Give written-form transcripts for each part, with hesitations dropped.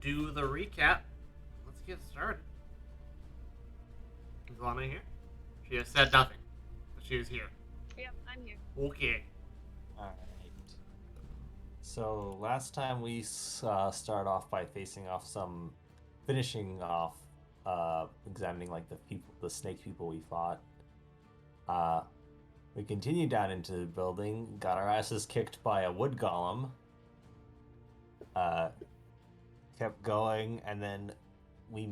do the recap. Let's get started. Is Lana here? She has said nothing, but she is here. Yep, I'm here. Okay. Alright. So last time we start off by finishing off, examining like the snake people we fought. Uh, we continued down into the building, got our asses kicked by a wood golem. Uh, kept going, and then we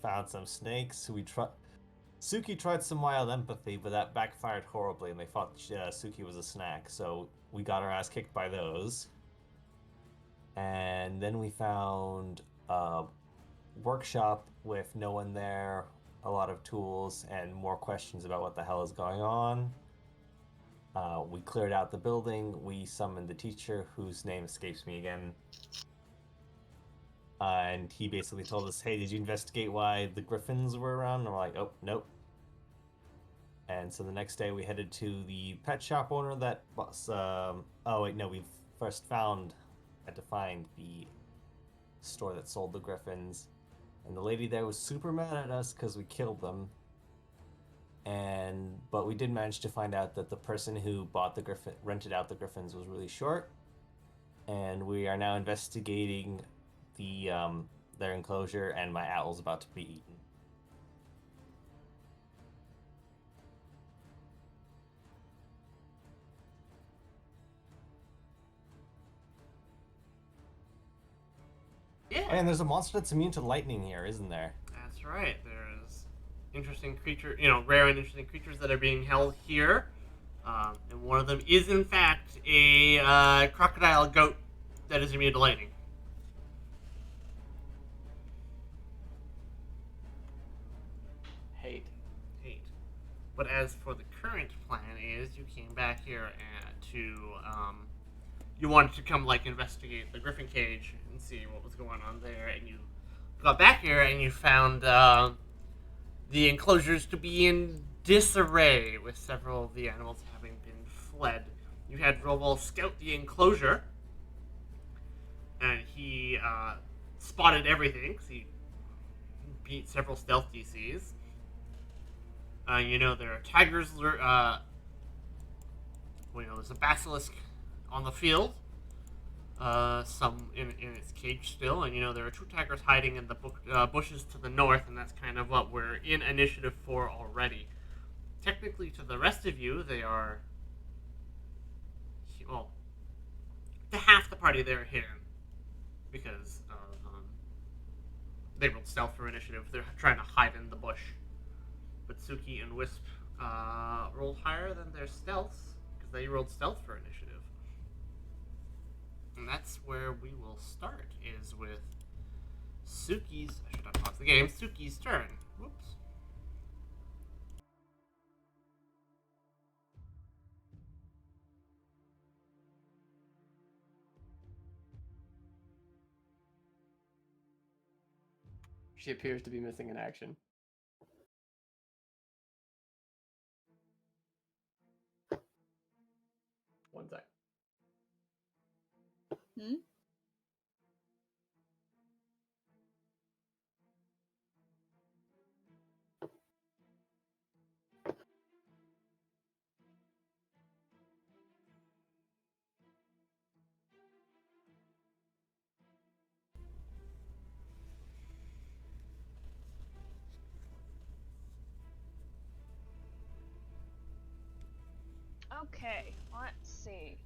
found some snakes. Suki tried some wild empathy, but that backfired horribly, and they thought Suki was a snack. So we got our ass kicked by those. And then we found a workshop with no one there, a lot of tools, and more questions about what the hell is going on. We cleared out the building. We summoned the teacher, whose name escapes me again. And he basically told us, "Hey, did you investigate why the griffins were around?" And we're like, "Oh, nope." And so the next day we headed to the pet shop owner that oh wait, no, we first had to find the store that sold the griffins. And the lady there was super mad at us because we killed them. But we did manage to find out that the person who rented out the griffins was really short. And we are now investigating their enclosure, and my owl's about to be eaten. Yeah. And there's a monster that's immune to lightning here, isn't there? That's right. There's rare and interesting creatures that are being held here. And one of them is, in fact, a crocodile goat that is immune to lightning. Hate. But as for the current plan is, you came back here you wanted to come, investigate the griffin cage and see what was going on there, and you got back here and you found the enclosures to be in disarray, with several of the animals having been fled. You had Roval scout the enclosure, and he spotted everything, because he beat several stealth DCs. There are tigers. There's a basilisk on the field. Some in its cage still, and there are two tigers hiding in the bushes to the north, and that's kind of what we're in initiative for already. Technically, to the rest of you, they are to half the party they're hidden because they rolled stealth for initiative. They're trying to hide in the bush. But Suki and Wisp rolled higher than their stealths, because they rolled stealth for initiative. And that's where we will start, is with Suki's... I should have paused the game. Suki's turn. Whoops. She appears to be missing in action. One sec. Okay, let's see.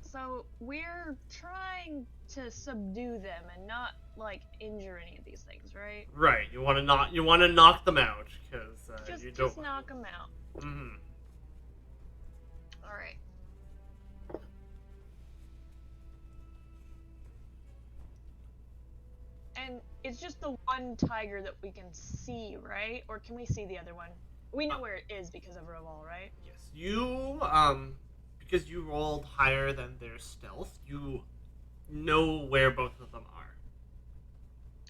So we're trying to subdue them and not injure any of these things, right? Right. You want to knock them out, because you don't. Just knock them out. Mm-hmm. All right. And it's just the one tiger that we can see, right? Or can we see the other one? We know where it is because of Roval, right? Yes. You, because you rolled higher than their stealth, you know where both of them are.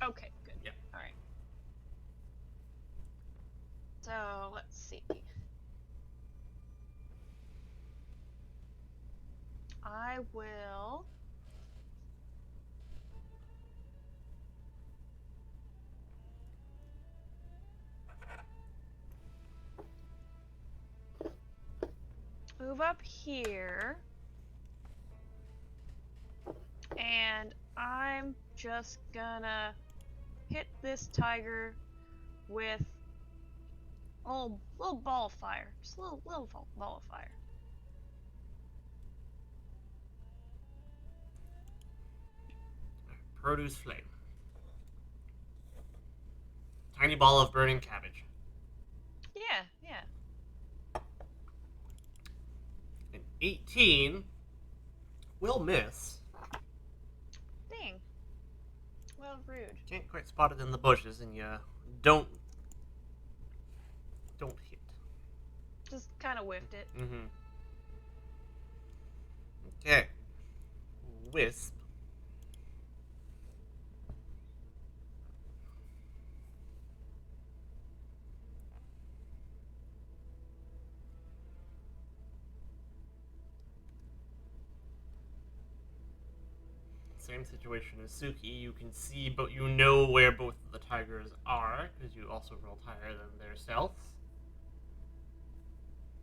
Okay, good. Yeah. All right. So let's see. I will. Move up here. And I'm just gonna hit this tiger with a little ball of fire. Just a little ball of fire. Produce flame. Tiny ball of burning cabbage. Yeah. An 18 will miss. Dang. Well, rude. Can't quite spot it in the bushes, and you don't hit. Just kind of whiffed it. Mm-hmm. Okay. Wisp. Same situation as Suki. You can see, but you know where both of the tigers are, because you also rolled higher than their stealth.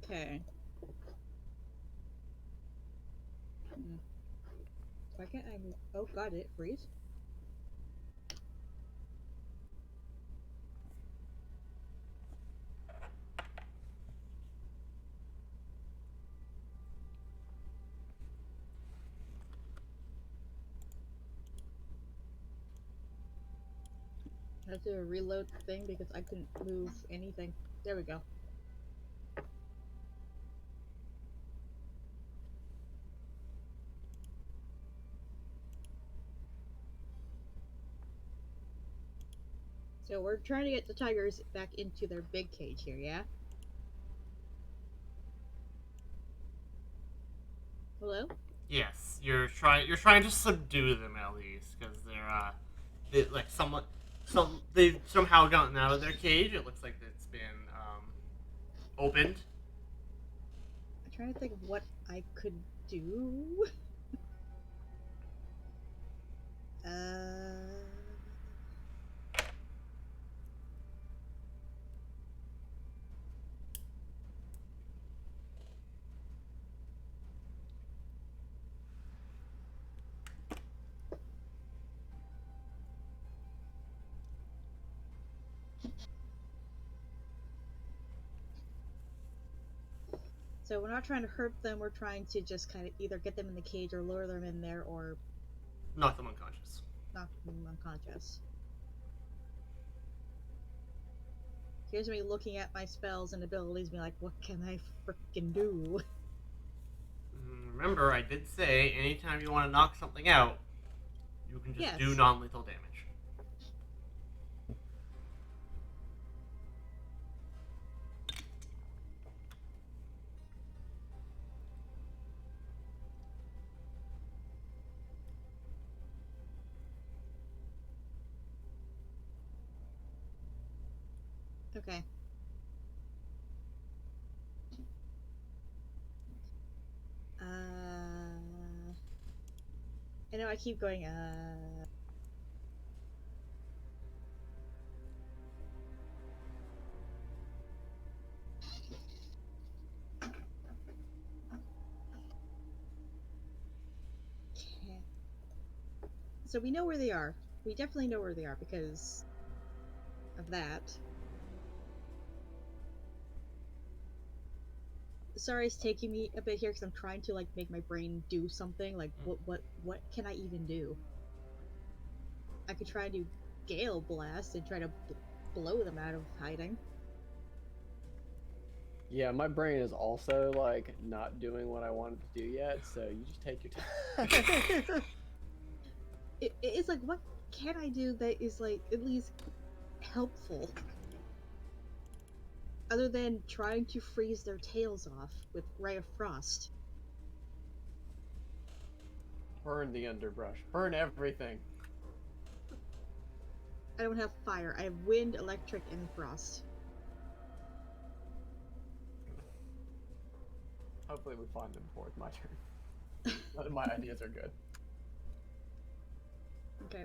Okay. Why can't I move? Oh, got it. Freeze. I have to reload the thing because I couldn't move anything. There we go. So we're trying to get the tigers back into their big cage here, yeah? Hello? Yes, you're trying to subdue them at least, because they like they've somehow gotten out of their cage. It looks like it's been opened. I'm trying to think of what I could do. So we're not trying to hurt them, we're trying to just kind of either get them in the cage or lure them in there or Knock them unconscious. knock them unconscious. Here's me looking at my spells and abilities, being like, what can I frickin' do? Remember, I did say anytime you want to knock something out, you can just do Yes. non-lethal damage. Okay. I know I keep going, So we know where they are. We definitely know where they are because of that. Sorry, it's taking me a bit here because I'm trying to like make my brain do something. Like, what can I even do? I could try to do Gale Blast and try to blow them out of hiding. Yeah, my brain is also like not doing what I wanted to do yet, so you just take your time. It's like, what can I do that is like at least helpful? Other than trying to freeze their tails off with Ray of Frost. Burn the underbrush. Burn everything. I don't have fire. I have wind, electric, and frost. Hopefully we find them before it's my turn. None of my ideas are good. Okay.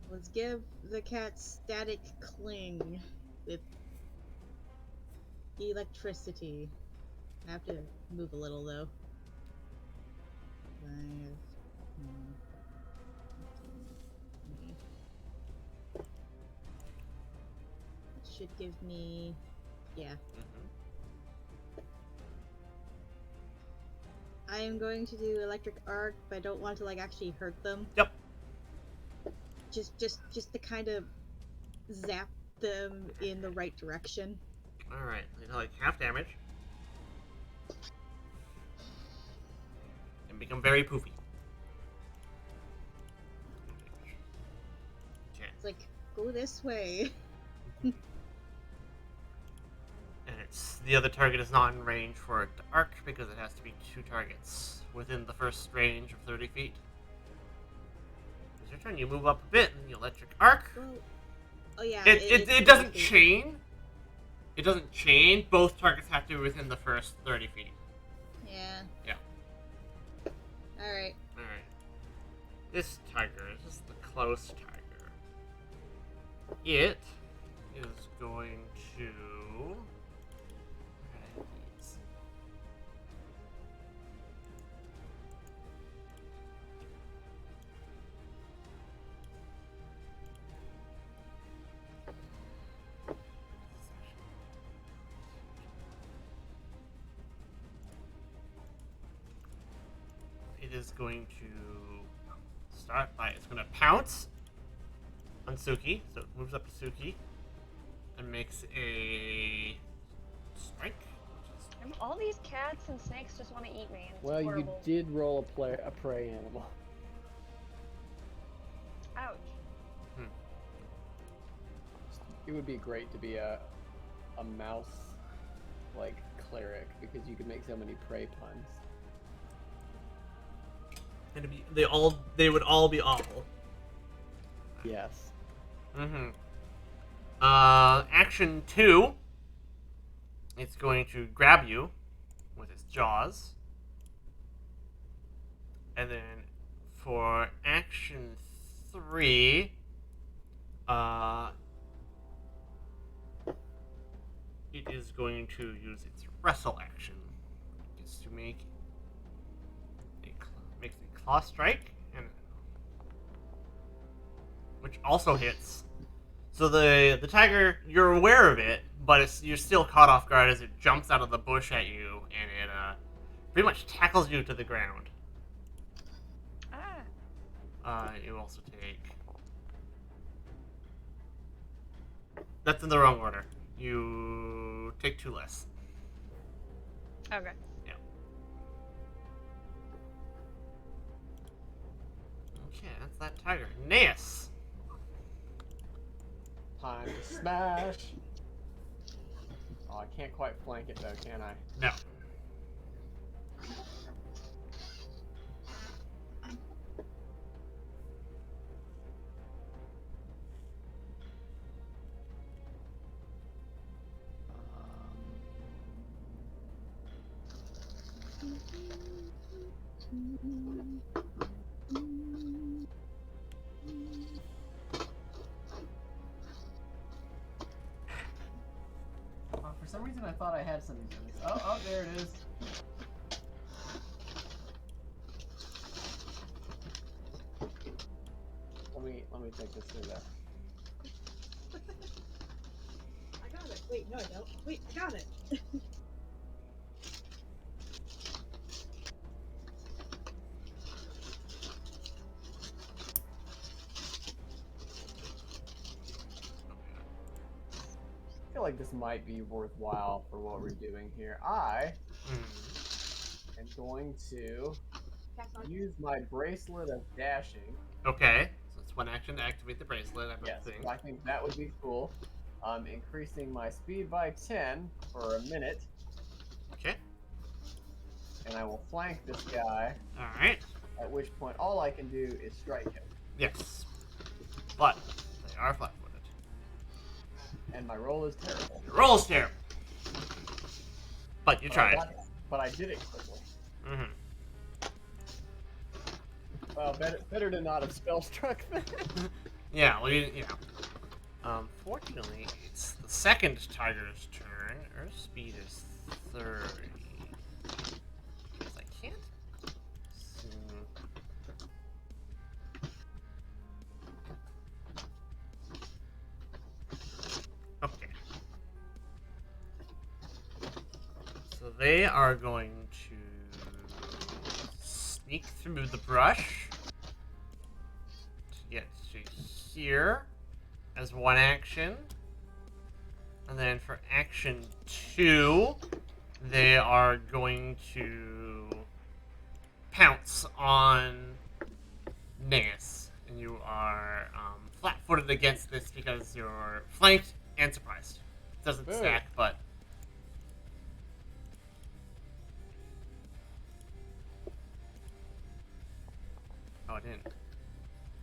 Let's give the cat static cling with electricity. I have to move a little though. 5, 20. It should give me, yeah. I am going to do electric arc, but I don't want to like actually hurt them. Yep. Just to kind of zap them in the right direction. Alright, you know, like half damage. And become very poofy. Okay. It's like, go this way. And it's the other target is not in range for it to arc because it has to be 2 targets within the first range of 30 feet. It's your turn. You move up a bit and you electric arc. Well, oh yeah. It doesn't chain. It doesn't chain. Both targets have to be within the first 30 feet. Yeah. Yeah. Alright. Alright. This tiger is the close tiger. It is going to. It is going to start by, it's going to pounce on Suki, so it moves up to Suki and makes a strike. All these cats and snakes just want to eat me. And it's Well, horrible. you did roll a prey animal. Ouch. It would be great to be a mouse like cleric because you could make so many prey puns. And they would all be awful. Yes. Mm-hmm. Action 2. It's going to grab you with its jaws. And then for action 3, it is going to use its wrestle action. It gets to make makes a claw strike, and which also hits. So the tiger, you're aware of it, but you're still caught off guard as it jumps out of the bush at you, and it pretty much tackles you to the ground. You also take. That's in the wrong order. You take 2 less. Okay. Yeah. Okay, that's that tiger. Naeus. Time to smash. Oh, I can't quite flank it though, can I? No. For some reason, I thought I had some. Oh, there it is. Let me take this through there. I got it. Wait, no, I don't. Wait, I got it. I feel like this might be worthwhile for what we're doing here. I am going to use my bracelet of dashing. Okay, so it's 1 action to activate the bracelet. Yes, I think that would be cool. Increasing my speed by 10 for a minute. Okay. And I will flank this guy. All right. At which point, all I can do is strike him. Yes. But they are flat-footed. And my roll is terrible. Your roll's terrible. But you tried. But I did it quickly. Mm-hmm. Well, better to not have spell struck then. Yeah, well, fortunately, it's the second tiger's turn. Her speed is 30. I can't. Okay. So they are going to sneak through the brush to get to here as one action. And then for action 2, they are going to pounce on Naeus. And you are flat-footed against this because you're flanked and surprised. It doesn't stack, but... Oh, it didn't.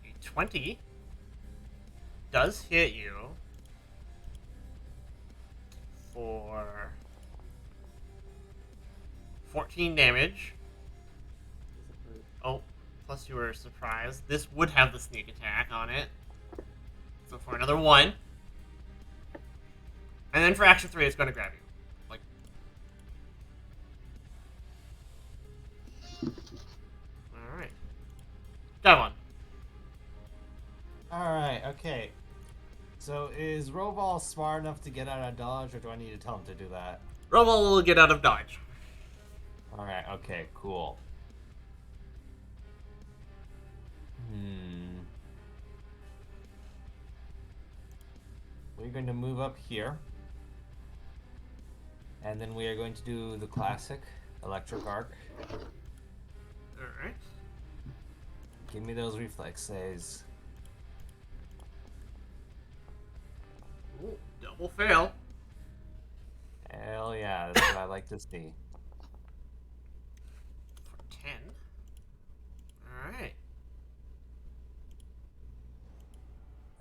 A 20 does hit you for 14 damage. Oh, plus you were surprised. This would have the sneak attack on it. So for another 1. And then for action 3, it's going to grab you. Like. Alright. Got one. Alright, okay. So is Robal smart enough to get out of dodge, or do I need to tell him to do that? Robal will get out of dodge. Alright, okay, cool. We're going to move up here. And then we are going to do the classic electric arc. Alright. Give me those reflex saves. Ooh, double fail. Hell yeah, that's what I like to see. For 10. Alright.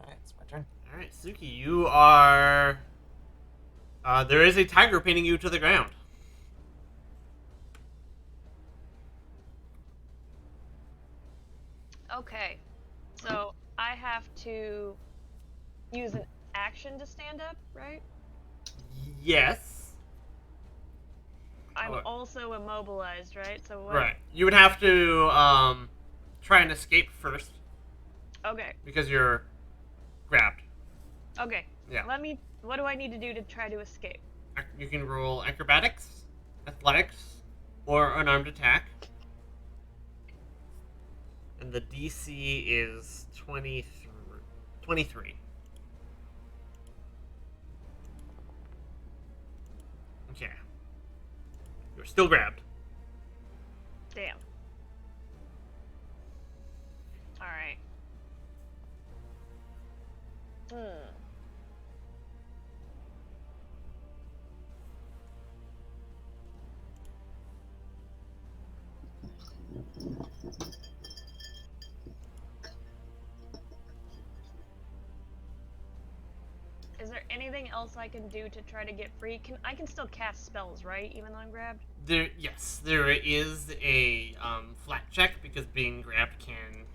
Alright, it's my turn. Alright, Suki, you are... there is a tiger pinning you to the ground. Okay, so I have to use an action to stand up, right? Yes. I'm Oh. also immobilized, right? So what? Right. You would have to try and escape first Okay. because you're grabbed. Okay. Yeah. What do I need to do to try to escape? You can roll acrobatics, athletics, or unarmed attack. And the DC is 23. Okay. You're still grabbed. Damn. Alright. Is there anything else I can do to try to get free? I can still cast spells, right? Even though I'm grabbed? Yes, there is a flat check because being grabbed can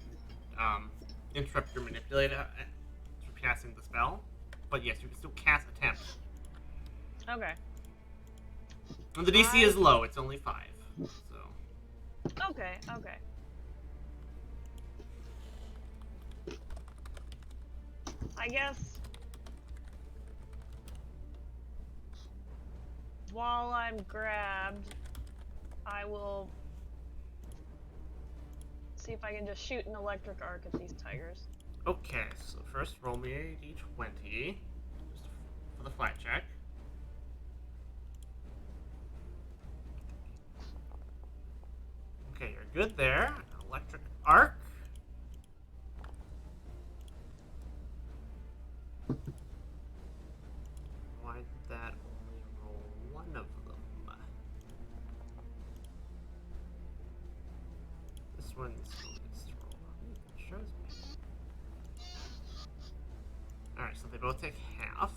interrupt your manipulator from casting the spell. But yes, you can still cast attempt. Okay. And the DC is low; it's only 5. So. Okay. I guess while I'm grabbed, I will see if I can just shoot an electric arc at these tigers. Okay, so first roll me a d20 just for the flat check. Okay, you're good there. Electric arc. Why did that only roll one of them? This one still needs to roll. It shows me. Alright, so they both take half.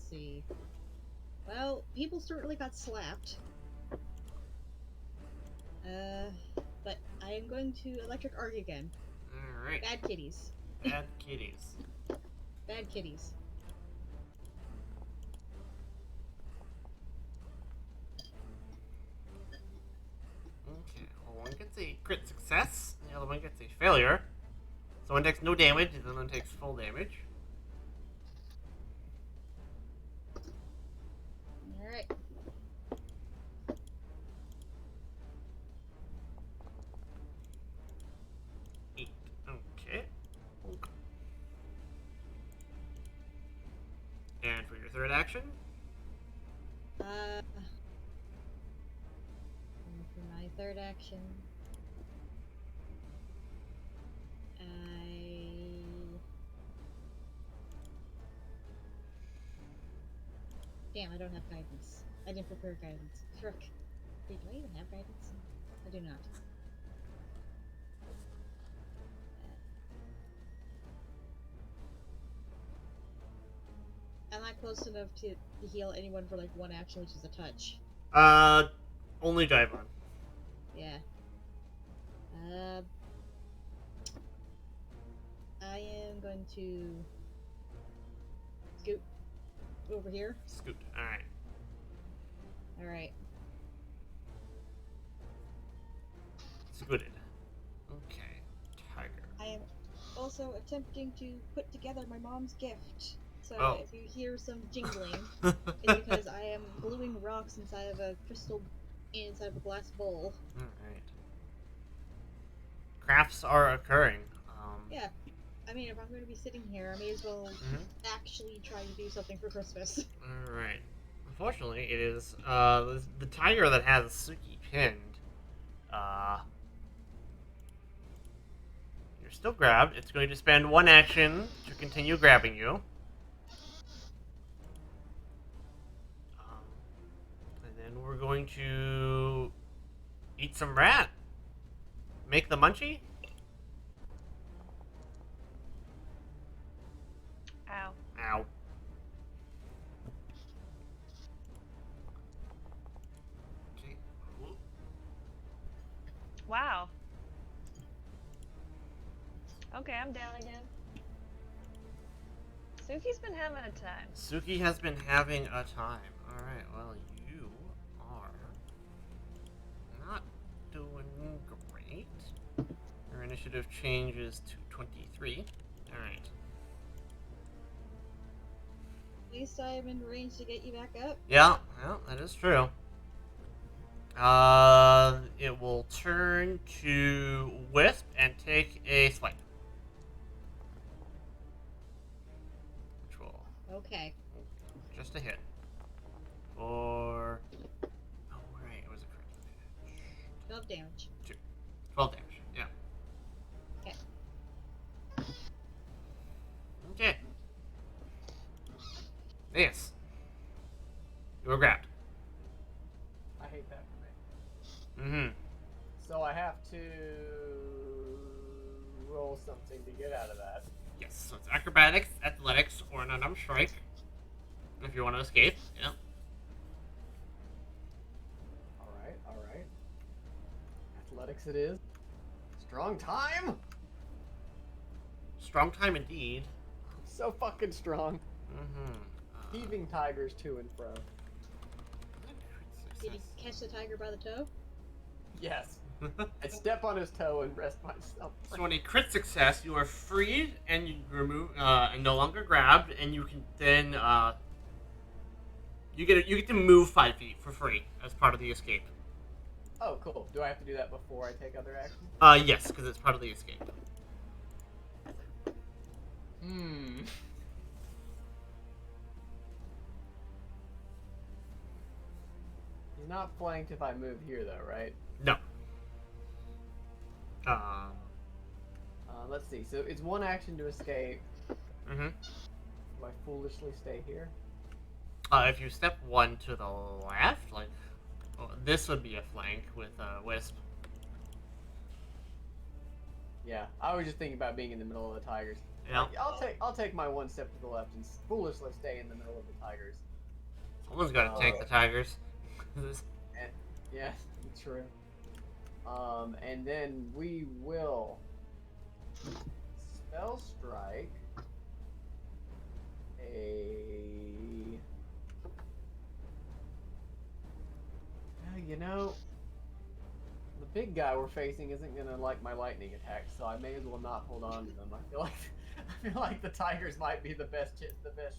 see. Well, people certainly got slapped. But I am going to electric arc again. Alright. Bad kitties. Bad kitties. Bad kitties. Okay, well, one gets a crit success, the other one gets a failure. So one takes no damage, the other one takes full damage. Alright. Okay. And for your third action? And for my third action, Damn, I don't have guidance. I didn't prepare guidance. Frick. Wait, do I even have guidance? I do not. I'm not close enough to heal anyone for like one action, which is a touch. Only Divon. Yeah. I am going to scoot over here. Scoot. Alright. Alright. Scooted. Okay. Tiger. I am also attempting to put together my mom's gift. So if you hear some jingling, it's because I am gluing rocks inside of a crystal, inside of a glass bowl. Alright. Crafts are occurring. Yeah. I mean, if I'm going to be sitting here, I may as well actually try to do something for Christmas. Alright. Unfortunately, it is the tiger that has Suki pinned. You're still grabbed. It's going to spend one action to continue grabbing you. And then we're going to eat some rat. Make the munchie. Ow. Ow. Okay. Wow. Okay, I'm down again. Suki's been having a time. Suki has been having a time. Alright, well, you are not doing great. Your initiative changes to 23. Alright. At least I am in range to get you back up. Yeah, that is true. It will turn to Wisp and take a swipe. Which will Okay. just a hit. For... Oh, right, it was a crit. 12 damage. 12 damage, yeah. Okay. Okay. Yes. You were grabbed. I hate that for me. Mm-hmm. So I have to roll something to get out of that. Yes, so it's acrobatics, athletics, or an unarmed strike. If you want to escape, yeah. Alright. Athletics it is. Strong time! Strong time indeed. So fucking strong. Mm-hmm. Heaving tigers to and fro. Did you catch the tiger by the toe? Yes. I step on his toe and rest myself. So on a crit success, you are freed and you remove and no longer grabbed, and you can then you get to move 5 feet for free as part of the escape. Oh, cool. Do I have to do that before I take other actions? Yes, because it's part of the escape. He's not flanked if I move here, though, right? No. Let's see. So it's one action to escape. Mm-hmm. Do I foolishly stay here? If you step one to the left, like this would be a flank with Wisp. Yeah, I was just thinking about being in the middle of the tigers. Yeah. Like, I'll take my one step to the left and foolishly stay in the middle of the tigers. Someone's got to tank the tigers. And, yeah, true. And then we will spell strike you know, the big guy we're facing isn't gonna like my lightning attack, so I may as well not hold on to them. I feel like the tigers might be the best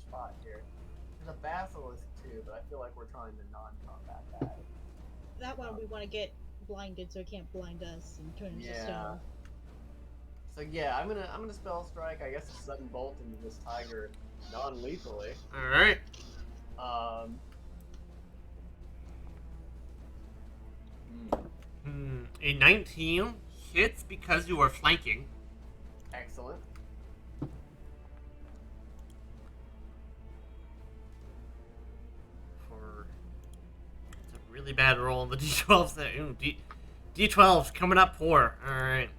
spot here. There's a basilisk too, but I feel like we're trying to non-combat that. That one we want to get blinded so it can't blind us and turn into stone. So yeah, I'm gonna spell strike. I guess a sudden bolt into this tiger, non-lethally. All right. A 19 hits because you are flanking. Excellent. It's a really bad roll on the D12s there. Ooh, D12's coming up poor. Alright.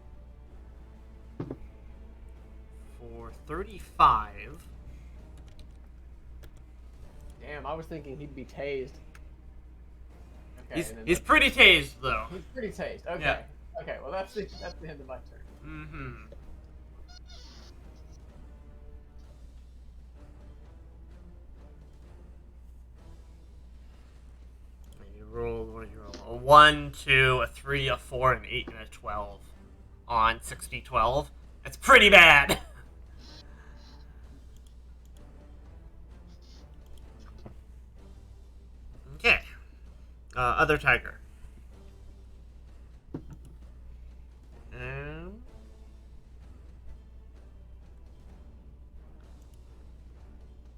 For 35. Damn, I was thinking he'd be tased. Okay, He's pretty tased though. He's pretty tased. Okay. Yeah. Okay, well that's the end of my turn. Mm-hmm. You roll, what did you roll? A 1, 2, a 3, a 4, an 8, and a 12 on 6d12. That's pretty bad. Okay. Other tiger.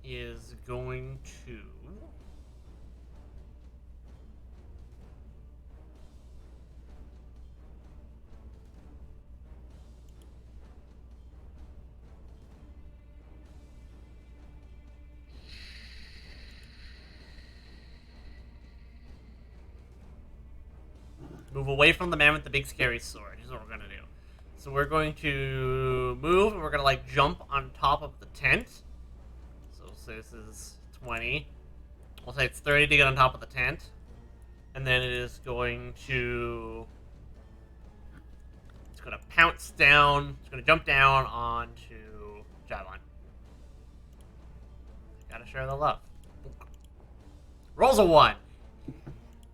Is going to move away from the man with the big scary sword. Is what we're gonna do. So we're going to move, and we're gonna like jump on top of the tent. So this is 20. We'll say it's 30 to get on top of the tent. And then it is going to... It's going to pounce down. It's going to jump down onto Javelin. Gotta share the love. Rolls a 1.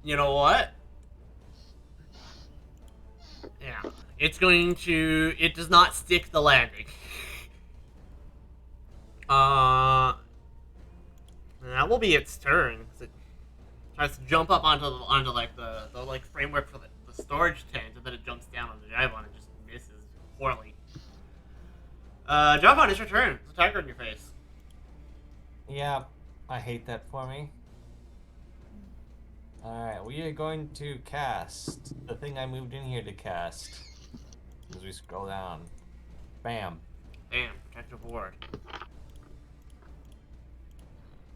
You know what? Yeah. It's going to... It does not stick the landing. That will be its turn. It tries to jump up onto like the like framework for the storage tent, and then it jumps down on the Javelin and just misses poorly. Javelin, it's your turn. There's a tiger in your face. Yeah, I hate that for me. Alright, we are going to cast the thing I moved in here to cast. As we scroll down. Bam. Bam, protective ward.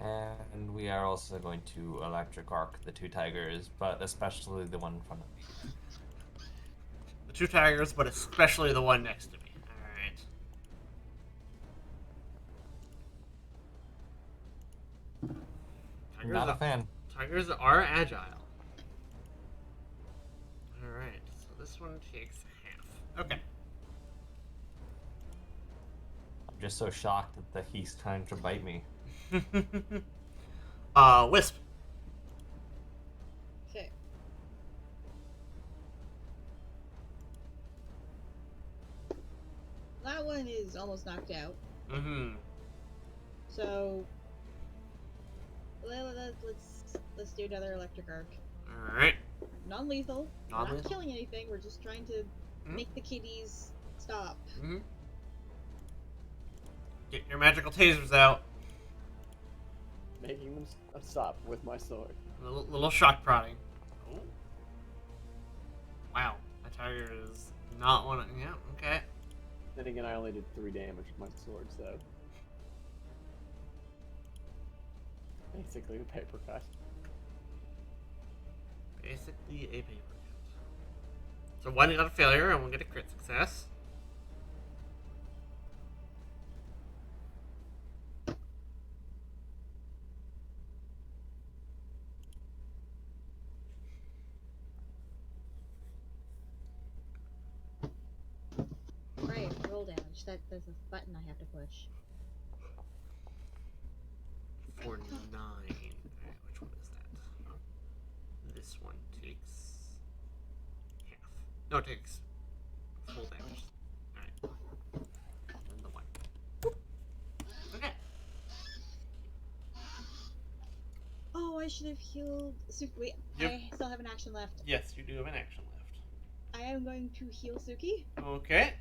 And we are also going to electric arc the two tigers, but especially the one in front of me. The two tigers, but especially the one next to me. Alright. Not a fan. Tigers are agile. Alright, so this one takes half. Okay. I'm just so shocked that he's trying to bite me. Wisp. Okay. That one is almost knocked out. Mm-hmm. So let's do another electric arc. Alright. Non-lethal. We're not Non-lethal. killing anything. We're just trying to make the kitties stop. Mm-hmm. Get your magical tasers out. Making them stop with my sword. Little shock prodding. Oh. Wow. That tiger is not one of... Yeah, okay. Then again, I only did 3 damage with my sword, so... Basically a paper cut. Basically a paper cut. So one got a failure and one get a crit success. punch. There's a button I have to push. For 9. Alright, which one is that? This one takes half. No, it takes full damage. Alright. And the 1. Okay. Oh, I should have healed. Wait, Yep. I still have an action left. Yes, you do have an action left. I am going to heal Suki. Okay.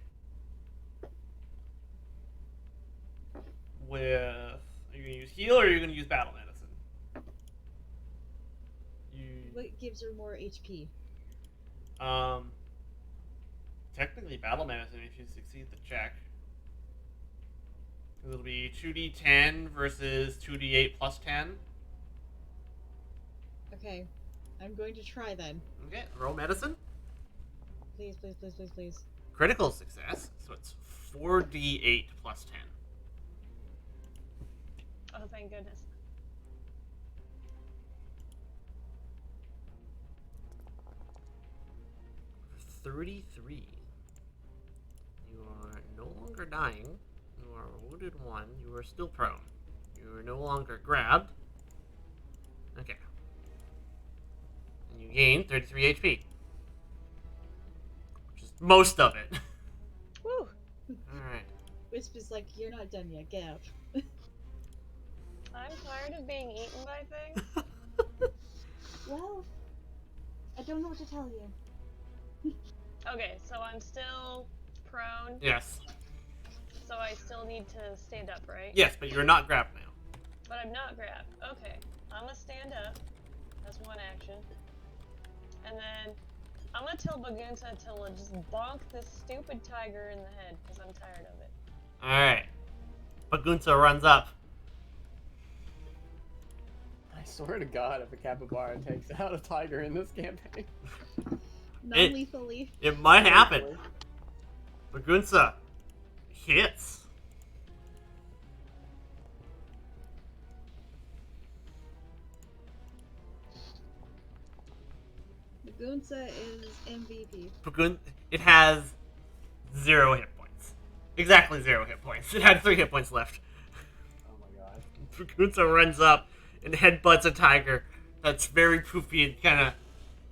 With... Are you going to use heal or are you going to use battle medicine? What gives her more HP? Technically battle medicine if you succeed the check. It'll be 2d10 versus 2d8 plus 10. Okay, I'm going to try then. Okay, roll medicine. Please, please, please, please, please. Critical success, so it's 4d8 plus 10. Oh, thank goodness. For 33. You are no longer dying. You are wounded 1. You are still prone. You are no longer grabbed. Okay. And you gain 33 HP. Which is most of it. Woo! Alright. Wisp is like, you're not done yet, get out. I'm tired of being eaten by things. Well, I don't know what to tell you. Okay, so I'm still prone, Yes. so I still need to stand up, right? Yes, but you're not grabbed now. But I'm not grabbed. Okay, I'm gonna stand up. That's one action. And then I'm gonna tell Bagunsa to just bonk this stupid tiger in the head, because I'm tired of it. Alright. Bagunsa runs up. I swear to God, if a capybara takes out a tiger in this campaign, Non-lethally. It might happen. Bagunsa hits. Bagunsa is MVP. It has 0 hit points. Exactly 0 hit points. It had 3 hit points left. oh my God. Bagunsa runs up and headbutts a tiger that's very poofy and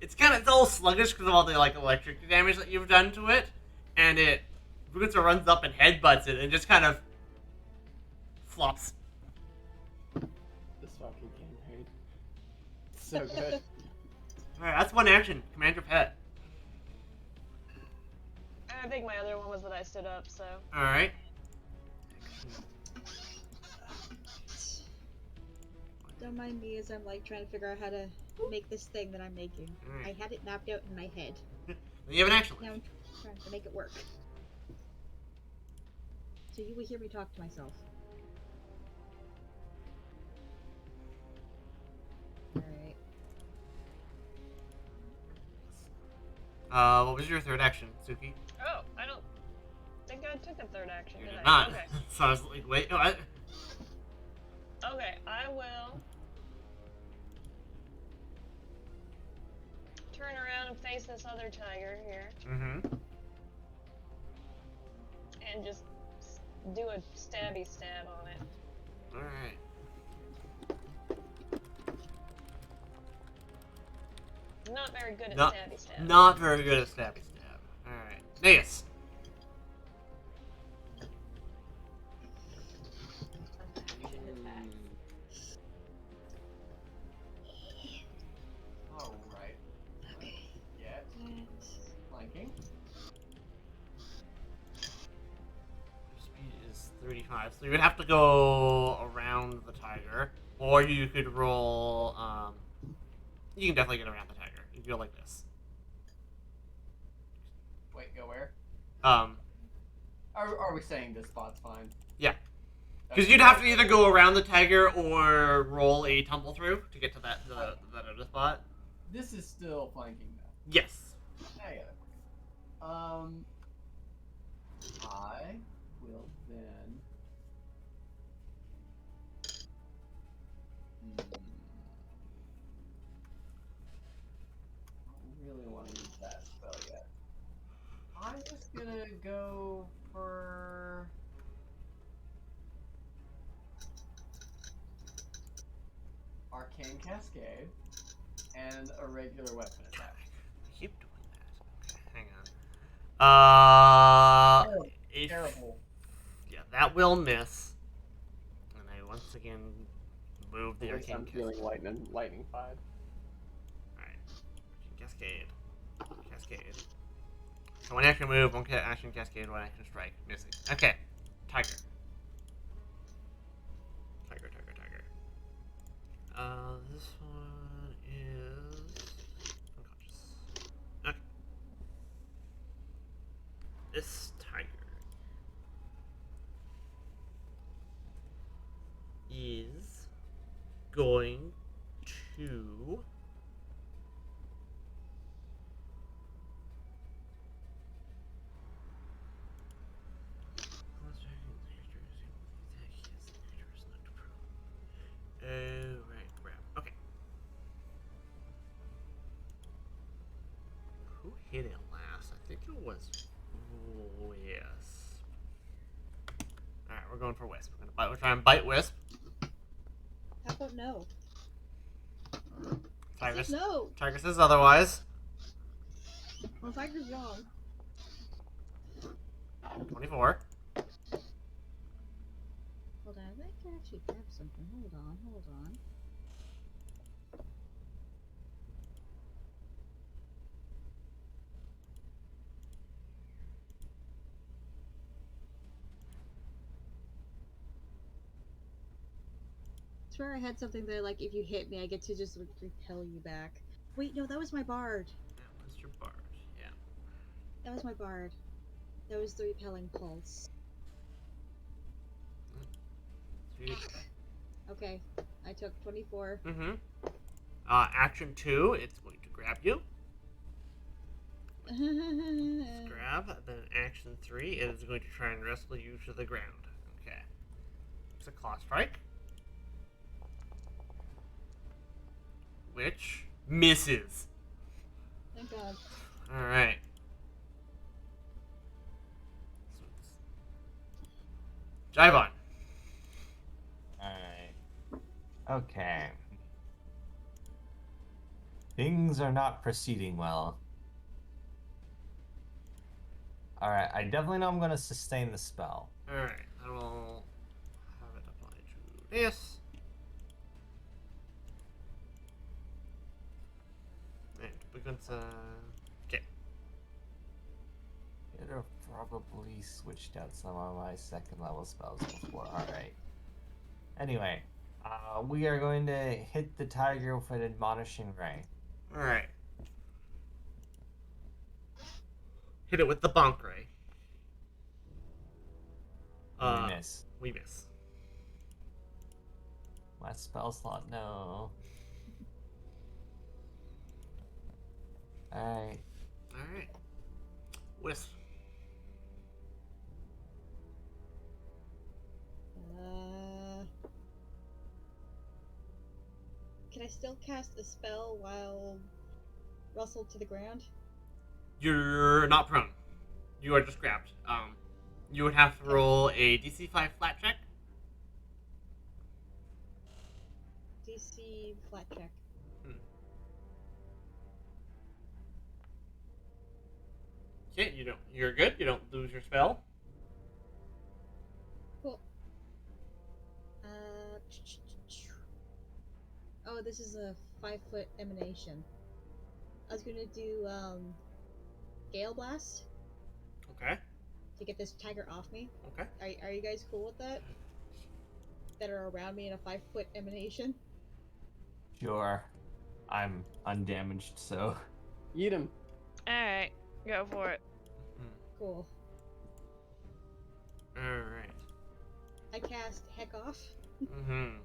it's all sluggish because of all the like electric damage that you've done to it, and Bagunsa runs up and headbutts it and just kind of flops. This fucking campaign. It's so good. Alright, that's one action. Command your pet. I think my other one was that I stood up, so. Alright. Don't mind me as I'm like trying to figure out how to make this thing that I'm making. Alright. I had it mapped out in my head. Then you have an action Now left. I'm trying to make it work. So you will hear me talk to myself. Alright. What was your third action, Suki? Oh, I don't think I took a third action, You did did I? not. Okay. So I was like, wait, no, Okay, I will turn around and face this other tiger here Mm-hmm. and just do a stabby stab on it. Alright. Not very good at Not- stabby stab. Not very good at stabby stab. Alright. Neas. Alright. Get flanking. Your speed is 35, so you would have to go around the tiger, or you could roll. You can definitely get around the tiger. You go like this. Wait, go where? Um, Are we saying this spot's fine? Yeah. because you'd have to either go around the tiger or roll a tumble through to get to that other spot. This is still flanking though. Yes. I get it. I will then. I don't really want to use that spell yet. I'm just gonna go for Action Cascade, and a regular weapon attack. I keep doing that. Okay, hang on. Terrible. If- Terrible. Yeah, that will miss. And I once again move the At least arcane I'm cascade. feeling lightning-fied. Alright. Cascade. Cascade. So one action move, one action cascade, one action strike. Missing. Okay. Tiger. Tiger. This one is unconscious. Okay. This tiger is going to right. Okay. Who hit it last? I think it was Wisp. Alright, we're going for Wisp. We're trying to bite Wisp. How about no? Tiger, Said no. Tiger says otherwise. Well, Tiger's wrong. 24. Hold on, I can actually grab something. Hold on. I swear I had something that, like, if you hit me, I get to just like, repel you back. Wait, no, that was my bard. That was your bard, yeah. That was my bard. That was the repelling pulse. Sweet. Okay, I took 24. Mm-hmm. Action 2, it's going to grab you. Grab. Then action 3, it is going to try and wrestle you to the ground. Okay. It's a claw strike. Which misses. Thank God. Alright. Jivon. Alright. Okay. Things are not proceeding well. Alright, I definitely know I'm going to sustain the spell. Alright, I will have it apply to this. And because, okay. Could have probably switched out some of my second level spells before. Alright. Anyway, we are going to hit the tiger with an admonishing ray. Alright. Hit it with the bonk ray. We miss. We miss. My spell slot, no. Alright. Alright. Wisp. Can I still cast a spell while rustled to the ground? You're not prone. You are just grabbed. You would have to roll a DC 5 flat check. DC flat check. Okay, you're good. You don't lose your spell. Cool. Oh, this is a 5-foot emanation. I was gonna do Gale Blast Okay. to get this tiger off me. Okay. Are you guys cool with that? That are around me in a 5-foot emanation? Sure. I'm undamaged, so. Eat him. Alright, go for it. Cool. Alright. I cast Heck Off. Mm-hmm.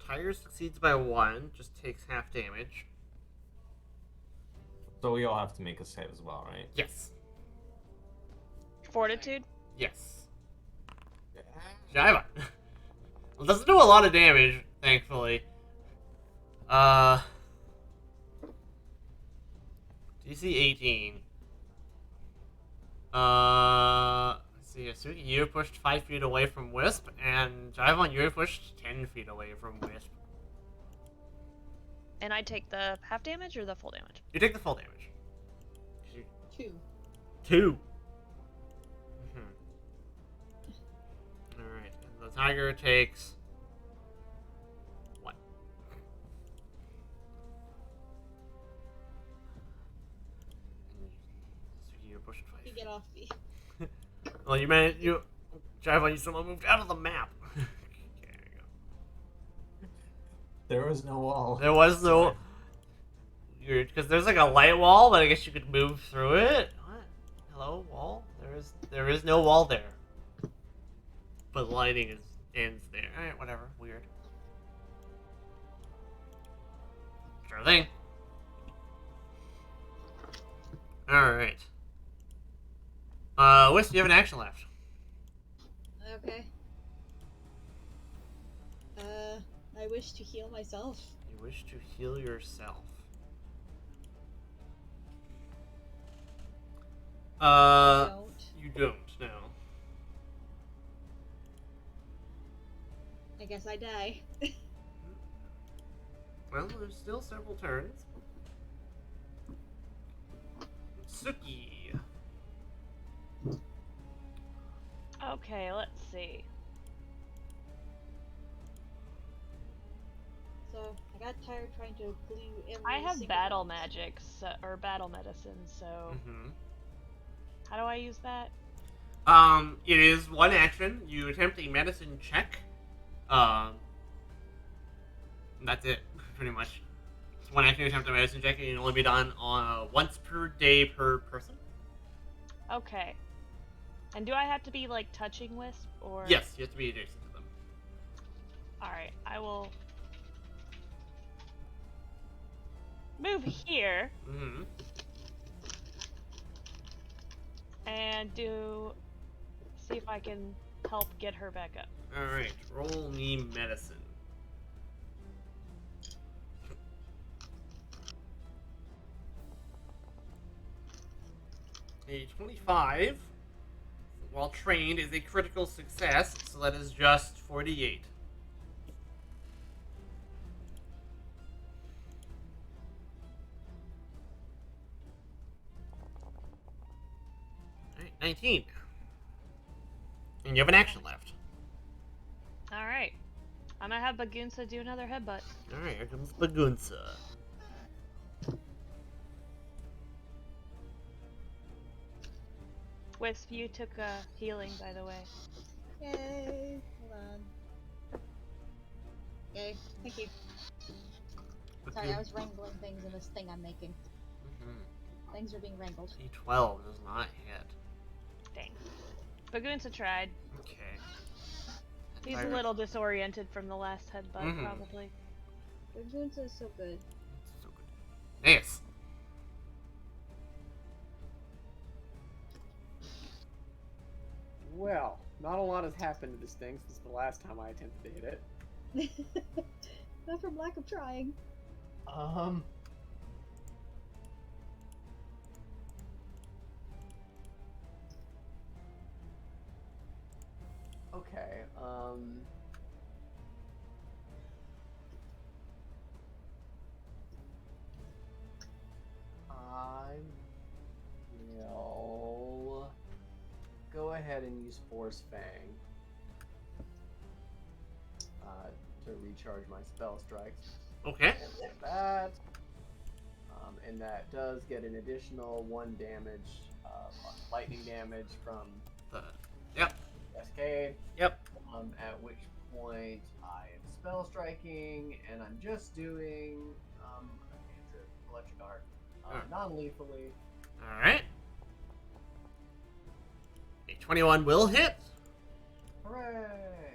Tiger succeeds by 1, just takes half damage. So we all have to make a save as well, right? Yes. Fortitude? Yes. Jaiva. Well, doesn't do a lot of damage, thankfully. DC 18. Let's see, Yasuki, you're pushed 5 feet away from Wisp, and Jivon, you're pushed 10 feet away from Wisp. And I take the half damage or the full damage? You take the full damage. 2. 2. Alright, and the tiger takes 1. And you're pushed 5 You feet. get off me. Well, you managed. Jivon, you somehow moved out of the map. Okay, there you go. There was no wall. There was no. Because there's like a light wall, but I guess you could move through it. What? Hello, wall? There is no wall there. But lighting ends there. Alright, whatever. Weird. Sure thing. Alright. Wisp, you have an action left. Okay. I wish to heal myself. You wish to heal yourself. Don't. You don't, no. I guess I die. Well, there's still several turns. Suki. Okay, let's see. So I got tired trying to glue every I have single battle magic, or battle medicine, so Mm-hmm. how do I use that? It is one action. You attempt a medicine check. That's it, pretty much. It's one action you attempt a medicine check, and it can only be done once per day per person. Okay. And do I have to be, like, touching Wisp, or...? Yes, you have to be adjacent to them. Alright, I will... move here, Mm-hmm. and see if I can help get her back up. Alright, roll me medicine. A 25, while trained, is a critical success, so that is just 48. Alright, 19. And you have an action left. Alright. I'm gonna have Bagunsa do another headbutt. Alright, here comes Bagunsa. Wisp, you took healing, by the way. Yay! Hold on. Yay! Thank you. Sorry, I was wrangling things in this thing I'm making. Things are being wrangled. D12 does not hit. Dang. Bagunsa tried. Okay. He's a little disoriented from the last headbutt, Mhm. probably. Bagunsa is so good. So good. Nice. Well, not a lot has happened to this thing since the last time I attempted to hit it. Not from lack of trying. Okay, I will go ahead and use Force Fang to recharge my spell strikes. Okay. Like that. And that does get an additional 1 damage, lightning damage from Yep. Cascade. Yep. At which point I am spell striking, and I'm just doing cantrip, electric arc, non-lethally. Alright. A 21 will hit. Hooray!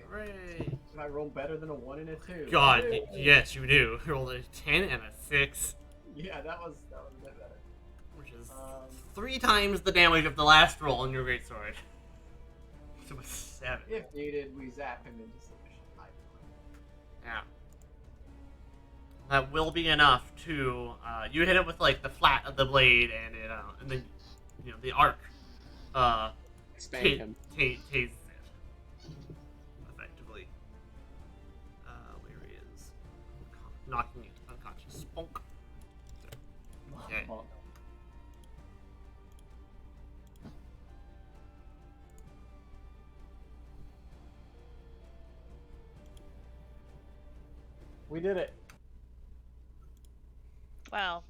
Hooray. Did I roll better than a 1 and a 2? God, Yay! yes, you do. You rolled a 10 and a 6, Yeah, that was a bit better. which is Um, 3 times the damage of the last roll on your greatsword. So it was 7. If needed, we zap him into submission. Yeah. That will be enough to you hit it with like the flat of the blade and it and then the arc Spank him. Tases it. Effectively. Where he is. Knocking it unconscious. Spunk. Okay. We did it. Well,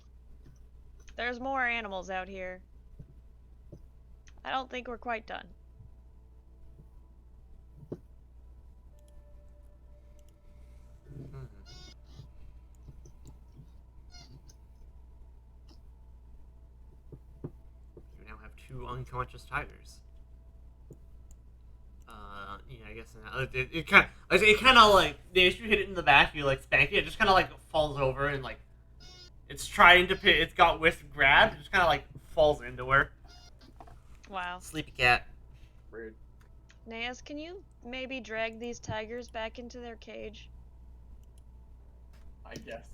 there's more animals out here. I don't think we're quite done. You now have 2 unconscious tigers. Yeah, I guess it kind of like if you hit it in the back, you like spank it. It just kind of like falls over and like it's trying to it's got with grabbed. It just kind of like falls into her. Wow. Sleepy cat. Rude. Naz, can you maybe drag these tigers back into their cage? I guess.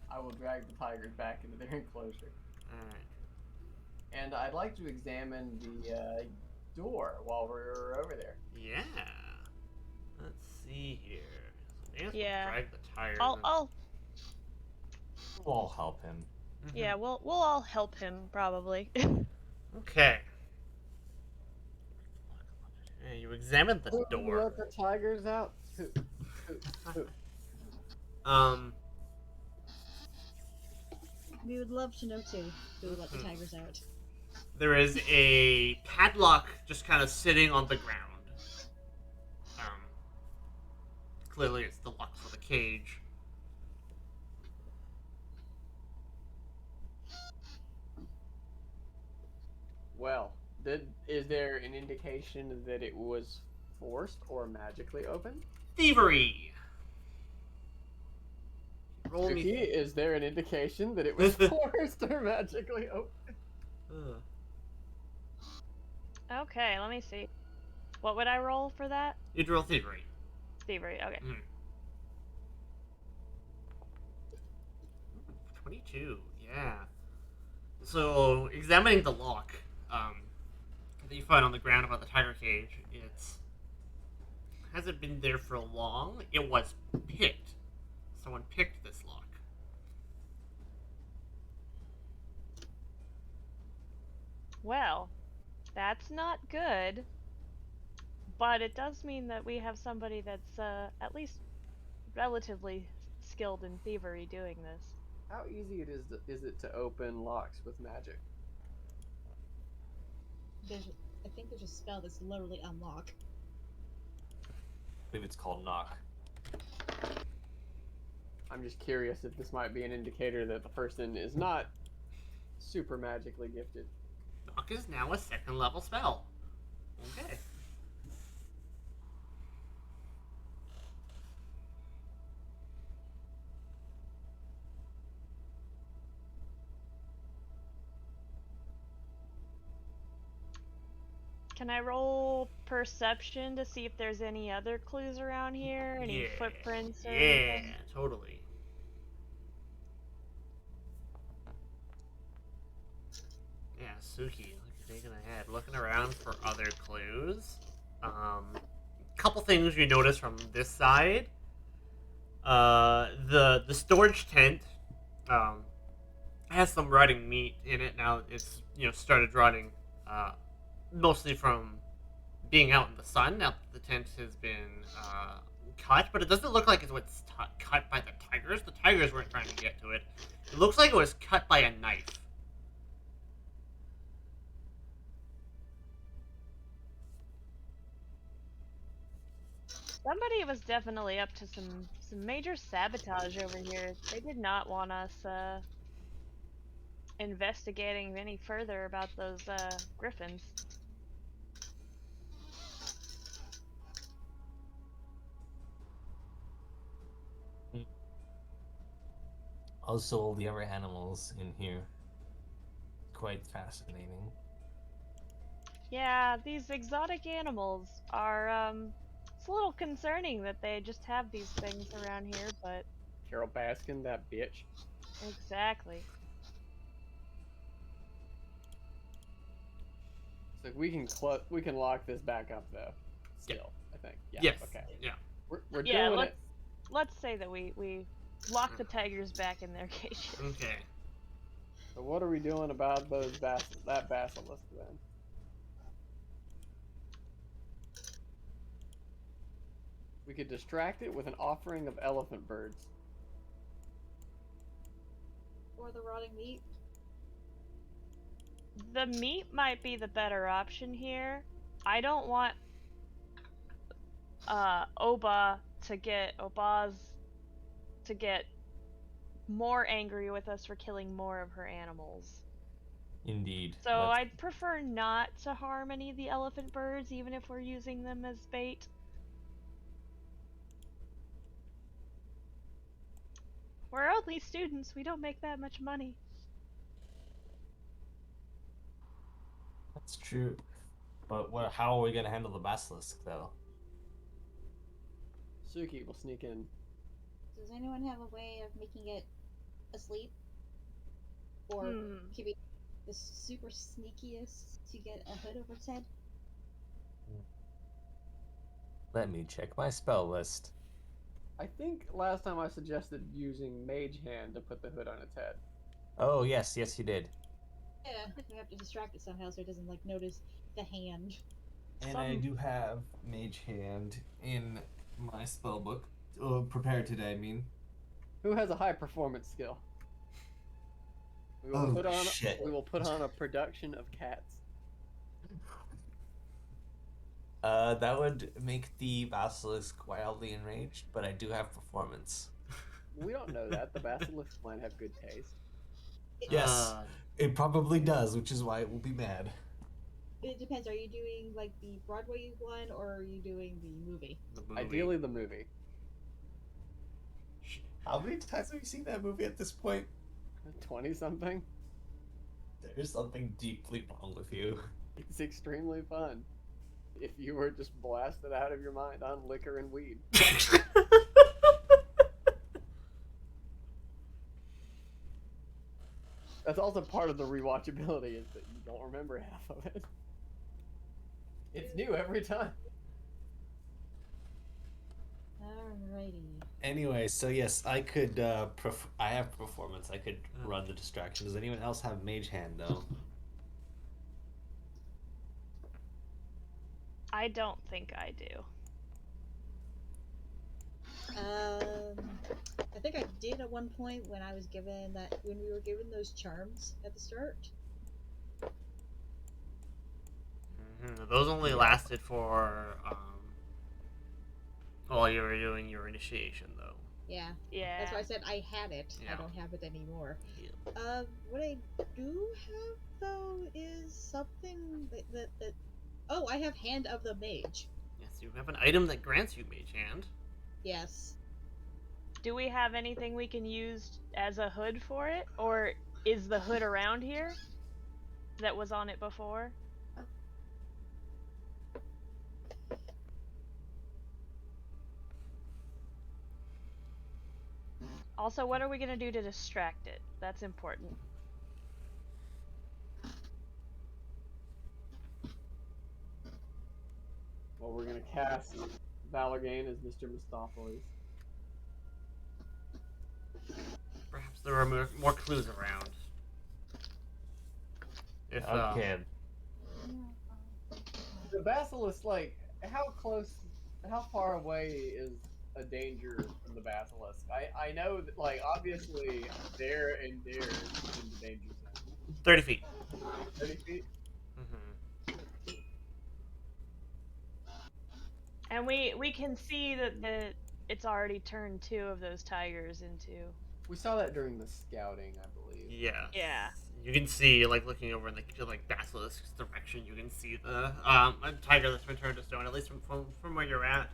I will drag the tigers back into their enclosure. Alright. And I'd like to examine the door while we're over there. Yeah. Let's see here. So Nance will Yeah. drag the tires. I'll We'll all help him. Mhm. yeah, we'll all help him probably. Okay. Yeah, you examined the Who door. let the tigers out? Who? We would love to know too. Who let the tigers out? There is a padlock just kind of sitting on the ground. Clearly it's the lock for the cage. Well, is there an indication that it was forced or magically opened? Thievery! Roll Suki, me. is there an indication that it was forced or magically opened? Ugh. Okay, let me see. What would I roll for that? You'd roll thievery. Thievery, okay. 22, yeah. So, examining the lock that you find on the ground above the tiger cage, it hasn't been there for long. It was picked. Someone picked this lock. Well, that's not good. But it does mean that we have somebody that's at least relatively skilled in thievery doing this. How easy is it to open locks with magic? I think there's a spell that's literally unlock. I believe it's called knock. I'm just curious if this might be an indicator that the person is not super magically gifted. Knock is now a 2nd level spell. Okay. Can I roll perception to see if there's any other clues around here? Any footprints or anything? Yeah, totally. Yeah, Suki, you're thinking ahead, looking around for other clues. Couple things you notice from this side. The storage tent has some rotting meat in it. Now it's started rotting, mostly from being out in the sun. Now that the tent has been cut, but it doesn't look like it was cut by the tigers. The tigers weren't trying to get to it. It looks like it was cut by a knife. Somebody was definitely up to some major sabotage over here. They did not want us investigating any further about those griffins. Also, all the other animals in here. Quite fascinating. Yeah, these exotic animals are it's a little concerning that they just have these things around here, but Carol Baskin, that bitch. exactly. So we can lock this back up though. Still, I think. Yeah. Yes. Okay. Yeah. We're Yeah, doing it. let's say that we lock the tigers back in their cages. Okay. So what are we doing about that basilisk then? We could distract it with an offering of elephant birds. Or the rotting meat. The meat might be the better option here. I don't want Obaz to get more angry with us for killing more of her animals. Indeed. So I'd prefer not to harm any of the elephant birds, even if we're using them as bait. We're only students, we don't make that much money. That's true. But how are we gonna handle the basilisk, though? Suki will sneak in. Does anyone have a way of making it asleep? Or keeping the super sneakiest to get a hood over its head? Let me check my spell list. I think last time I suggested using Mage Hand to put the hood on its head. Oh, yes, you did. Yeah, we have to distract it somehow so it doesn't like notice the hand. And I do have Mage Hand in my spell book. Prepared today, I mean. Who has a high performance skill? We will put on a production of cats. That would make the basilisk wildly enraged, but I do have performance. We don't know that. The basilisk might have good taste. Yes, it probably does, which is why it will be mad. It depends. Are you doing like the Broadway one or are you doing the movie? Ideally, the movie. How many times have you seen that movie at this point? 20-something. There's something deeply wrong with you. It's extremely fun. If you were just blasted out of your mind on liquor and weed. That's also part of the rewatchability, is that you don't remember half of it. It's new every time. Alrighty. Anyway, so yes, I could, I have performance. I could run the distraction. Does anyone else have Mage Hand, though? I don't think I do. I think I did at one point when when we were given those charms at the start. Those only lasted for while you were doing your initiation, though. Yeah. Yeah. That's why I said I had it. Yeah. I don't have it anymore. Yeah. What I do have though is something that oh, I have Hand of the Mage. Yes, you have an item that grants you Mage Hand. Yes. Do we have anything we can use as a hood for it? Or is the hood around here that was on it before? Also, what are we gonna do to distract it? That's important. Well, we're gonna cast Valorgain as Mr. Mistopheles. Perhaps there are more clues around. If Okay. The basilisk, like, how far away is a danger from the basilisk? I know that, like, obviously there is in the danger zone. 30 feet. 30 feet? And we can see that it's already turned 2 of those tigers into... We saw that during the scouting, I believe. Yeah. Yeah. You can see, like, looking over in the basilisk's direction, you can see the a tiger that's been turned to stone, at least from where you're at.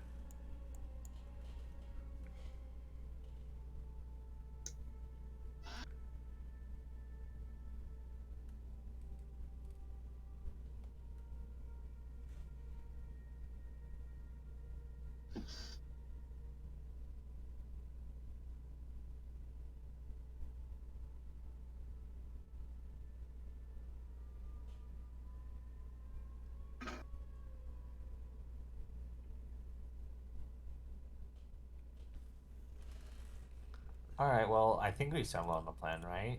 Alright, well, I think we settled on the plan, right?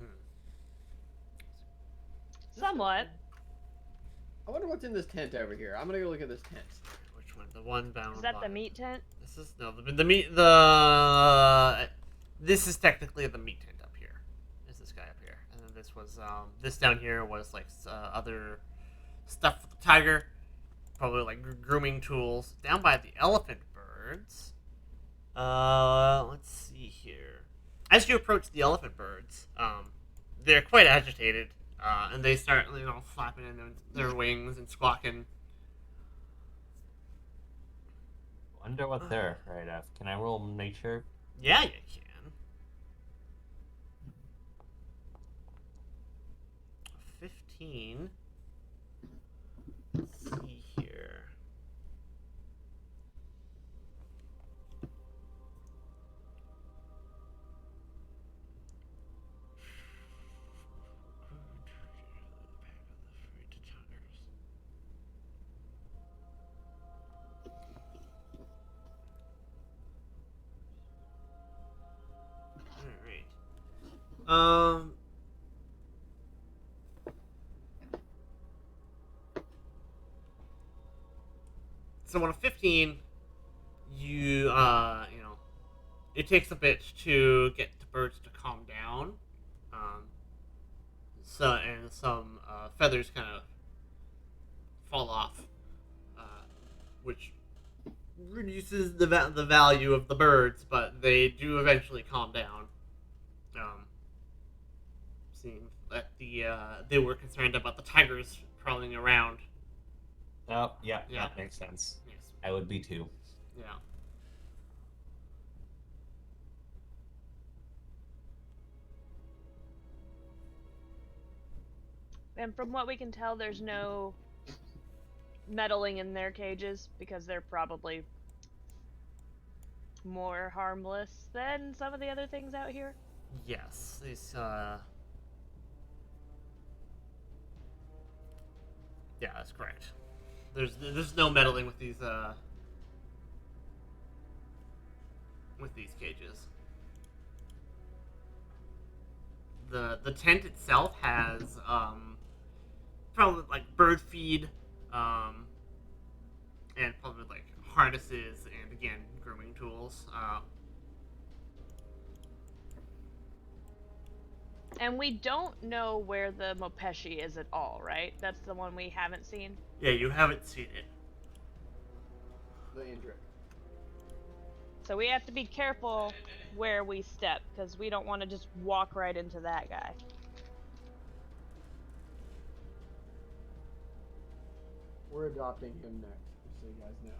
Mhm. Somewhat. I wonder what's in this tent over here. I'm gonna go look at this tent. Which one? The one bound Is that by... the meat tent? This is... No, the meat... The... This is technically the meat tent up here. Is this guy up here. And then this was... This down here was, like, other stuff for the tiger. Probably, like, grooming tools. Down by the elephant birds... Let's see here. As you approach the elephant birds, they're quite agitated, and they start, flapping in their wings and squawking. Wonder what they're right at. Can I roll nature? Yeah, you can. 15. Let's see here. Alright. So on a 15, it takes a bit to get the birds to calm down. And some feathers kind of fall off, which reduces the value of the birds, but they do eventually calm down. Seeing that they were concerned about the tigers prowling around. Oh, yeah, Yeah. that makes sense. Yes. I would be too. Yeah. And from what we can tell, there's no meddling in their cages because they're probably more harmless than some of the other things out here. Yes. Yeah, that's correct. There's no meddling with these cages. The tent itself has probably like bird feed, and probably like harnesses and again grooming tools. And we don't know where the Mopeshi is at all, right? That's the one we haven't seen. Yeah, you haven't seen it. The Indric. So we have to be careful where we step, because we don't want to just walk right into that guy. We're adopting him next, just so you guys know.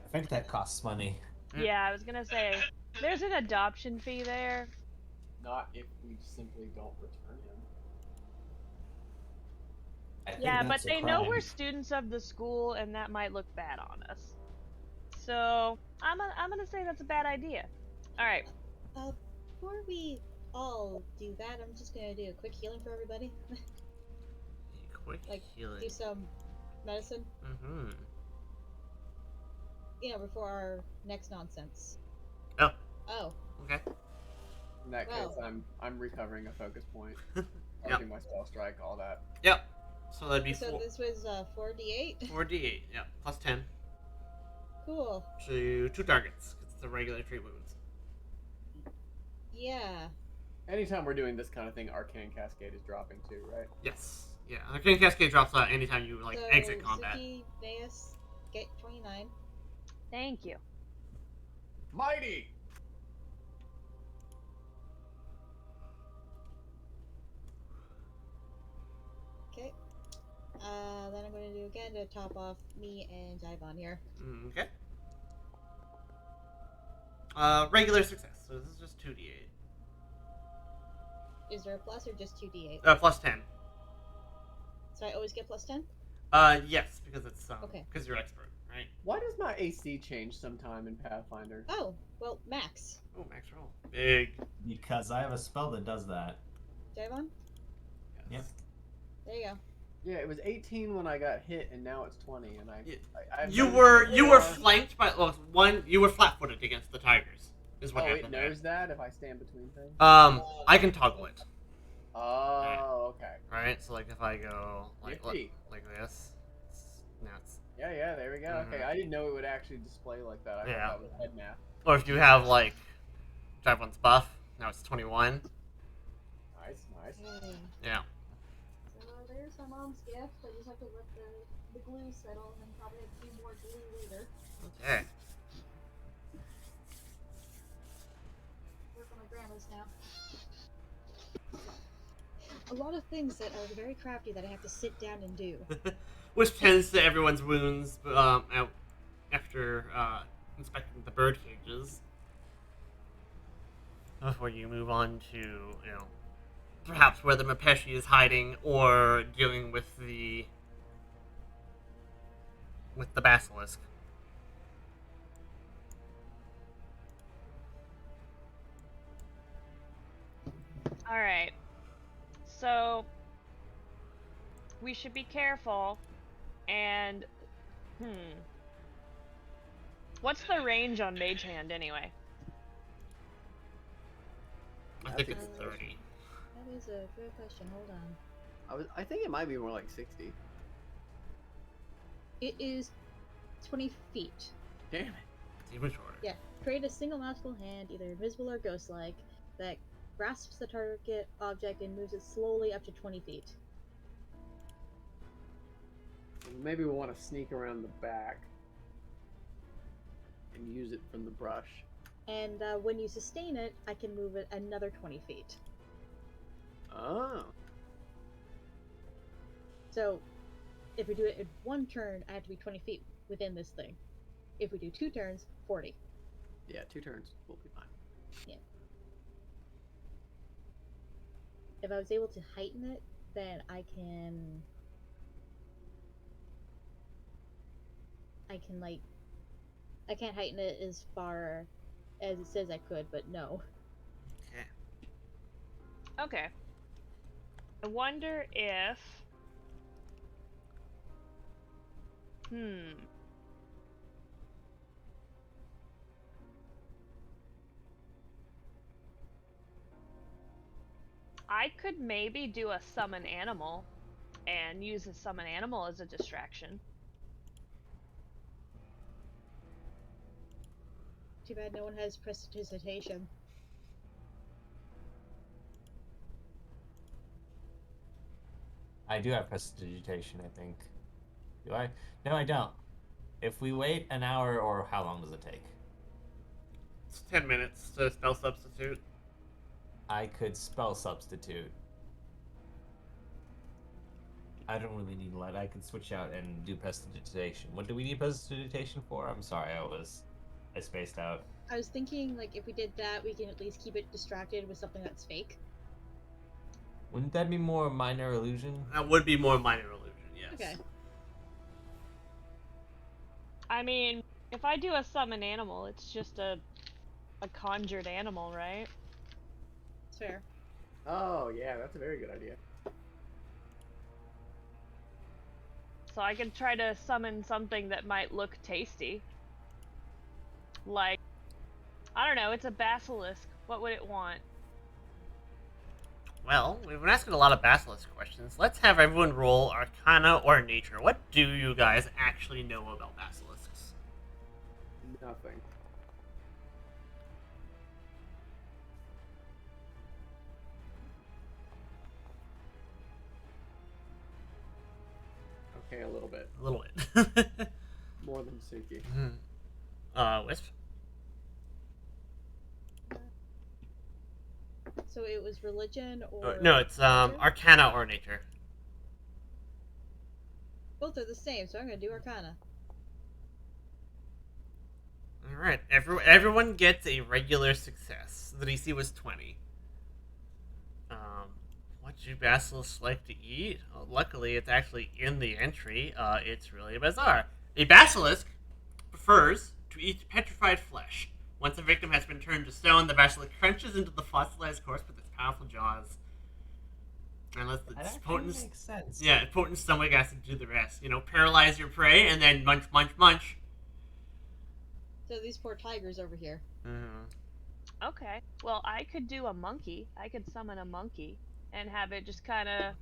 I think that costs money. Yeah, I was gonna say, there's an adoption fee there. Not if we simply don't return him. I think Yeah, but that's a they know crime. we're students of the school, and that might look bad on us. So I'm gonna say that's a bad idea. All right. Before we all do that, I'm just gonna do a quick healing for everybody. Quick Like, healing. do some medicine. Mm-hmm. Before our next nonsense. Oh. Oh. Okay. In that case, Well. I'm recovering a focus point. Yep. Charging my spell strike, all that. Yep. So that'd be So this was 4d8. 4d8. Yep. Plus 10 Cool. to 2 targets. 'Cause it's a regular treat wounds. Yeah. Anytime we're doing this kind of thing, Arcane Cascade is dropping too, right? Yes. Yeah. Arcane Cascade drops out anytime you So, exit combat. Suki, Veus, get 29. Thank you. Mighty! Okay. Then I'm going to do again to top off me and Jivon here. Okay. Regular success. So this is just 2d8. Is there a plus or just 2d8? Plus 10. So I always get plus 10? Yes, because it's Okay. because you're expert, right? Why does my AC change sometime in Pathfinder? Oh, well, max. Oh, max roll. Big. Because I have a spell that does that. Jivon? Yep. There you go. Yeah, it was 18 when I got hit, and now it's 20, and I've You noticed were that you they were are- flanked by one. You were flat-footed against the tigers. Is what Oh, it happened there. knows that if I stand between things. I can toggle it. Oh, okay. Right. So like if I go like Nifty. this, now it's Yeah, there we go. Okay, I didn't know it would actually display like that. I Yeah. thought that was head math. or if you have like drive one's buff, now it's 21. Nice. Hey. Yeah. So there's my mom's gift. I just have to let the glue settle and then probably have a few more glue later. Okay. Work on my grandma's now. A lot of things that are very crafty that I have to sit down and do. Which tends to everyone's wounds after inspecting the bird cages. Before you move on to, perhaps where the Mapeshi is hiding or dealing with the Basilisk. Alright. So, we should be careful, and, what's the range on Mage Hand, anyway? I think That's it's a- 30. That is a good question. Hold on. I think it might be more like 60. It is 20 feet. Damn it. It's even shorter. Yeah. Create a single magical hand, either invisible or ghost-like, that grasps the target object and moves it slowly up to 20 feet. Maybe we'll want to sneak around the back and use it from the brush. And when you sustain it, I can move it another 20 feet. Oh. So, if we do it in one turn, I have to be 20 feet within this thing. If we do 2 turns, 40. Yeah, 2 turns. We'll be fine. If I was able to heighten it, then I can I can't heighten it as far as it says I could, but no. Okay. Okay. I wonder if... I could maybe do a summon animal and use a summon animal as a distraction. Too bad no one has prestidigitation. I do have prestidigitation, I think. Do I? No, I don't. If we wait an hour, or how long does it take? It's 10 minutes to spell substitute. I could spell substitute. I don't really need light. I could switch out and do prestidigitation. What do we need prestidigitation for? I'm sorry, I spaced out. I was thinking, like, if we did that, we can at least keep it distracted with something that's fake. Wouldn't that be more minor illusion? That would be more minor illusion, yes. Okay. I mean, if I do a summon animal, it's just a conjured animal, right? It's fair. Oh, yeah, that's a very good idea. So I could try to summon something that might look tasty. Like, I don't know, it's a basilisk. What would it want? Well, we've been asking a lot of Basilisk questions. Let's have everyone roll Arcana or Nature. What do you guys actually know about Basilisks? Nothing. Okay, a little bit. A little bit. More than Suki. Wisp? So it was religion or... No, it's nature? Arcana or Nature. Both are the same, so I'm gonna do Arcana. Alright, everyone gets a regular success. The DC was 20. What do basilisks like to eat? Well, luckily, it's actually in the entry. It's really bizarre. A basilisk prefers to eat petrified flesh. Once a victim has been turned to stone, the basilisk crunches into the fossilized corpse with its powerful jaws. Unless That it's actually potent. makes sense. Yeah, potent stomach acid do the rest. You know, paralyze your prey and then munch, munch, munch. So these poor tigers over here. Mm-hmm. Okay. Well, I could do a monkey. I could summon a monkey and have it just kind of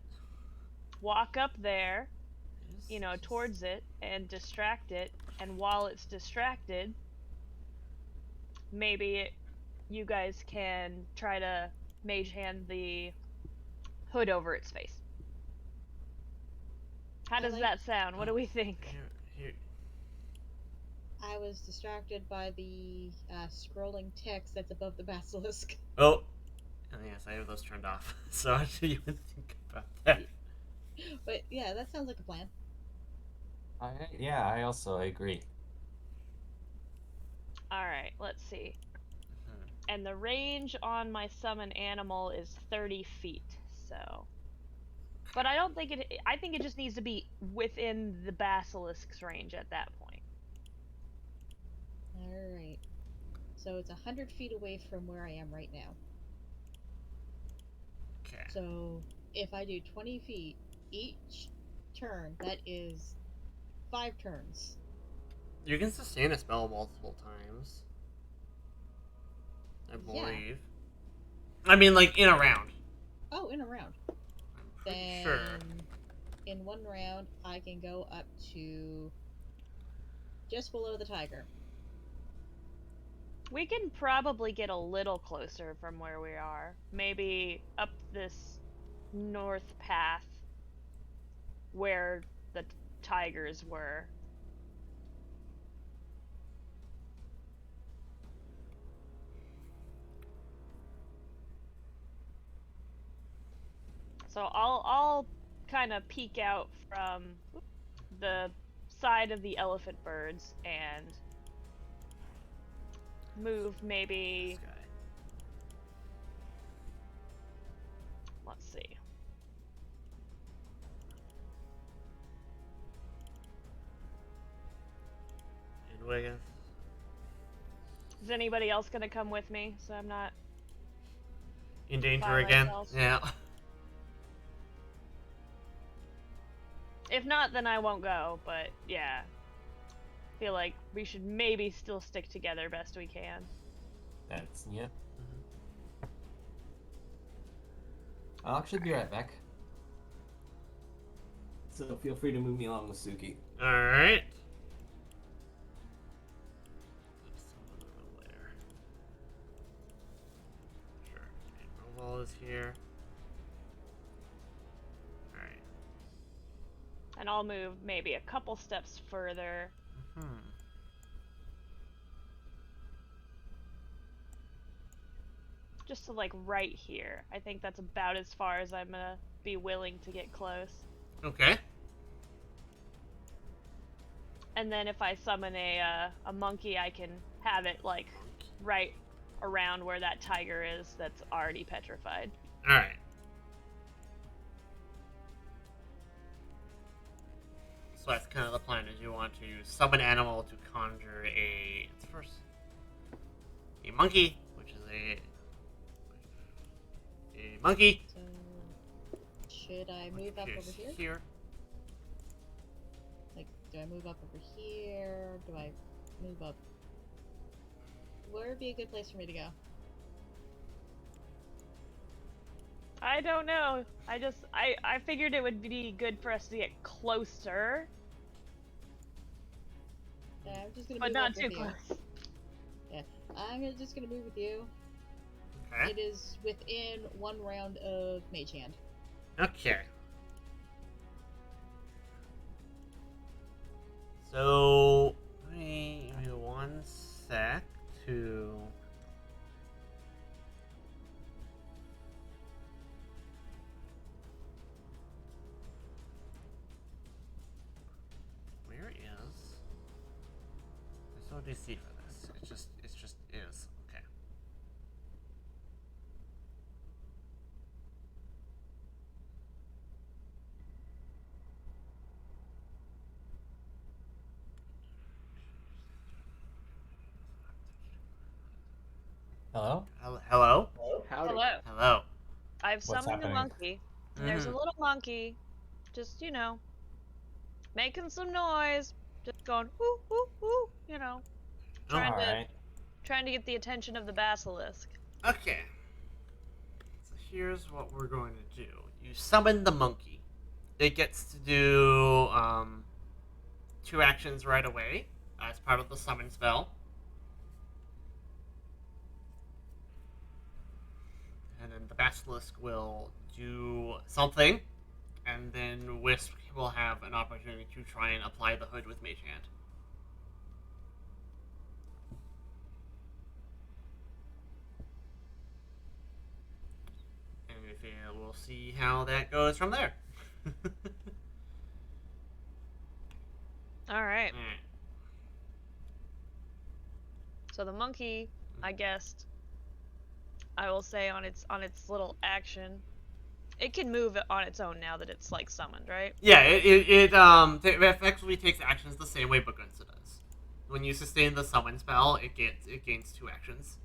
walk up there, towards it and distract it. And while it's distracted, maybe you guys can try to mage hand the hood over its face. How does that sound? What do we think? Here. I was distracted by the scrolling text that's above the basilisk. Oh. Yes, I have those turned off. So I didn't even think about that. But yeah, that sounds like a plan. I also agree. Alright, let's see. Mhm. And the range on my summon animal is 30 feet, so. But I don't think I think it just needs to be within the basilisk's range at that point. Alright. So it's 100 feet away from where I am right now. Okay. So if I do 20 feet each turn, that is 5 turns. You can sustain a spell multiple times. I believe. I mean, like, in a round. Oh, in a round. I'm pretty Then sure. in one round, I can go up to just below the tiger. We can probably get a little closer from where we are. Maybe up this north path where the tigers were. So I'll kind of peek out from the side of the elephant birds and move maybe. This guy. Let's see. And Wiggins. Is anybody else gonna come with me so I'm not In danger by again? myself? Yeah. If not, then I won't go, but yeah. Feel like we should maybe still stick together best we can. That's I'll actually be right back. So feel free to move me along with Suki. Alright. Sure. Okay, Mobile is here. Alright. And I'll move maybe a couple steps further. Just to like right here. I think that's about as far as I'm gonna be willing to get close. Okay. And then if I summon a monkey, I can have it like right around where that tiger is that's already petrified. Alright. So that's kind of the plan, is you want to summon animal to conjure it's first a monkey, which is a monkey. So should I move up over here? Like, do I move up over here? Do I move up? Where would be a good place for me to go? I don't know. I figured it would be good for us to get closer, Yeah, I'm just gonna but move not up too with you. close. Yeah, just gonna move with you. Okay. It is within 1 round of Mage Hand. Okay. So, give me 1 sec to. Where is? There's no DC for this. It just is. Okay. Hello? Hello? Howdy. Hello. Hello. I've summoned a happening? monkey. And there's a Mhm. little monkey, just, making some noise, just going, woo, woo, woo, Oh, trying to Alright. trying to get the attention of the basilisk. okay. So here's what we're going to do. You summon the monkey. It gets to do 2 actions right away as part of the summon spell. And then the basilisk will do something, and then Wisp will have an opportunity to try and apply the hood with Mage Hand. And if we'll see how that goes from there. All right. Alright. So the monkey, I guessed, I will say on its little action, it can move on its own now that it's like summoned, right? Yeah, it effectively takes actions the same way Bagunsa does. When you sustain the summon spell, it gains 2 actions.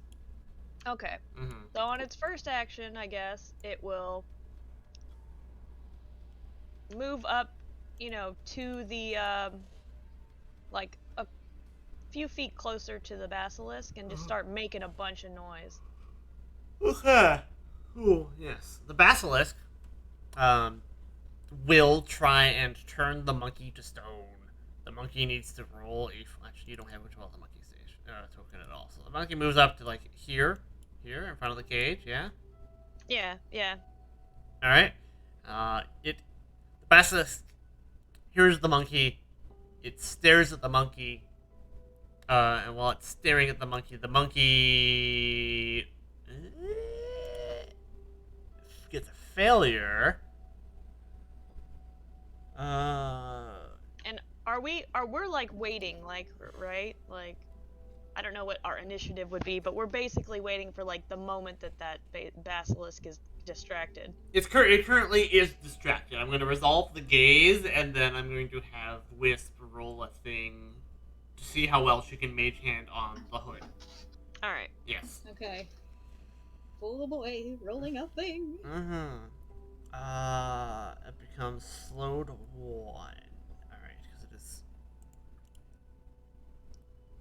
Okay. Mm-hmm. So on its first action, I guess it will move up, to the like a few feet closer to the basilisk and just start making a bunch of noise. Okay. Ooh, yes. The basilisk um, will try and turn the monkey to stone. The monkey needs to roll a. Actually, you don't have much of the monkey stage token at all. So the monkey moves up to like here in front of the cage. Yeah. Yeah, yeah. All right. The basilisk hears the monkey. It stares at the monkey. And while it's staring at the monkey gets a failure. And are we like waiting, like, right? Like, I don't know what our initiative would be, but we're basically waiting for like the moment that basilisk is distracted. It currently is distracted. I'm going to resolve the gaze, and then I'm going to have Wisp roll a thing to see how well she can mage hand on the hood. All right. Yes. Okay. Full boy rolling a thing. Mm-hmm. It becomes slow to 1. Alright, because it is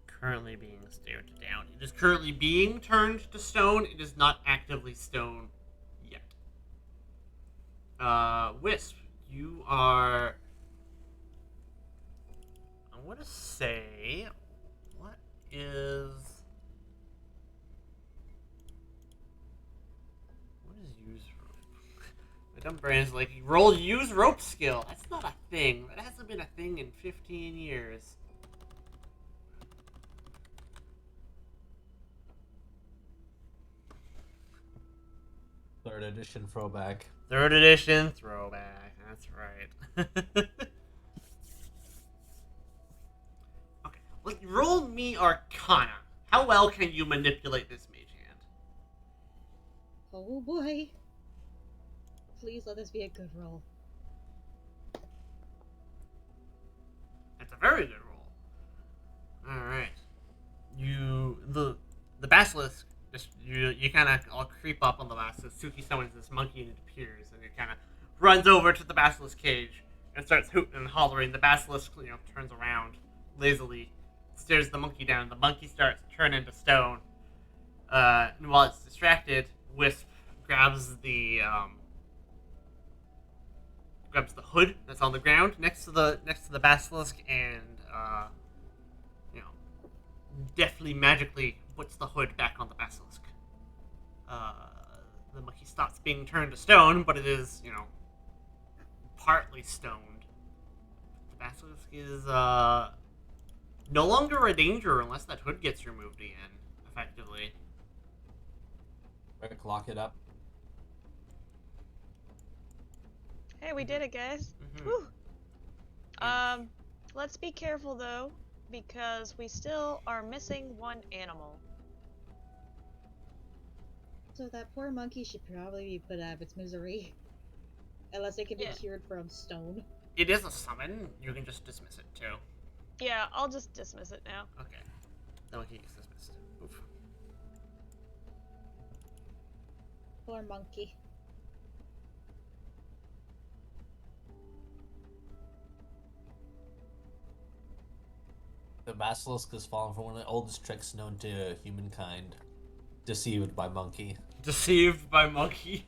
currently being stared down. It is currently being turned to stone. It is not actively stone yet. Wisp, you are. I want to say. What is. What is use rope? My dumb brain's like, roll use rope skill. That's not a thing. That hasn't been a thing in 15 years. Third edition throwback. 3rd edition throwback. That's right. Okay, well, roll me Arcana. How well can you manipulate this mage hand? Oh boy. Please let this be a good roll. That's a very good roll. All right. The basilisk. You kind of all creep up on the basilisk. Suki summons this monkey and it appears, and it kind of runs over to the basilisk cage and starts hooting and hollering. The basilisk, turns around lazily, stares the monkey down. The monkey starts turning to stone. And while it's distracted, Wisp grabs the hood that's on the ground next to the basilisk and deftly magically puts the hood back on the basilisk. The monkey stops being turned to stone, but it is partly stoned. The basilisk is no longer a danger unless that hood gets removed again, effectively. Quick, lock it up. Hey, we did it, guys. Mhm. Woo. Let's be careful though, because we still are missing one animal. So that poor monkey should probably be put out of its misery. Unless it can be Yeah. cured from stone. It is a summon. You can just dismiss it too. Yeah, I'll just dismiss it now. Okay. The monkey gets dismissed. Oof. Poor monkey. The basilisk has fallen for one of the oldest tricks known to humankind. Deceived by monkey. Deceived by monkey.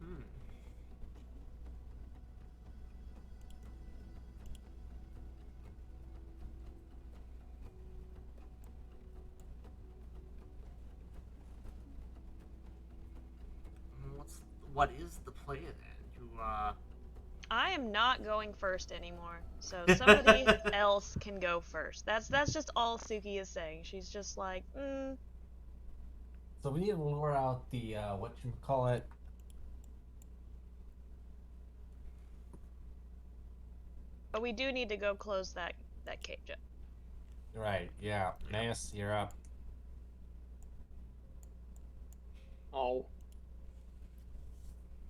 Hmm. What is the plan then? I am not going first anymore, so somebody else can go first. That's just all Suki is saying. She's just like, So we need to lure out the what you call it. but we do need to go close that cage up. Right, yeah. Naeus, you're up. Oh.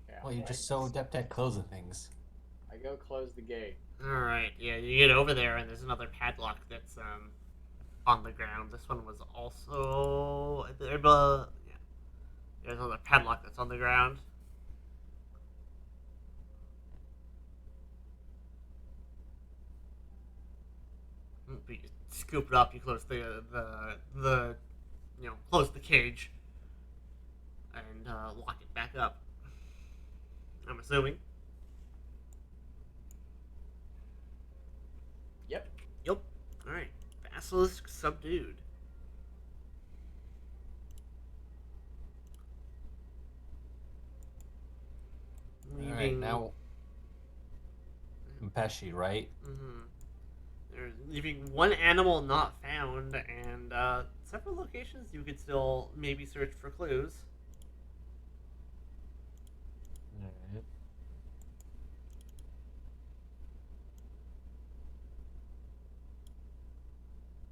Yeah, Well, you're just so adept at closing things. I go close the gate. Alright, yeah, you get over there and there's another padlock that's on the ground. This one was also yeah. There's another padlock that's on the ground. But you scoop it up, you close the close the cage and lock it back up. I'm assuming. Yep. Yep. Alright. Basilisk subdued. Alright, now Mpeshi, right? Mm-hmm. They're leaving one animal not found, and several locations you could still maybe search for clues. Alright.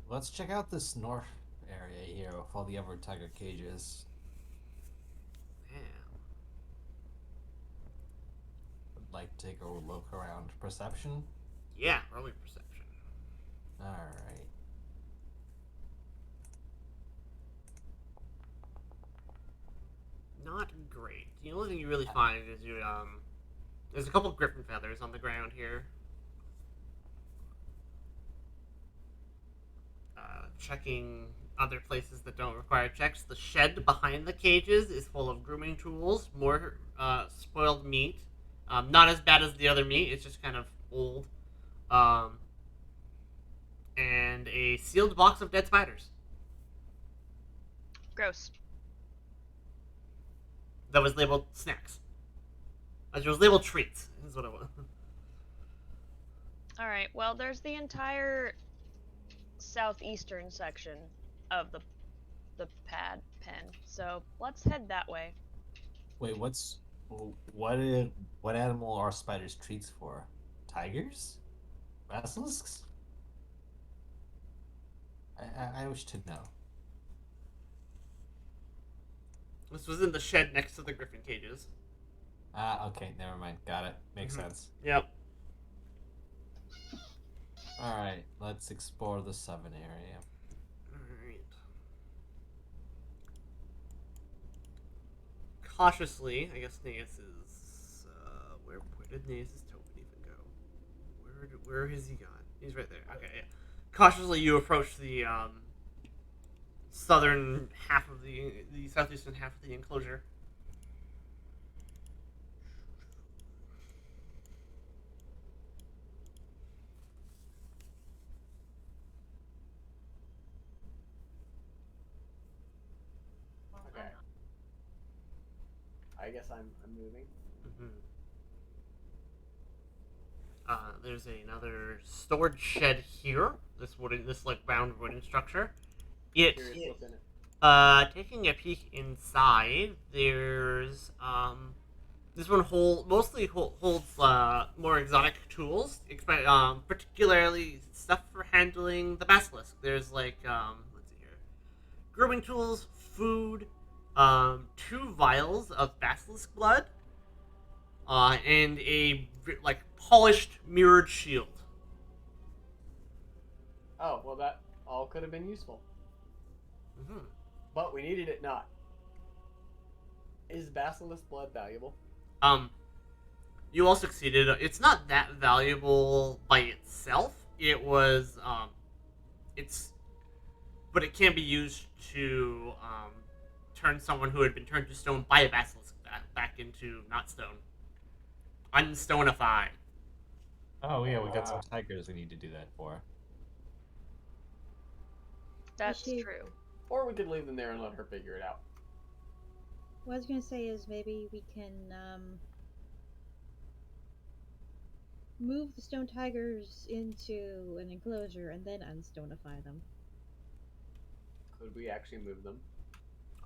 Let's check out this north area here with all the other tiger cages. Yeah. Would like to take a look around. Perception? Yeah, early perception. Alright. Not great. The only thing you really find is there's a couple griffin feathers on the ground here. Checking other places that don't require checks. The shed behind the cages is full of grooming tools, more spoiled meat. Not as bad as the other meat. It's just kind of old. And a sealed box of dead spiders Gross. that was labeled snacks. It was labeled treats. Is what it was. All right. Well, there's the entire southeastern section of the pen. So let's head that way. Wait, what animal are spiders treats for? Tigers? Basilisks? I wish to know. This was in the shed next to the griffin cages. Okay, never mind. Got it. Makes sense. Yep. Alright, let's explore the 7 area. Alright. Cautiously, I guess Naeus is. Where did Naeus' token even go? Where has he gone? He's right there. Okay, yeah. Cautiously, you approach the southern half of the southeastern half of the enclosure. Okay. I guess I'm moving. Mm-hmm. There's another storage shed here. This like round wooden structure. Curious what's in it. Taking a peek inside, there's this one mostly holds more exotic tools, particularly stuff for handling the basilisk. There's like let's see here, grooming tools, food, 2 vials of basilisk blood, and a like polished mirrored shield. Oh, well, that all could have been useful. Mm-hmm. But we needed it not. Is Basilisk blood valuable? You all succeeded. It's not that valuable by itself. It was, but it can be used to, turn someone who had been turned to stone by a basilisk back into not stone. Unstonify. Oh yeah, we got some tigers we need to do that for. That's should- true. Or we could leave them there and let her figure it out. What I was gonna say is maybe we can move the stone tigers into an enclosure and then unstonify them. Could we actually move them?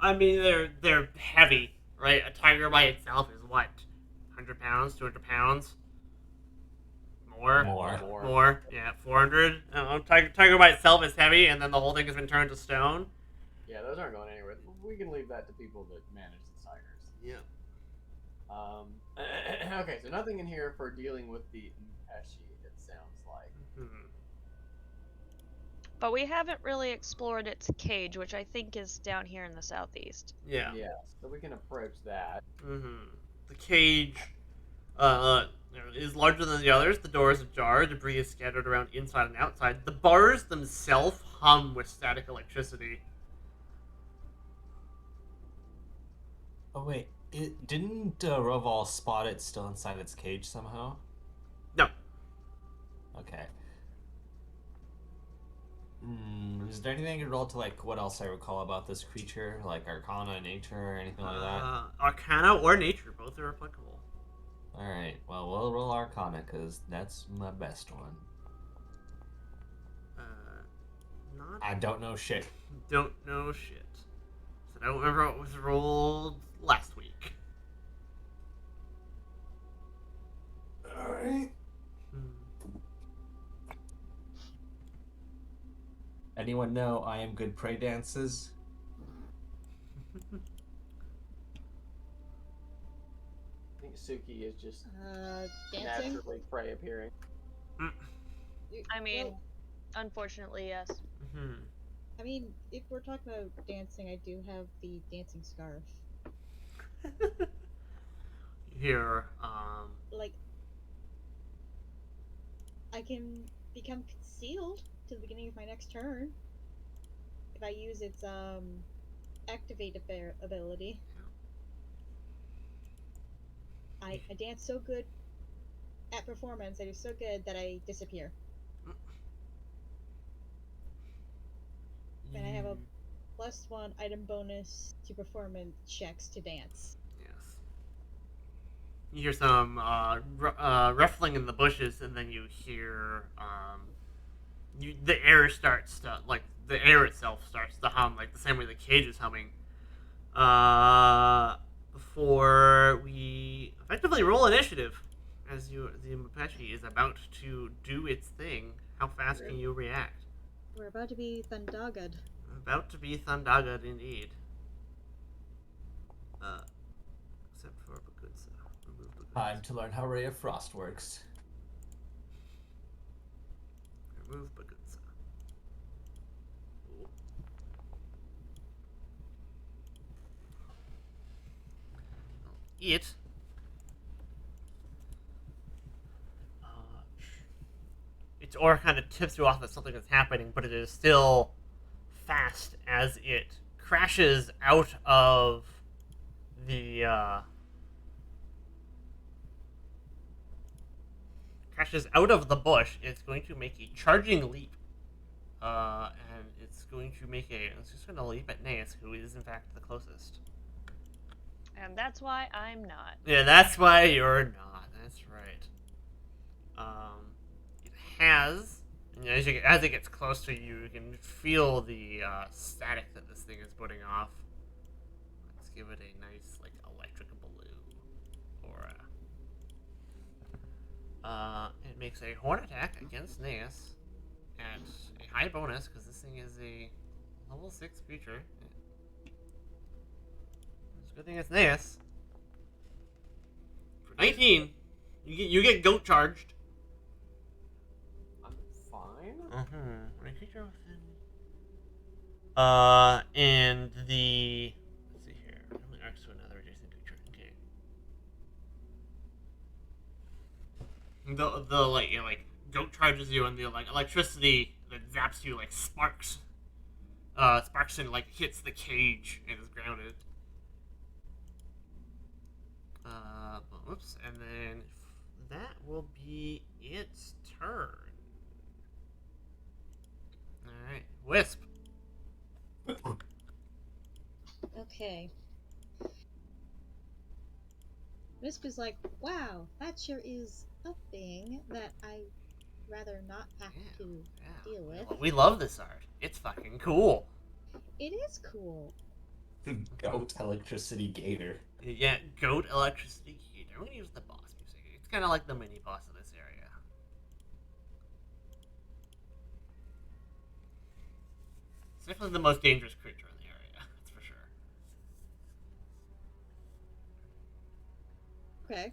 I mean, they're heavy, right? A tiger by itself is what, 100 pounds, 200 pounds, more, More. Yeah, 400. I don't know, tiger by itself is heavy, and then the whole thing has been turned to stone. Yeah, those aren't going anywhere. We can leave that to people that manage the tigers. Yeah. Okay, so nothing in here for dealing with the Mpeshi, it sounds like. Hmm. But we haven't really explored its cage, which I think is down here in the southeast. Yeah. Yeah, so we can approach that. Mm-hmm. The cage is larger than the others. The door is ajar. Debris is scattered around inside and outside. The bars themselves hum with static electricity. Oh wait, didn't Roval spot it still inside its cage somehow? No. Okay. Is there anything I could roll to like what else I recall about this creature, like Arcana, Nature, or anything like that? Arcana or Nature, both are applicable. All right. Well, we'll roll Arcana because that's my best one. Not. I don't know shit. Don't know shit. So I don't remember what was rolled last week. All right. Anyone know I am good prey dances? I think Suki is just Dancing. naturally prey appearing. I mean, Well, unfortunately, yes. Hmm. I mean, if we're talking about dancing, I do have the dancing scarf. Here, Like, I can become concealed to the beginning of my next turn if I use its activate ability. I dance so good at performance. I do so good that I disappear. And I have a +1 item bonus to performance checks to dance. yes. You hear some ruffling in the bushes, and then you hear the air starts to the air itself starts to hum like the same way the cage is humming. Before we effectively roll initiative, as the Mapeshi is about to do its thing, how fast can you react? We're about to be Thundagad. About to be Thundagad indeed. Except for Bagutsa. Remove Bagutsa. Time to learn how Ray of Frost works. Remove Bagutsa. Ooh. It. Its aura kind of tips you off that something is happening, but it is still fast as it crashes out of the bush. It's going to make a charging leap, and it's just going to leap at Naeus, who is in fact the closest. And that's why I'm not. Yeah, that's why you're not. That's right. It has, and as it gets close to you, you can feel the static that this thing is putting off. Let's give it a nice, electric blue aura. It makes a horn attack against Naeus at a high bonus because this thing is a level 6 creature. It's a good thing it's Naeus. For 19, you get goat charged. I'm fine. When a creature within. And the. Let's see here. Only arcs to another adjacent The like like goat charges you, and the like electricity that zaps you like sparks. Sparks and like hits the cage and is grounded. Whoops, and then that will be its turn. All right, Wisp. Okay. Wisp is like, wow, that sure is a thing that I rather not have to deal with. We love this art. It's fucking cool. It is cool. Goat electricity gator. Yeah, goat electricity heater. We're gonna use the boss music. It's kind of like the mini boss of this area. It's definitely the most dangerous creature in the area. That's for sure. Okay.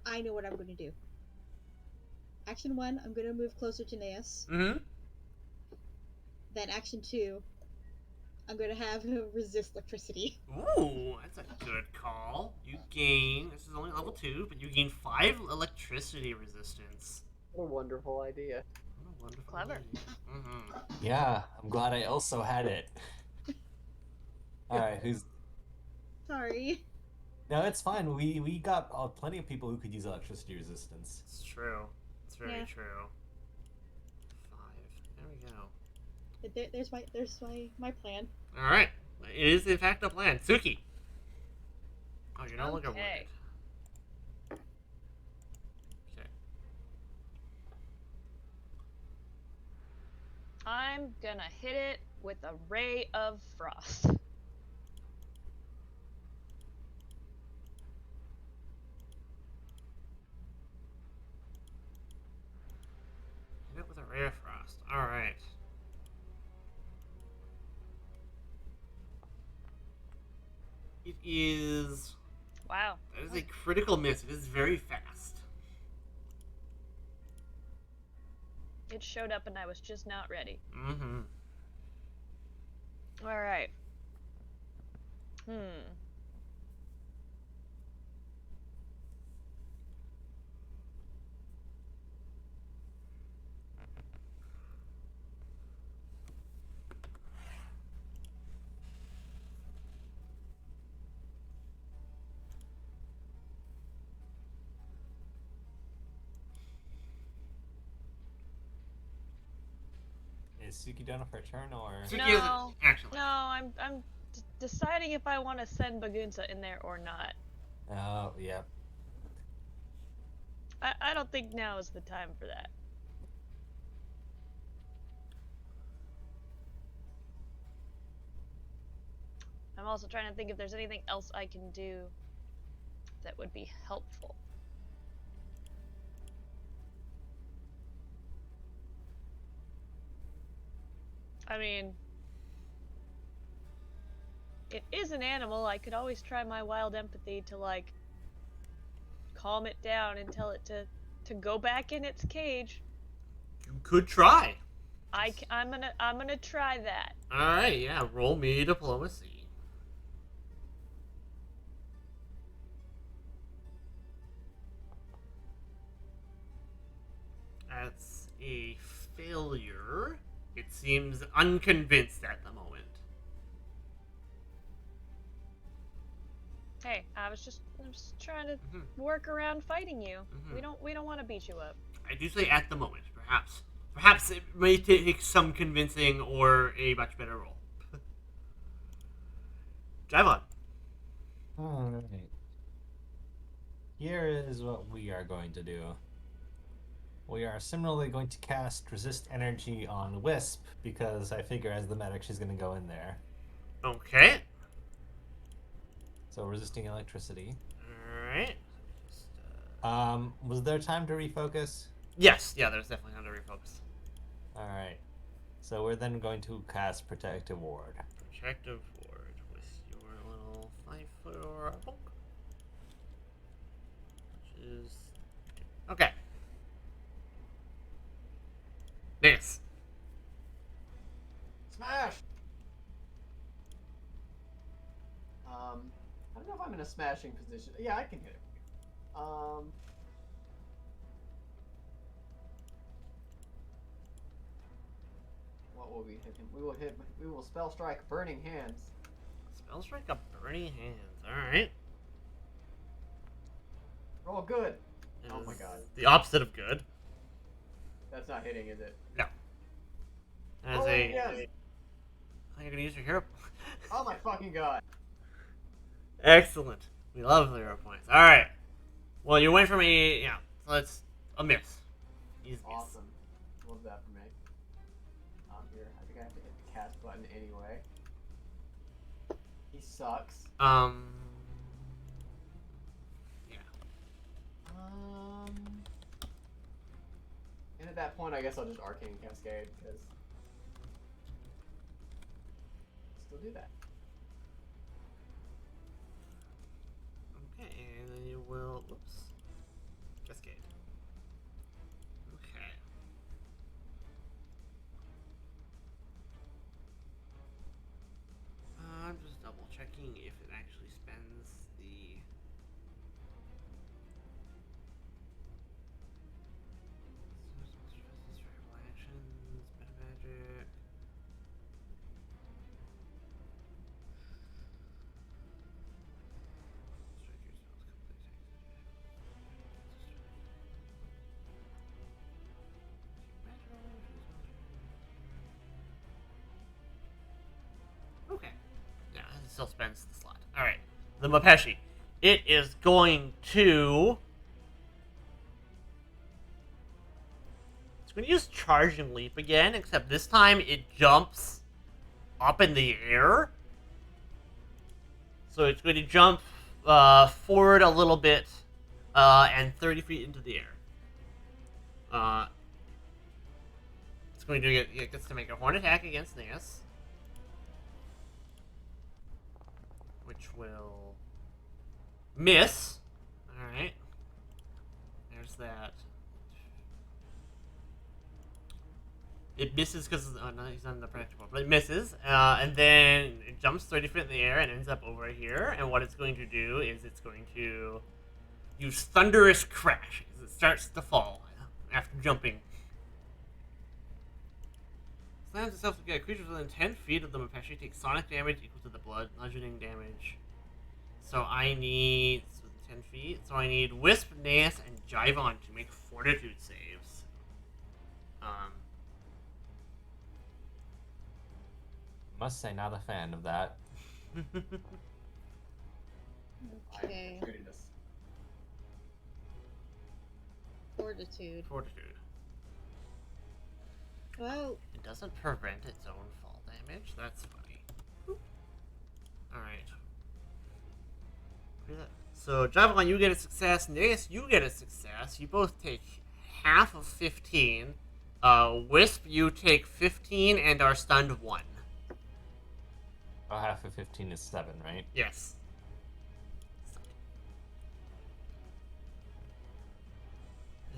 I know what I'm going to do. Action 1, I'm going to move closer to Naeus. Mm-hmm. Then action 2, I'm going to have him resist electricity. Ooh, that's a good call. You gain, this is only level 2, but you gain 5 electricity resistance. What a wonderful idea. What a wonderful Clever. idea. Mm-hmm. Yeah, I'm glad I also had it. Alright, who's... Sorry. No, it's fine. We got plenty of people who could use electricity resistance. It's true. It's very Yeah. true. 5. There we go. There's my plan. Alright. It is in fact a plan. Suki. Oh, you're no longer wounded. Okay. Okay. I'm gonna hit it with a ray of frost. Hit it with a ray of frost. Alright. It is... Wow. That is a critical miss. It is very fast. It showed up and I was just not ready. Mm-hmm. Alright. Is Suki done with her turn, or...? Suki No. isn't, actually. No, I'm deciding if I want to send Bagunsa in there or not. Oh, yeah. I don't think now is the time for that. I'm also trying to think if there's anything else I can do that would be helpful. I mean, it is an animal. I could always try my wild empathy to, like, calm it down and tell it to go back in its cage. You could try. I'm gonna try that. Alright, yeah. Roll me diplomacy. That's a failure. It seems unconvinced at the moment. Hey, I was just trying to work around fighting you. We don't want to beat you up. I do say at the moment, perhaps. Perhaps it may take some convincing or a much better roll. Drive on. Alright. Here is what we are going to do. We are similarly going to cast Resist Energy on Wisp, because I figure as the medic she's going to go in there. Okay. So resisting electricity. Alright. Was there time to refocus? Yes, yeah, there's definitely time to refocus. Alright. So we're then going to cast Protective Ward. Protective ward with your little 5-foot or a bulk. Which is... Okay. Nice. Smash! I don't know if I'm in a smashing position. Yeah, I can hit it. will we hit him? We will spell strike burning hands. Spell strike a burning hands. Alright. Roll good. Oh my god. The opposite of good. That's not hitting, is it? No. As Roll a. again. You're gonna use your hero. Oh my fucking god. Excellent. We love hero points. Alright. Well, you went for me. Yeah. So that's a miss. Easy miss. Awesome. Love that for me. Here, I think I have to hit the cast button anyway. He sucks. Yeah. And at that point, I guess I'll just Arcane Cascade, because... Still do that. Okay, and then you will. Whoops. Cascade. Okay. I'm just double checking if it actually spends the. Actions, meta magic. Okay. Yeah, it still spends the slot. Alright. The Mapeshi. It is going to. It's going to use Charging Leap again, except this time it jumps up in the air. So it's going to jump forward a little bit and 30 feet into the air. It's going to it gets to make a horn attack against Neas, which will miss. Alright. There's that. It misses because no, he's not in the practical, but it misses, and then it jumps 30 feet in the air and ends up over here. And what it's going to do is it's going to use Thunderous Crash as it starts to fall after jumping. Slams itself to get creatures within 10 feet of the Mapeshi take sonic damage equal to the blood, bludgeoning damage. So I need 10 feet. So I need Wisp, Neas, and Jivon to make Fortitude saves. Must say, not a fan of that. Okay. Fortitude. Fortitude. Well, It doesn't prevent its own fall damage. That's funny. Alright. So, Jivon, you get a success. Neas, you get a success. You both take half of 15. Wisp, you take 15 and are stunned 1. Oh, half of 15 is 7, right? Yes.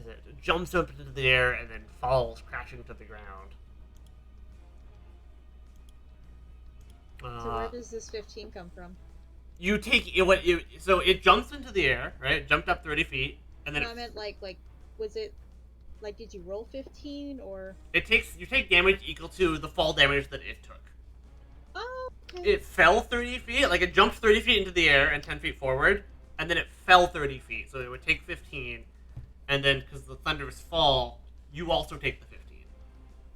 It jumps up into the air and then falls crashing to the ground. so where does this 15 come from? You take it. So it jumps into the air, right? It jumped up 30 feet, and then No, I meant like, was it, like, did you roll 15, or? you take damage equal to the fall damage that it took. Oh, okay. It fell 30 feet, like it jumped 30 feet into the air and 10 feet forward, and then it fell 30 feet, so it would take 15, and then because the thunderous fall, you also take the 15.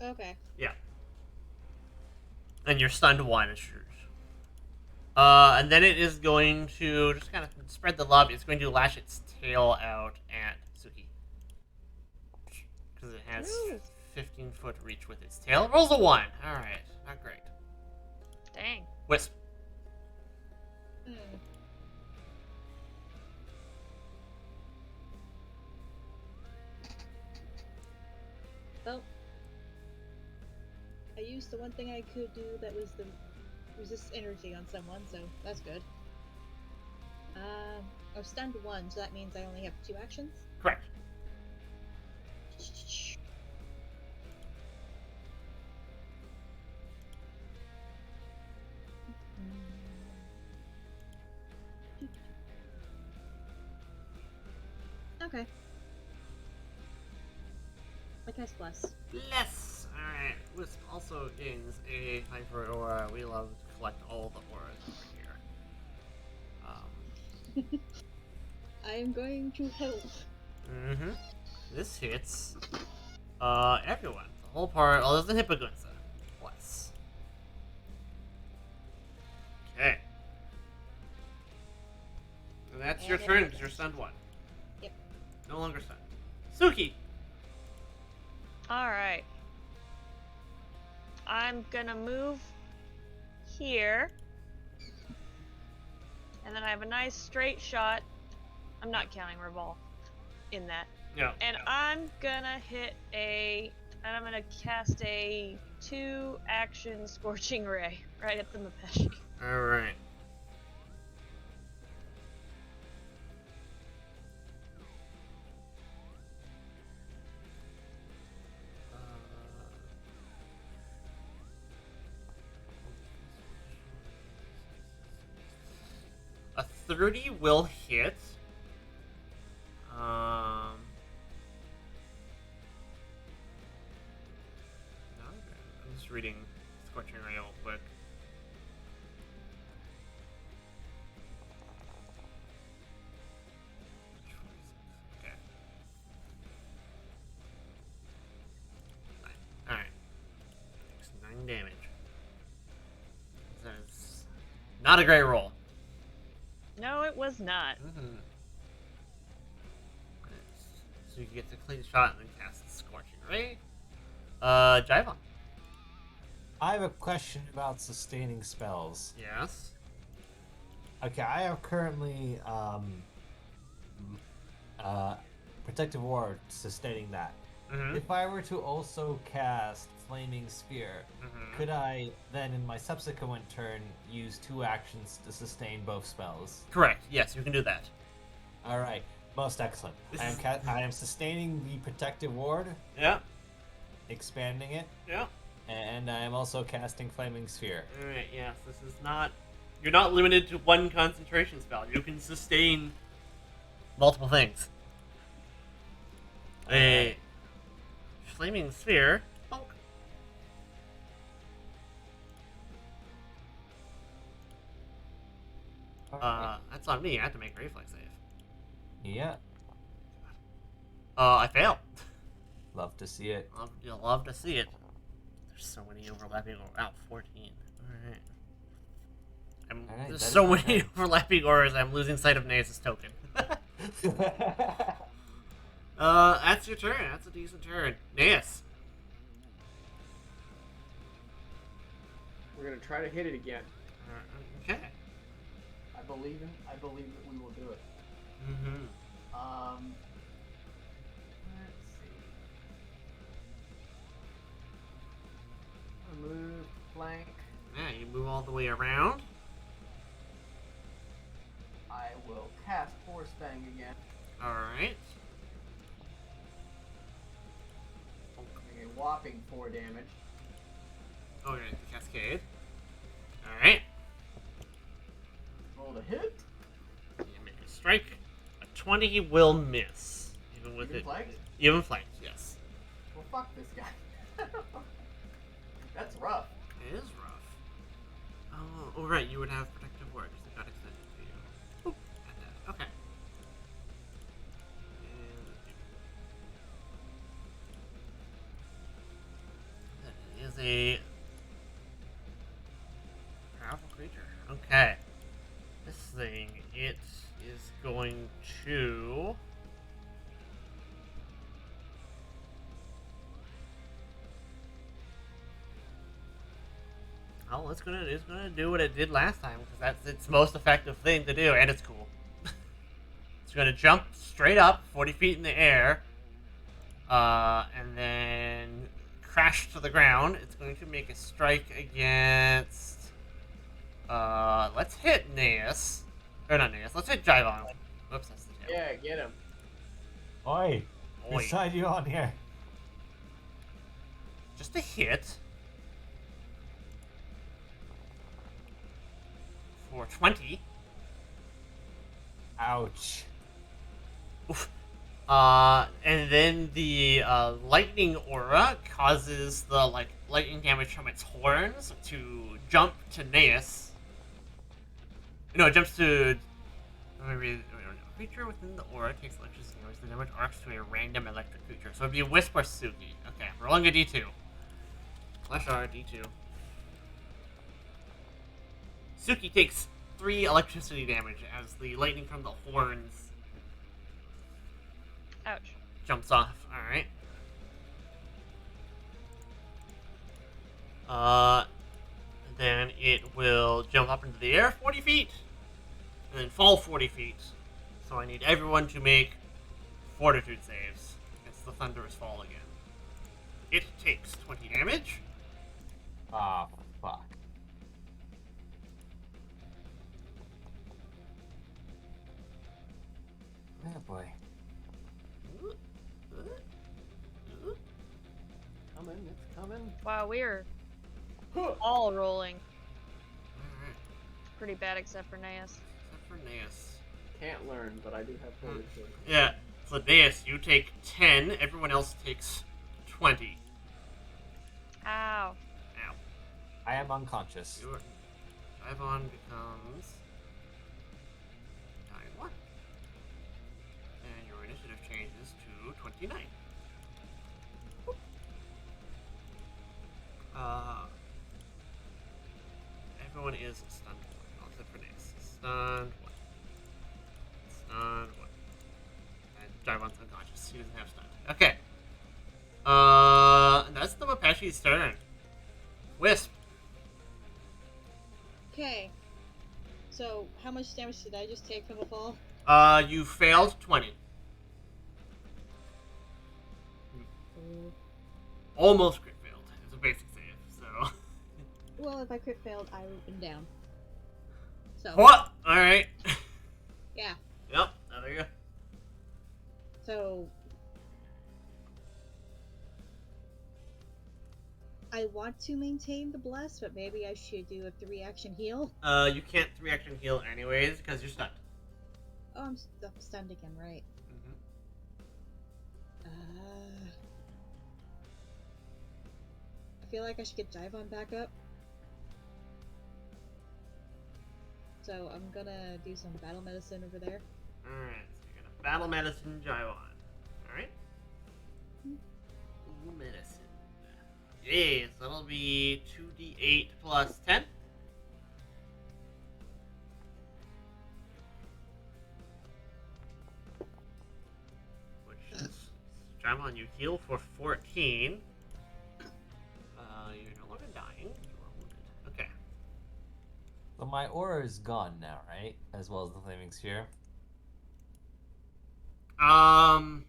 Okay. Yeah. And you're stunned 1 is yours. And then it is going to just kind of spread the love. It's going to lash its tail out at Suki. Because it has 15-foot reach with its tail. It rolls a 1. Alright, not great. Dang. Wisp. Hmm. Well, I used the one thing I could do that was the resist energy on someone, so that's good. I was stunned 1, so that means I only have 2 actions. Correct. Okay. I cast Bless. Bless. Alright. Wisp also also gains a hyper aura. We love to collect all the auras over here. I am going to help. Mm-hmm. This hits everyone. The whole part, other than Hippogunza. Plus. Okay. And that's your And turn it because you're stunned one. Yep. No longer stunned. Suki! Alright. I'm gonna move here. And then I have a nice straight shot. I'm not counting Revolve in that. Yeah. And I'm gonna hit and I'm gonna cast a 2-action Scorching Ray right at the Mapeshi. Alright. A 30 will hit. I'm just reading Scorching Ray real quick. Okay. Alright. Takes 9 damage. That's not a great roll. No, it was not. Mm-hmm. So you get the clean shot and then cast Scorching Ray. Jivon. I have a question about sustaining spells. Yes. Okay, I have currently Protective Ward sustaining that. Mm-hmm. If I were to also cast Flaming Sphere, could I then in my subsequent turn use 2 actions to sustain both spells? Correct. Yes, you can do that. Alright, most excellent. I am sustaining the Protective Ward, Yeah. expanding it, Yeah. and I am also casting Flaming Sphere. Alright, yes. This is not... You're not limited to one concentration spell. You can sustain multiple things. A Flaming Sphere. Bonk. That's on me. I have to make a reflex save. Yeah, I fail. love to see it. You'll love to see it. There's so many overlapping. Wow, 14. Alright. Alright, There's that so is many okay. overlapping auras. I'm losing sight of Naeus' token. That's your turn. That's a decent turn. Naeus. We're gonna try to hit it again. Okay. I believe that we will do it. Mm-hmm. Let's see. Move, flank. Yeah, you move all the way around. I will cast Force Fang again. Alright. Doing a whopping 4 damage. Oh, you're the Cascade. Alright. Roll to hit. You make a strike. A 20 will miss. Even with Even it. flanked? Even flanked, yes. Well, fuck this guy. That's rough. It is rough. Oh, right, you would have Protective Ward because it got extended to you. Boop. And that. Okay. And that is a powerful creature. Okay. This thing, it is going to... Oh, it's gonna do what it did last time because that's its most effective thing to do, and it's cool. It's gonna jump straight up, 40 feet in the air, and then crash to the ground. It's going to make a strike against. Let's hit Naeus, or not Naeus. Let's hit Jivon. Whoops, that's the tail. Yeah, get him. Oi! Oi. Beside you on here. Just a hit. For 20. Ouch. Oof. And then the lightning aura causes the lightning damage from its horns to jump to Naeus. No, it jumps to... A creature within the aura takes electricity damage. The damage arcs to a random electric creature. So it'd be Wisp or Suki. Okay, rolling a d2. Slash R, d2. Suki takes 3 electricity damage as the lightning from the horns Ouch. jumps off. Alright. Then it will jump up into the air 40 feet. And then fall 40 feet. So I need everyone to make fortitude saves against the thunderous fall again. It takes 20 damage. Ah, fuck. Oh boy. Coming, it's coming. Wow, we're Huh. all rolling. Alright. Pretty bad except for Naeus. Except for Naeus. Can't learn, but I do have fortitude. Yeah, so Naeus, you take 10, everyone else takes 20. Ow. Ow. I am unconscious. Your Ivon becomes 9-1. And your initiative changes to 29. Everyone is stunned 1. Except for Naeus. Stunned 1. Stunned 1. And Jarvan's unconscious. He doesn't have stun. Okay. That's the Mapeshi's turn. Wisp. Okay. So, how much damage did I just take from the fall? You failed 20. Almost crit failed. It's a basic save, so. Well, if I crit failed, I would have been down. So, What? Alright. yeah. Yep, there you go. So, I want to maintain the bless, but maybe I should do a 3-action heal. You can't 3-action heal anyways because you're stunned. Oh, I'm stunned again, right? I feel like I should get Jivon back up. So I'm gonna do some battle medicine over there. Alright, so you're gonna battle medicine Jaiwan. Alright? Battle medicine. Yay, so that'll be 2d8 plus 10. Which is, Jaiwan, you heal for 14. You're no longer dying. You are wounded. Okay. So my aura is gone now, right? As well as the flaming sphere. No,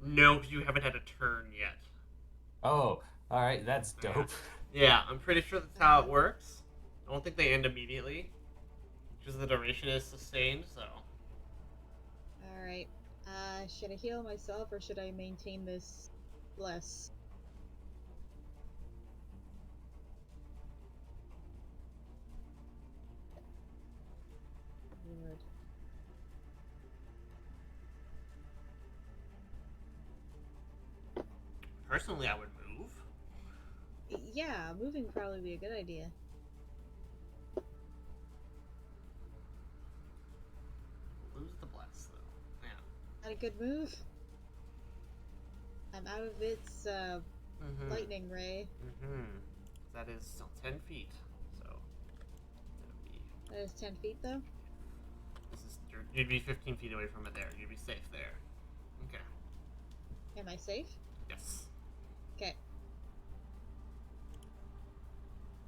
because you haven't had a turn yet. Oh, alright, that's dope. Yeah, I'm pretty sure that's how it works. I don't think they end immediately, because the duration is sustained, so. Alright. Should I heal myself or should I maintain this bless? Lord. Personally, I would move. Yeah, moving would probably be a good idea. Lose the bless, though. Yeah. Not a good move. I'm out of its lightning ray. That is still 10 feet, so. That'll be. That is 10 feet though. You'd be 15 feet away from it there. You'd be safe there. Okay. Am I safe? Yes. Okay.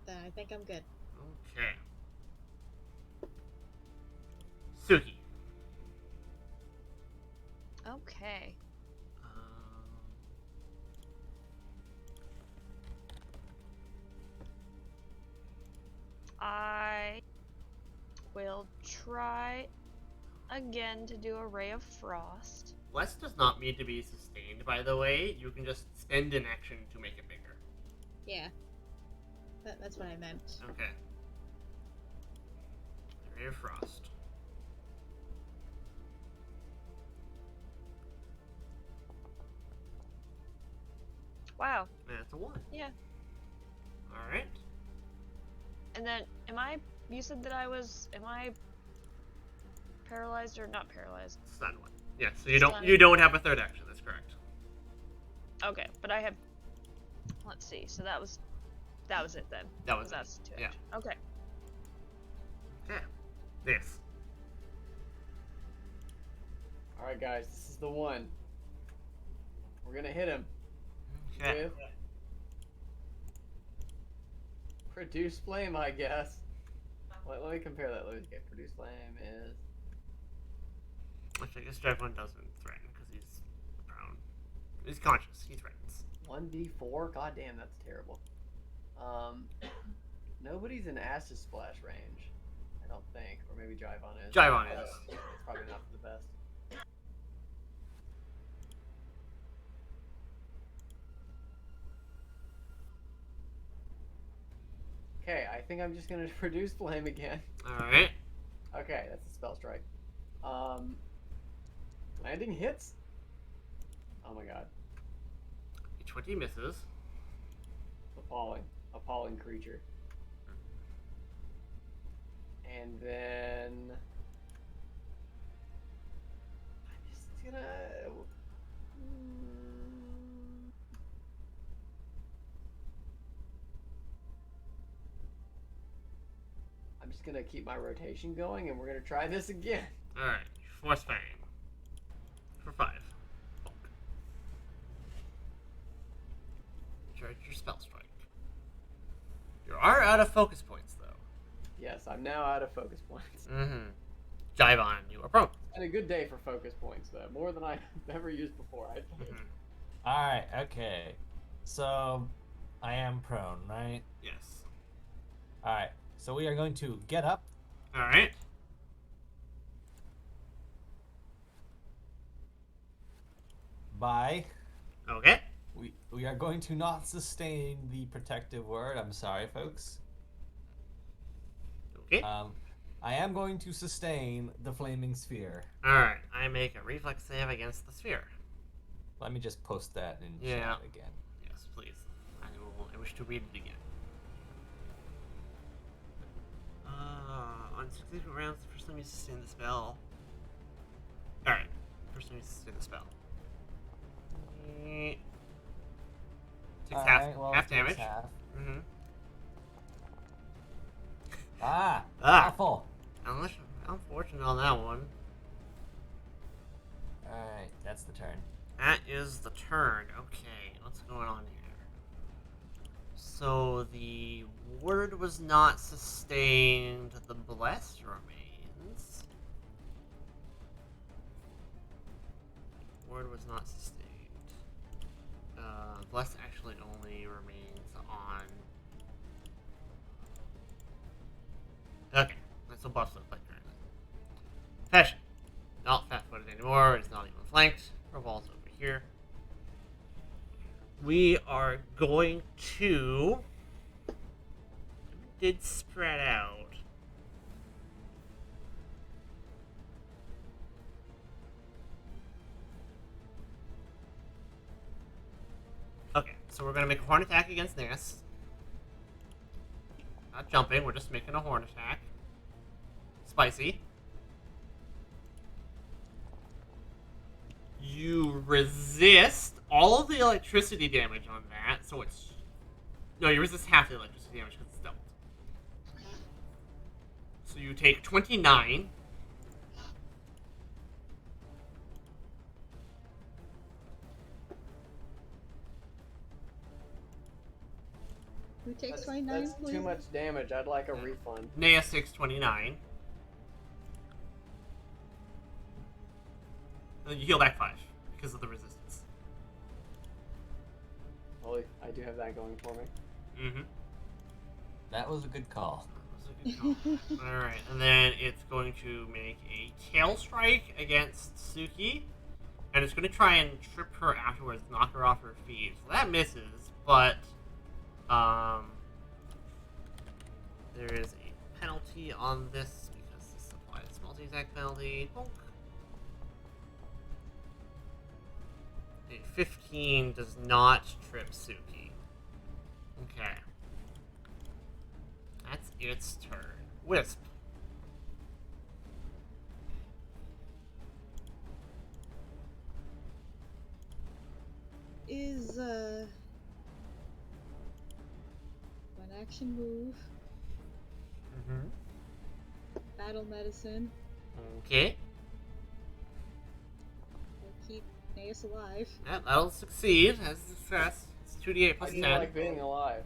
Then I think I'm good. Okay. Suki. Okay. I will try again to do a Ray of Frost. Bless does not need to be sustained, by the way. You can just spend an action to make it bigger. Yeah. That's what I meant. Okay. Ray of Frost. Wow. Yeah, That's a 1. Yeah. Alright. And then, you said that am I paralyzed or not paralyzed? Stun 1. Yeah, so Stun. you don't have a third action, that's correct. Okay, but I have, let's see, so that was it then. That was it. That's 2 Yeah. action. Okay. Okay. This. Alright, guys, this is the one. We're gonna hit him Okay. with Produce Flame, I guess. Let me compare that. Okay, Produce Flame is. Which I guess Drive 1 doesn't threaten because he's prone. He's conscious. He threatens. 1d4? God damn, that's terrible. Nobody's in Acid Splash range, I don't think. Or maybe Jivon is. Jivon is. It's probably not for the best. Okay, I think I'm just gonna produce flame again. Alright. Okay, that's a spell strike. Landing hits. Oh my god. A 20 misses. Appalling creature. And then I'm just gonna. I'm just gonna keep my rotation going, and we're gonna try this again. Alright. Force Fang. For 5. Bulk. Charge your spell strike. You are out of focus points, though. Yes, I'm now out of focus points. Mm-hmm. Jivon, you are prone. And a good day for focus points, though. More than I've ever used before, I think. Mm-hmm. Alright, okay. So, I am prone, right? Yes. Alright, so we are going to get up. Alright. By. Okay. We are going to not sustain the protective word. I'm sorry, folks. Okay. I am going to sustain the flaming sphere. Alright. I make a reflex save against the sphere. Let me just post that in Yeah. chat again. Yes, please. I wish to read it again. On successful rounds, the first time you sustain the spell. Alright. First time you sustain the spell. Takes half damage. Half. Mm-hmm. Ah! Ah. Awful! Unfortunate on that one. Alright, that's the turn. That is the turn. Okay, what's going on here? So the word was not sustained. The blessed remains. Word was not sustained. Blessed actually only remains on. Okay, that's a buff like currently. Passion. Not fat-footed anymore. It's not even flanked. Revolves over here. We are going to. Did spread out. Okay, so we're gonna make a horn attack against Nas. Not jumping, we're just making a horn attack. Spicy. You resist all of the electricity damage on that, so it's... No, you resist half the electricity damage because it's doubled. So you take 29. Who takes That's 29, please? too much damage. I'd like a refund. Nea 629. And then you heal back 5 because of the resistance. Well, I do have that going for me. Mm-hmm. That was a good call. That was a good call. Alright, and then it's going to make a tail strike against Suki. And it's going to try and trip her afterwards, knock her off her feet. So that misses, but there is a penalty on this because this applies multi-attack penalty. Bonk. A 15 does not trip Suki. its turn. Wisp. Is one action move, Mm-hmm. battle medicine, Okay. will keep Naeus alive. Yeah, that'll succeed as a success. It's 2d8 I plus do 10. like being alive.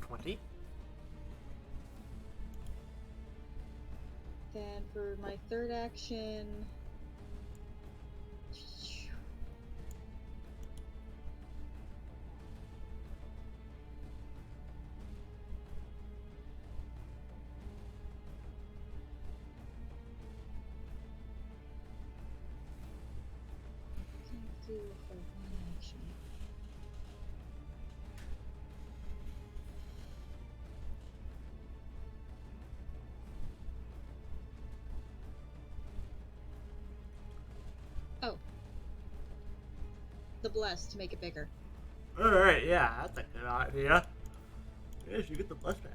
For 20. Then for my third action, can't do it for one action. Oh. The bless to make it bigger. Alright, yeah, that's a good idea. Yes, you get the bless back.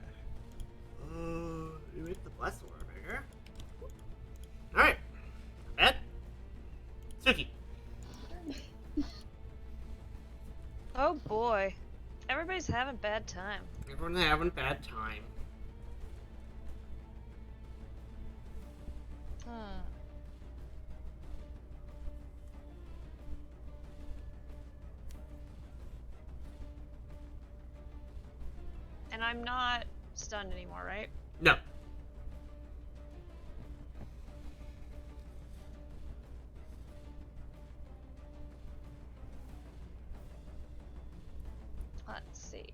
You make the bless more bigger. Alright. Ed? Suki. Oh boy. Everybody's having a bad time. Everyone's having a bad time. And I'm not stunned anymore, right? No. Let's see.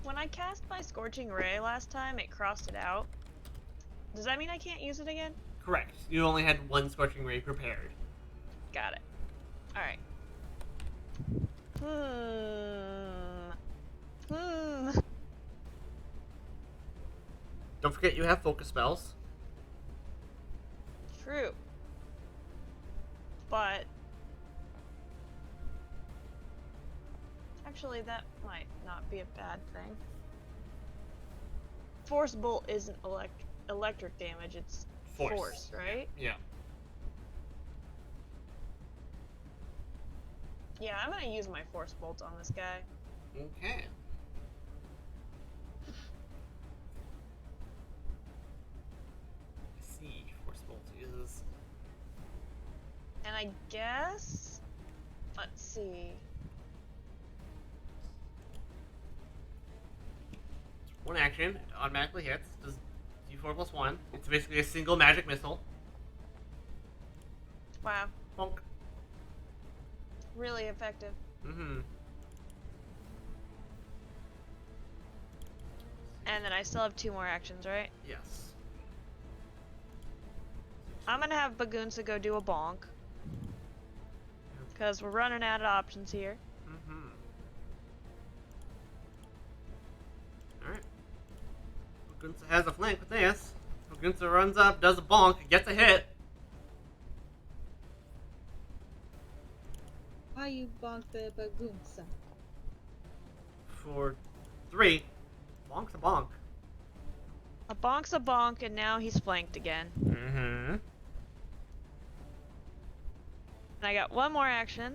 When I cast my Scorching Ray last time, it crossed it out. Does that mean I can't use it again? Correct. You only had one Scorching Ray prepared. Got it. Alright. Don't forget you have focus spells. True. But actually that might not be a bad thing. Force Bolt isn't electric damage, it's force, right? Yeah. Yeah, I'm gonna use my Force Bolt on this guy. Okay. Let's see. Force Bolt is. And I guess let's see. One action, it automatically hits. Does D4 plus 1. It's basically a single magic missile. Wow. Bonk. Really effective. Mm-hmm. And then I still have 2 more actions, right? Yes. I'm gonna have Bagunsa go do a bonk. Because we're running out of options here. Mm-hmm. Alright. Bagunsa has a flank with this. Bagunsa runs up, does a bonk, gets a hit. How you bonk the bagunsa? For 3. Bonk's a bonk. A bonk's a bonk, and now he's flanked again. Mm-hmm. And I got 1 more action.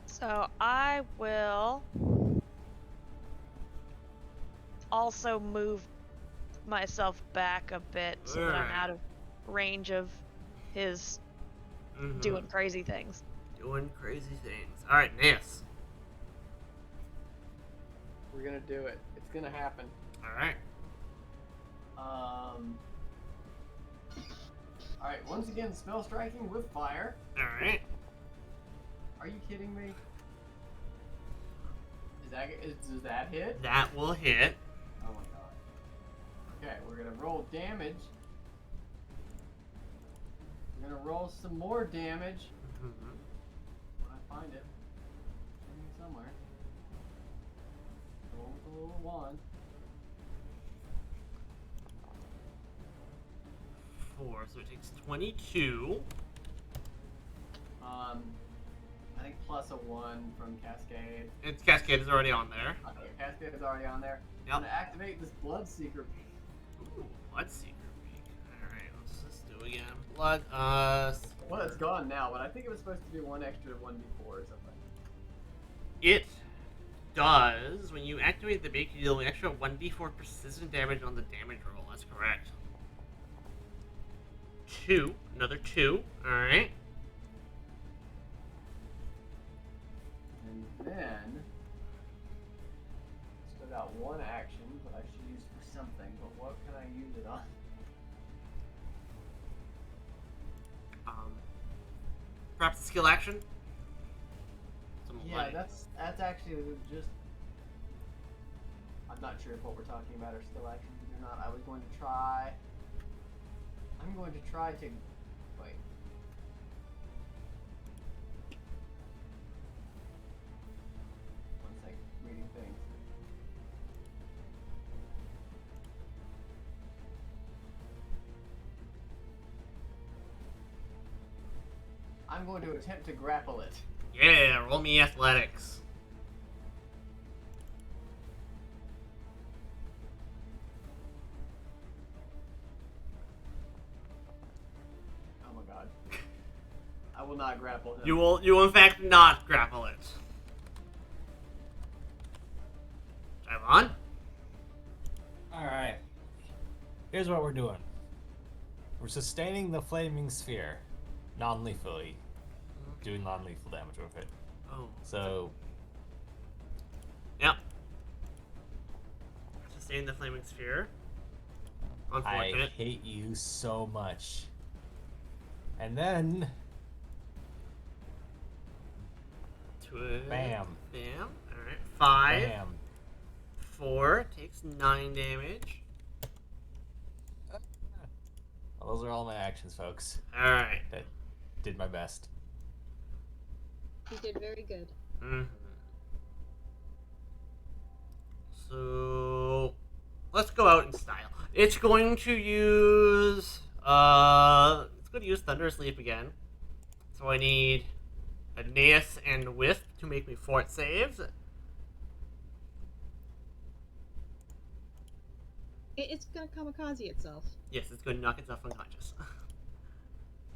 So I will also move myself back a bit so that I'm Alright. out of range of his Mm-hmm. doing crazy things. Doing crazy things. Alright, Naeus. We're gonna do it. It's gonna happen. Alright. Alright, once again, spell striking with fire. Alright. Are you kidding me? Does that hit? That will hit. Oh my god. Okay, we're gonna roll damage. We're gonna roll some more damage. Mm-hmm. When I find it. It's in here somewhere. Roll with a little 1. 4, so it takes 22. I think plus a 1 from Cascade. Its Cascade is already on there. Okay, Cascade is already on there. Yep. I'm gonna activate this Bloodseeker. Ooh, Bloodseeker Peak. Alright, let's just do it again. Blood, Well, it's gone now, but I think it was supposed to be 1 extra 1d4 or something. It does. When you activate the beak, you deal an extra 1d4 precision damage on the damage roll. That's correct. 2. Another 2. Alright. And then, still got 1 action that I should use for something, but what can I use it on? Perhaps a skill action? Some Yeah, light. that's actually just. I'm not sure if what we're talking about are still actions or not. I was going to try. I'm going to try to. Wait. One sec. Reading things. I'm going to attempt to grapple it. Yeah, roll me athletics. Oh my god. I will not grapple him. You will in fact not grapple it. Javon? Alright. Here's what we're doing. We're sustaining the flaming sphere non-lethally. Doing non-lethal damage with it. Oh. So, Yep. Sustain the flaming sphere. I Unfortunate. hate you so much. And then, bam. Bam. Alright. 5. Bam. 4 takes 9 damage. Well, those are all my actions, folks. Alright. Did my best. You did very good. Mm-hmm. So let's go out in style. It's going to use Thunderous Leap again. So I need Aeneas and Wisp to make me fort saves. It's gonna kamikaze itself. Yes, it's going to knock itself unconscious.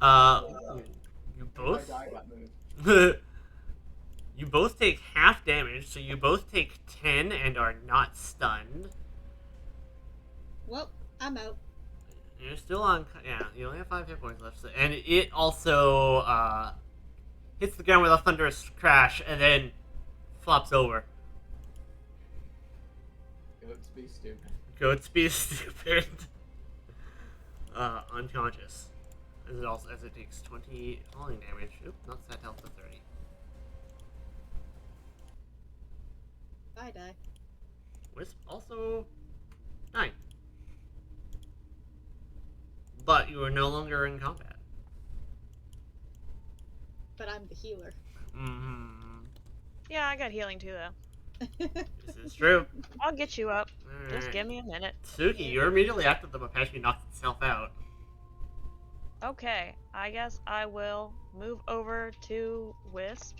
You My both die got moved. you both take half damage, so you both take 10 and are not stunned. Well, I'm out. You're still on. Yeah, you only have 5 hit points left. And it also hits the ground with a thunderous crash and then flops over. Goats be stupid. Goats be stupid. Unconscious. As it takes 20 falling damage. Oop, not set health to 30. I die. Wisp also 9. But you are no longer in combat. But I'm the healer. Mm-hmm. Yeah, I got healing too, though. This is true. I'll get you up. Just Alright. give me a minute. Suki, you're immediately after the Mapeshi knocks itself out. Okay, I guess I will move over to Wisp.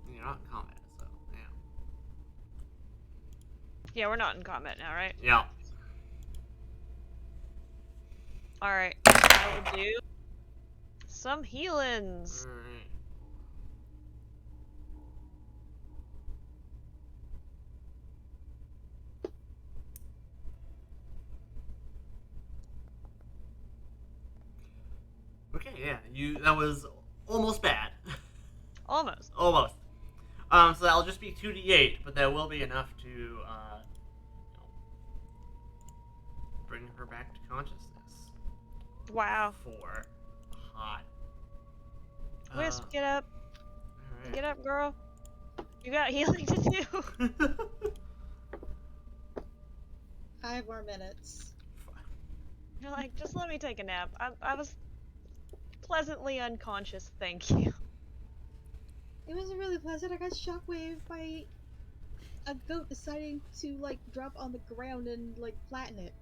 You're not in combat, so yeah. Yeah, we're not in combat now, right? Yeah. Alright, I will do some healings. Alright. Okay, yeah, that was almost bad. Almost. Almost. So that'll just be 2d8, but that will be enough to, bring her back to consciousness. Wow. For hot. Wisp, get up. Alright. Get up, girl. You got healing to do. 5 more minutes. You're like, just let me take a nap. I was pleasantly unconscious, thank you. It wasn't really pleasant. I got shockwaved by a goat deciding to like drop on the ground and like flatten it.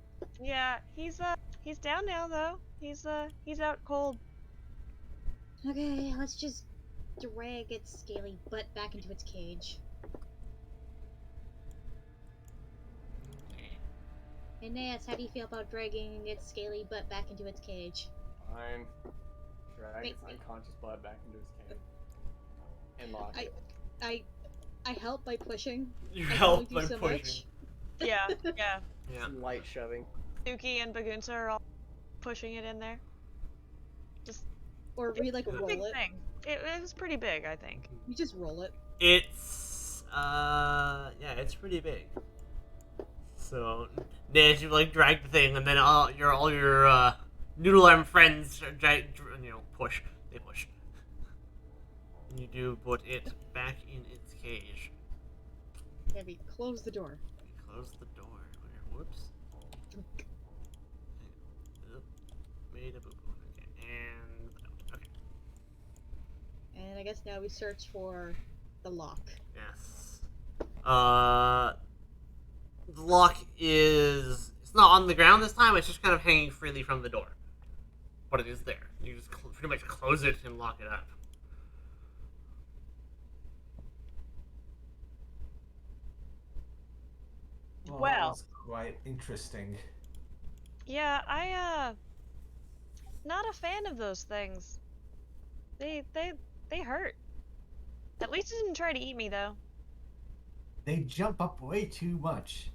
Yeah, he's down now though. He's out cold. Okay, let's just drag its scaly butt back into its cage. Okay. Aeneas, how do you feel about dragging its scaly butt back into its cage? Fine. Drag Wait, its unconscious blood back into his cage. And lock I- it. I help by pushing. You I can help only do by so pushing. much. Yeah, yeah. Yeah. Some light shoving. Suki and Bagunsa are all pushing it in there. Or we like It's a roll big it. thing. It was pretty big, I think. We just roll it. It's yeah, it's pretty big. So as you like drag the thing, and then all your noodle arm friends push. They push. And you do put it back in its cage. Maybe close the door. You close the door. Whoops. Oop. Made a boo boo. Okay, and okay. And I guess now we search for the lock. Yes. The lock is... It's not on the ground this time, it's just kind of hanging freely from the door. But it is there. You just pretty much close it and lock it up. Well. That's quite interesting. Yeah, not a fan of those things. They hurt. At least it didn't try to eat me though. They jump up way too much.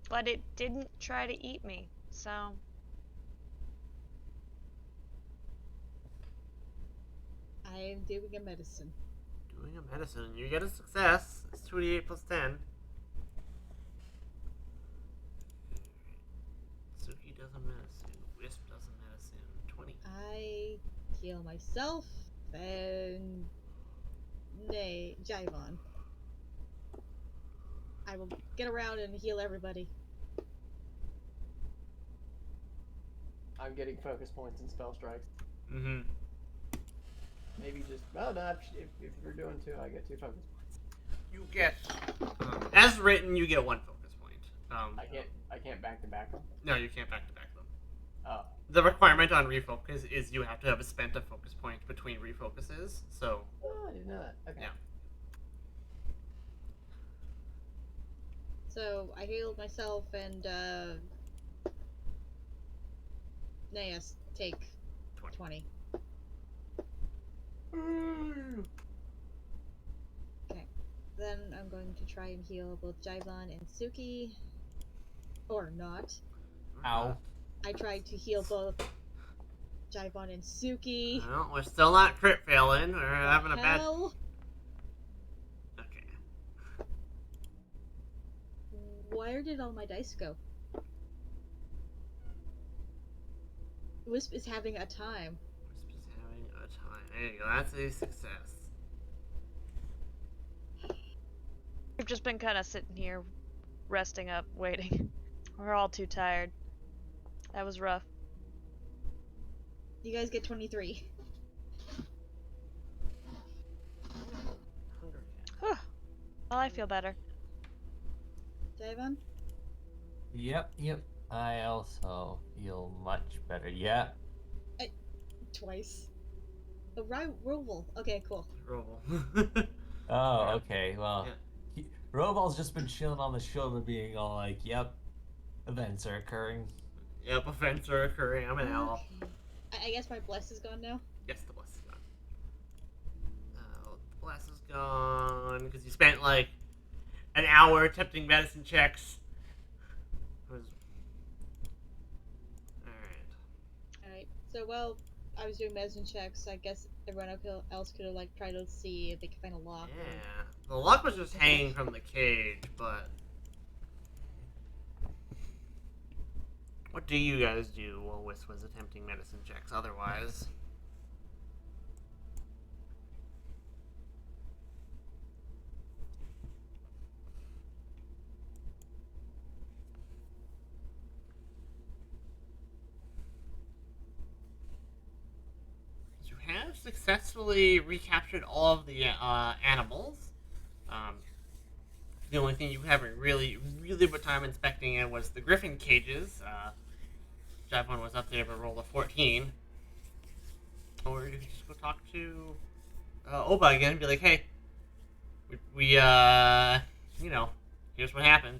But it didn't try to eat me, so I am doing a medicine. Doing a medicine. You get a success. It's 2d8 plus 10. Suki does a medicine. Wisp does a medicine. 20. I heal myself and Jaivon. I will get around and heal everybody. I'm getting focus points and spell strikes. Mm-hmm. Maybe just if you're doing 2, I get 2 focus points. You get, as written, you get 1 focus point. I can't back to back them. No, you can't back to back them. Oh. The requirement on refocus is you have to have spent a focus point between refocuses. So Oh, I didn't know that. Okay. Yeah. So I healed myself and Naeus take 20. Okay. Then I'm going to try and heal both Jaivon and Suki. Or not. Ow. I tried to heal both Jaivon and Suki. Well, we're still not crit failing. We're having a bad. Hell? Okay. Where did all my dice go? Wisp is having a time. Wisp is having a time. There you go. That's a success. we've just been kind of sitting here, resting up, waiting. We're all too tired. That was rough. You guys get 23. Whew. Well, I feel better. Jaivon? Yep. I also feel much better. Yeah. Twice. Oh, Roval. Okay, cool. Roll. Oh, okay. Well, Yeah. Roval's just been chilling on the shoulder, being all like, "Yep, events are occurring." Yep, events are occurring. I'm an owl. Okay. I guess my bless is gone now. Yes, the bless is gone. The bless is gone because you spent like an hour attempting medicine checks. Alright. Alright. So, well, I was doing medicine checks. I guess everyone else could have, like, tried to see if they could find a lock. Yeah. The lock was just hanging from the cage, but. What do you guys do while Wisp was attempting medicine checks otherwise? You have have successfully recaptured all of the animals. Um, the only thing you haven't really put time inspecting it was the griffin cages. Javon was up there but rolled a 14. Or you could just go talk to Oba again and be like, hey, here's what happened.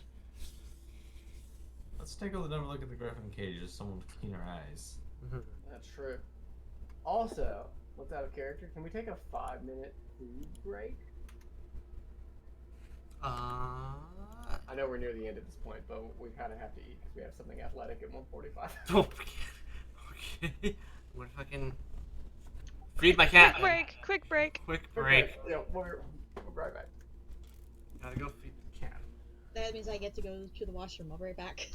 Let's take another look at the griffin cages. Someone with keener eyes. That's true. Also, what's out of character? Can we take a 5-minute food break? I know we're near the end at this point, but we kind of have to eat because we have something athletic at 1:45. Okay. I'm gonna fucking feed my cat. Quick break. Quick break. Yeah, we'll be right back. Gotta go feed the cat. That means I get to go to the washroom. I'll be right back.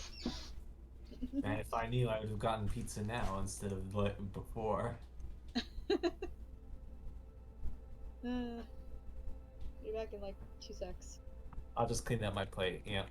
And if I knew, I would have gotten pizza now instead of before. Be back in like 2 secs. I'll just clean up my plate. Yeah.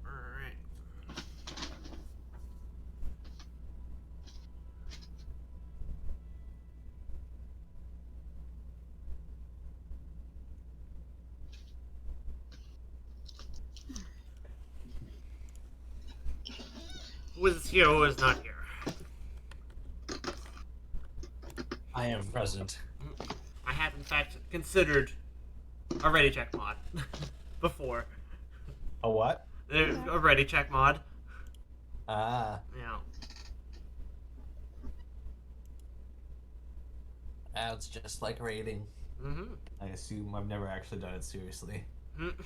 Alright. Who is here, who is not here? I am present. I have, in fact, considered a ready check mod before. A what? A ready check mod. Ah. Yeah. That's just like raiding. Mm-hmm. I assume I've never actually done it seriously. Mm-hmm.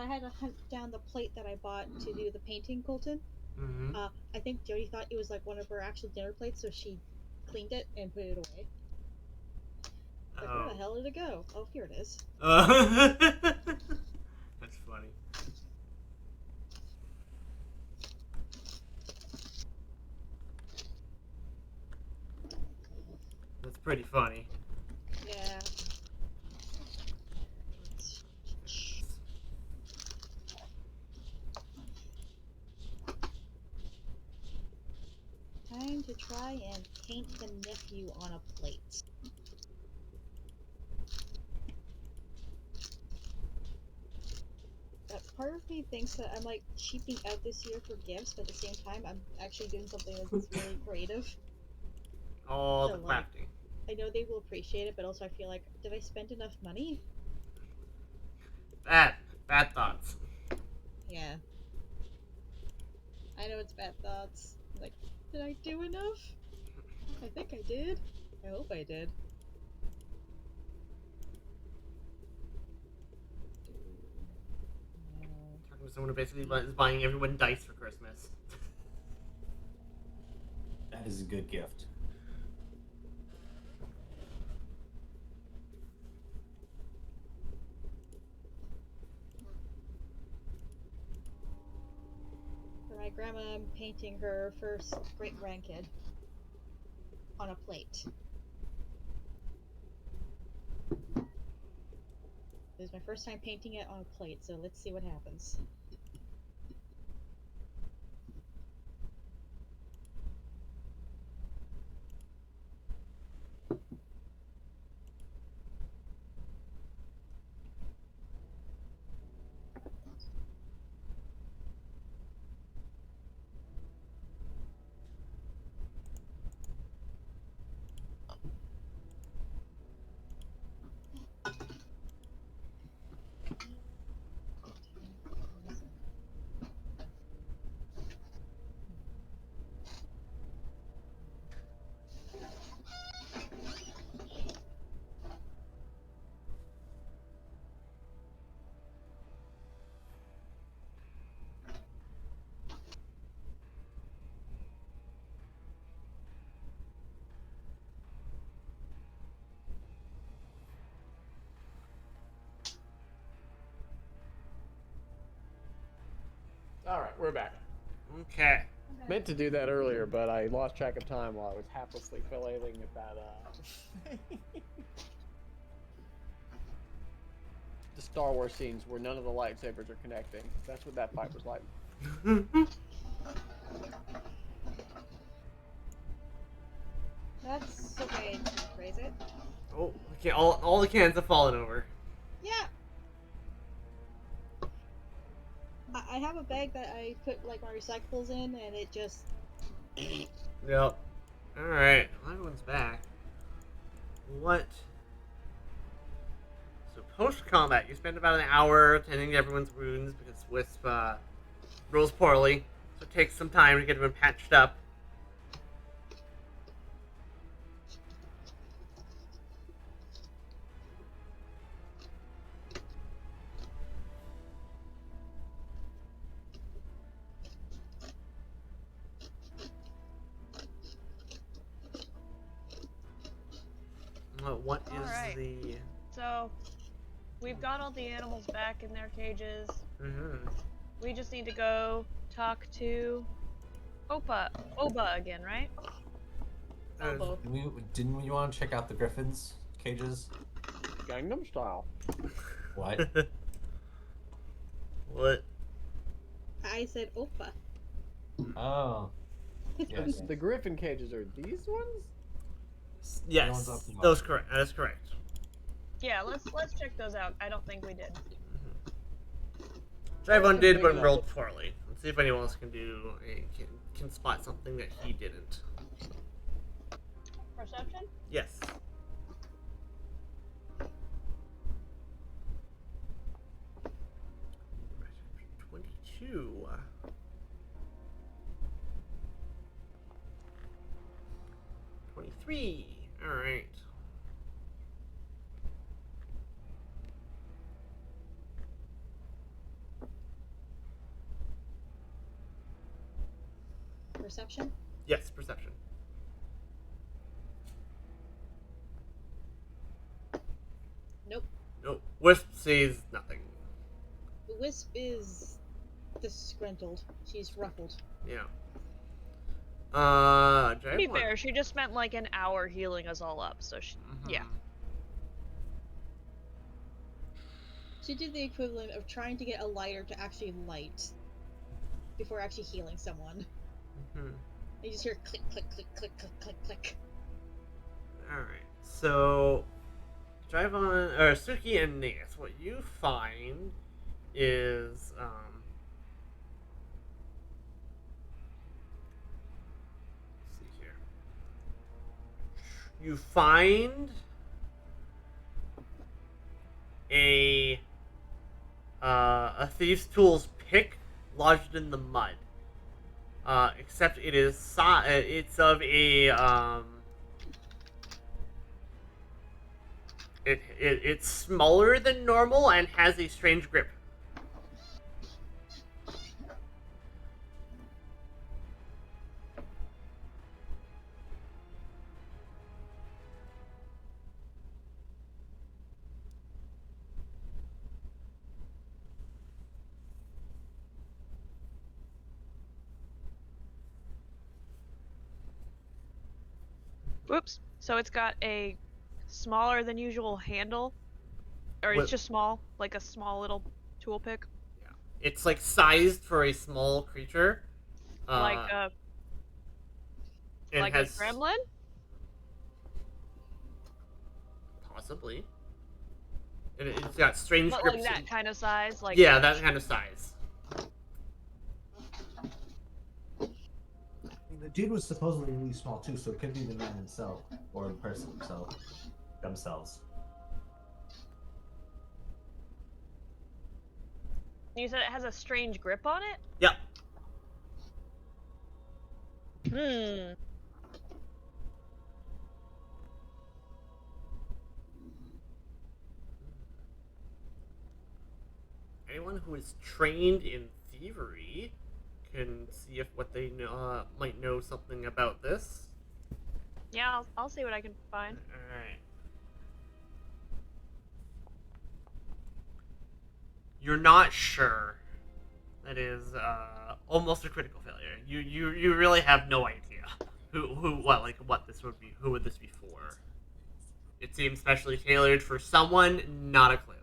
I had to hunt down the plate that I bought to do the painting, Colton. Mm-hmm. I think Jody thought it was like one of her actual dinner plates, so she cleaned it and put it away. Like, where the hell did it go? Oh, here it is. That's funny. That's pretty funny. Yeah. Time to try and paint the nephew on a plate. Part of me thinks that I'm like cheaping out this year for gifts, but at the same time, I'm actually doing something that's really creative. All So, the like, crafting. I know they will appreciate it, but also I feel like, did I spend enough money? Bad thoughts. Yeah. I know it's bad thoughts. Like, did I do enough? I think I did. I hope I did. Talking to someone who basically is buying everyone dice for Christmas. That is a good gift. For my grandma, I'm painting her first great grandkid on a plate. This is my first time painting it on a plate, so let's see what happens. All right, we're back. Okay. Meant to do that earlier, but I lost track of time while I was haplessly flailing at that. The Star Wars scenes where none of the lightsabers are connecting. That's what that fight was like. That's okay to phrase it. Oh, okay. All the cans have fallen over. Yeah. I have a bag that I put like my recyclables in, and it just. Yep. All right. Well, everyone's back. What? So post combat, you spend about an hour tending to everyone's wounds because Wisp rolls poorly, so it takes some time to get everyone patched up. What is Alright. the? So, we've got all the animals back in their cages. Mm-hmm. We just need to go talk to Oba again, right? Elbow. Didn't we want to check out the griffins' cages? Gangnam Style. What? What? I said Opa. Oh. Yes. The griffin cages are these ones? Yes, one's up the that's correct. That is correct. Yeah, let's check those out. I don't think we did. Everyone did, big but enough. rolled poorly. Let's see if anyone else can can spot something that he didn't. Perception? Yes. Right, 22. 23. All right. Perception? Yes, perception. Nope. Nope. Wisp sees nothing. The wisp is disgruntled. She's ruffled. Yeah. To be fair, she just spent like an hour healing us all up, so yeah. She did the equivalent of trying to get a lighter to actually light before actually healing someone. You just hear click, click, click, click, click, click, click. Alright, so Suki and Nagus, what you find is, let's see here. You find a thief's tools pick lodged in the mud. Except it is it's of a it's smaller than normal and has a strange grip. Oops. So it's got a smaller than usual handle, or What- it's just small, like a small little tool pick, Yeah. It's like sized for a small creature. like a It like has a gremlin. possibly. It's got strange But grips. like that kind of size, like Yeah, that kind of size. The dude was supposedly really small too, so it could be the man himself or the person himself themselves. You said it has a strange grip on it. Yep. Anyone who is trained in thievery can see if what they know, might know something about this. Yeah, I'll see what I can find. Alright. You're not sure. That is almost a critical failure. You really have no idea what this would be. Who would this be for? It seems specially tailored for someone, not a clue.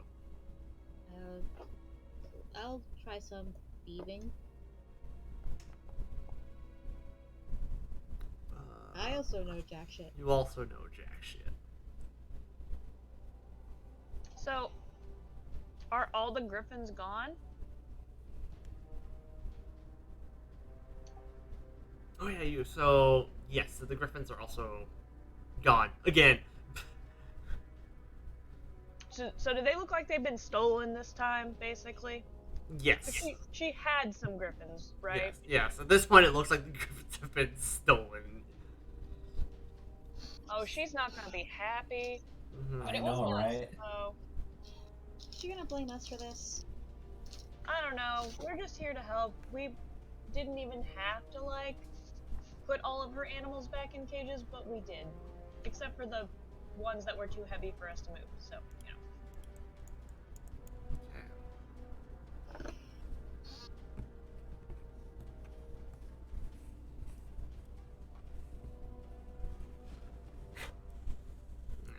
I'll try some thieving. I also know jack shit. You also know jack shit. So, are all the griffins gone? Oh yeah, you. So yes, the griffins are also gone again. So do they look like they've been stolen this time, basically? Yes. She had some griffins, right? Yes. Yes. At this point, it looks like the griffins have been stolen. Oh, she's not gonna be happy. Mm-hmm. But it I was know, us, right? so Is she gonna blame us for this? I don't know. We're just here to help. We didn't even have to like put all of her animals back in cages, but we did, except for the ones that were too heavy for us to move. So you know.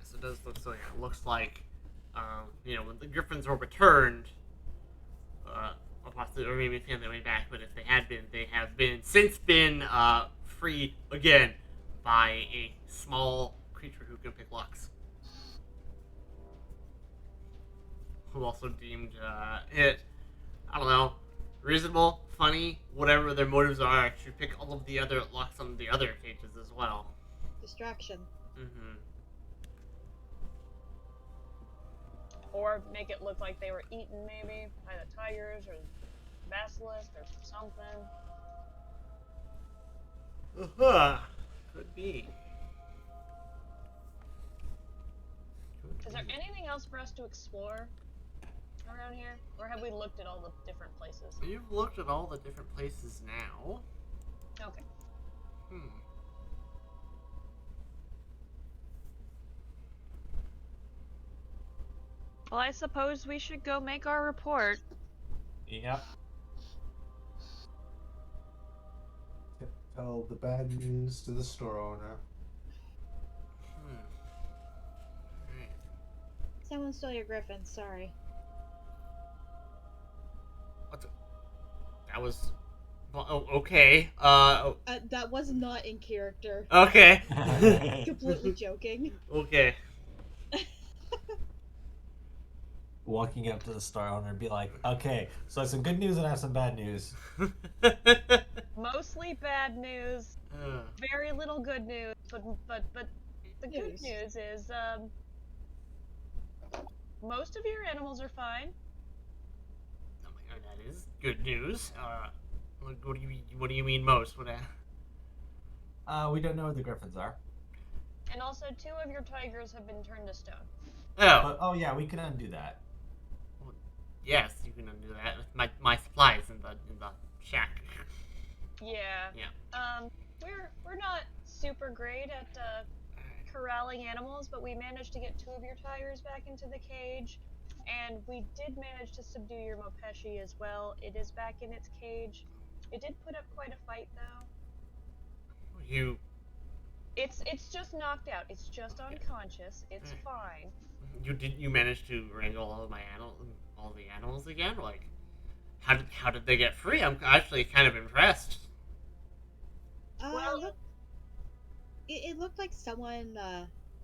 So it does look so. Yeah, it looks like, when the griffins were returned, or maybe they found their way back. But if they had been, they have since been freed again by a small creature who can pick locks. Who also deemed it, I don't know, reasonable, funny, whatever their motives are, to pick all of the other locks on the other cages as well. Distraction. Mm-hmm. Or make it look like they were eaten, maybe, by the tigers or Basilisk or something. Could be. Is there anything else for us to explore around here? Or have we looked at all the different places? You've looked at all the different places now. Okay. Well, I suppose we should go make our report. Yep. Tell the bad news to the store owner. Right. Someone stole your griffin. Sorry. What the? That was. Well, oh, okay. That was not in character. Okay. Completely joking. Okay. Walking up to the store owner and be like, okay, so I have some good news and I have some bad news. Mostly bad news, very little good news, but the good News. news is most of your animals are fine. Oh my god, that is good news. What do you mean most? What? We don't know where the griffins are. And also 2 of your tigers have been turned to stone. Oh, But, oh yeah, we can undo that. yes, you can undo that with my supplies in the shack. Yeah. Yeah. We're not super great at corralling animals, but we managed to get 2 of your tigers back into the cage, and we did manage to subdue your Mopeshi as well. It is back in its cage. It did put up quite a fight though. You It's just knocked out. It's just unconscious. It's fine. you managed to wrangle all the animals again? Like, how did they get free? I'm actually kind of impressed. Well- Look, it looked like someone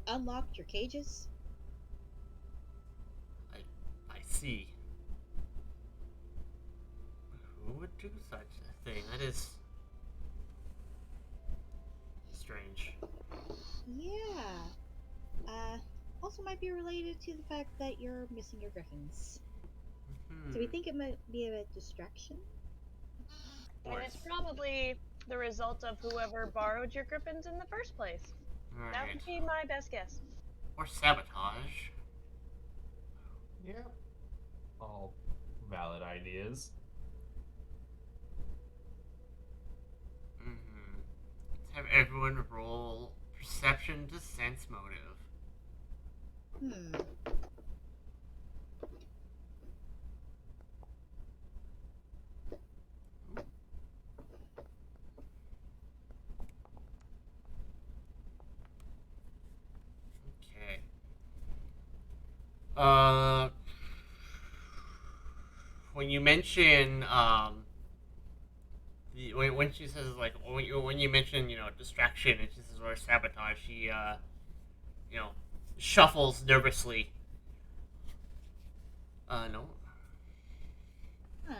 unlocked your cages. I see. Who would do such a thing? That is strange. Yeah. Also might be related to the fact that you're missing your griffins. So we think it might be a distraction. And it's probably the result of whoever borrowed your griffins in the first place. That Right. would be my best guess. Or sabotage. Yeah. All valid ideas. Let's have everyone roll perception to sense motive. Okay. When you mention when she says like when you mention distraction and she says or sabotage, she shuffles nervously. No. Huh.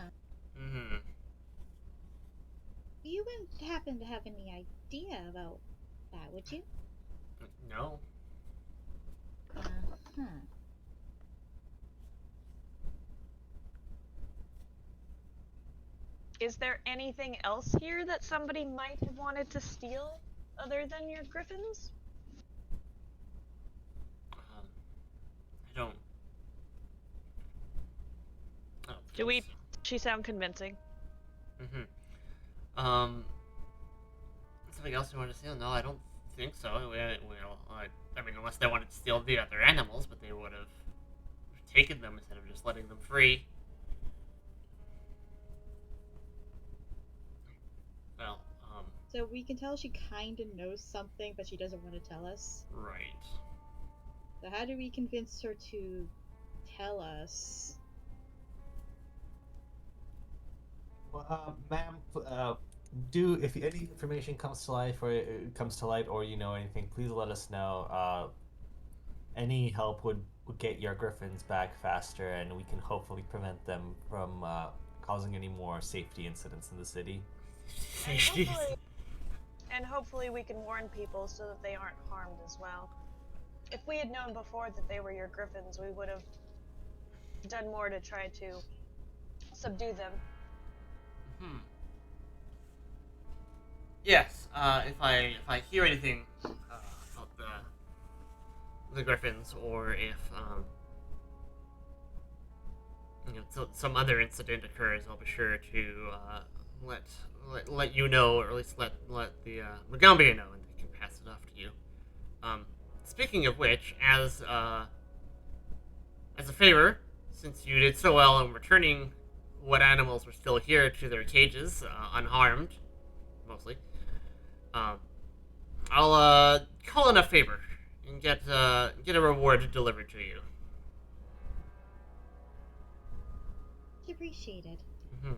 Mm-hmm. You wouldn't happen to have any idea about that, would you? No. Uh-huh. Is there anything else here that somebody might have wanted to steal other than your griffins? I don't. Do we? She sound convincing. Mm-hmm. Something else you want to steal? No, I don't think so. I mean, unless they wanted to steal the other animals, but they would have taken them instead of just letting them free. Well, So we can tell she kind of knows something, but she doesn't want to tell us. right. So how do we convince her to tell us? Well, ma'am, do if any information comes to light or you know anything, please let us know. Any help would get your griffins back faster, and we can hopefully prevent them from causing any more safety incidents in the city. And hopefully we can warn people so that they aren't harmed as well. If we had known before that they were your griffins, we would have done more to try to subdue them. Yes. If I hear anything about the griffins, or if some other incident occurs, I'll be sure to let you know, or at least let the Magambia know, and they can pass it off to you. Speaking of which, as as a favor, since you did so well in returning what animals were still here to their cages, unharmed, mostly, um, I'll call in a favor and get a reward delivered to you. Appreciated. Mm-hmm.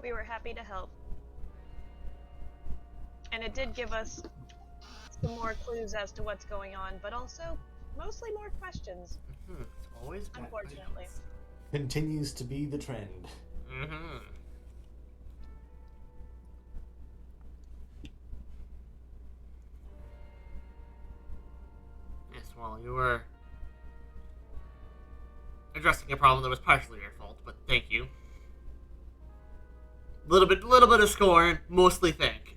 We were happy to help. And it did give us some more clues as to what's going on, but also mostly more questions. Mm-hmm. It's always bad Unfortunately. questions. Continues to be the trend. Mm-hmm. Yes, well, you were addressing a problem that was partially your fault, but thank you. Little bit of scorn, mostly thank.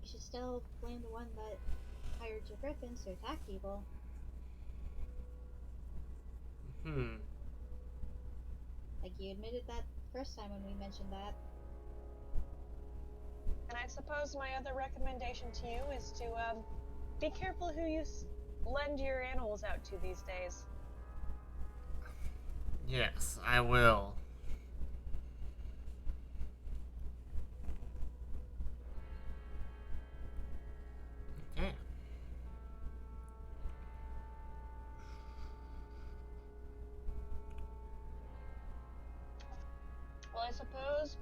You should still blame the one that hired your griffins to attack people. Hmm. Like you admitted that first time when we mentioned that. And I suppose my other recommendation to you is to be careful who you lend your animals out to these days. Yes, I will. Okay. Well, I suppose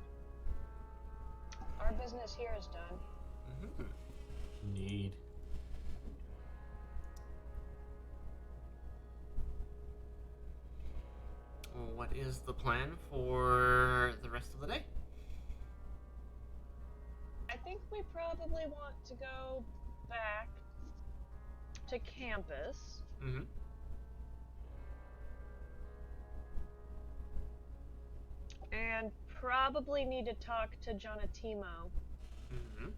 our business here is done. Mm-hmm. Need. Well, what is the plan for the rest of the day? I think we probably want to go back to campus. Mm-hmm. And probably need to talk to Jonatimo Mm-hmm.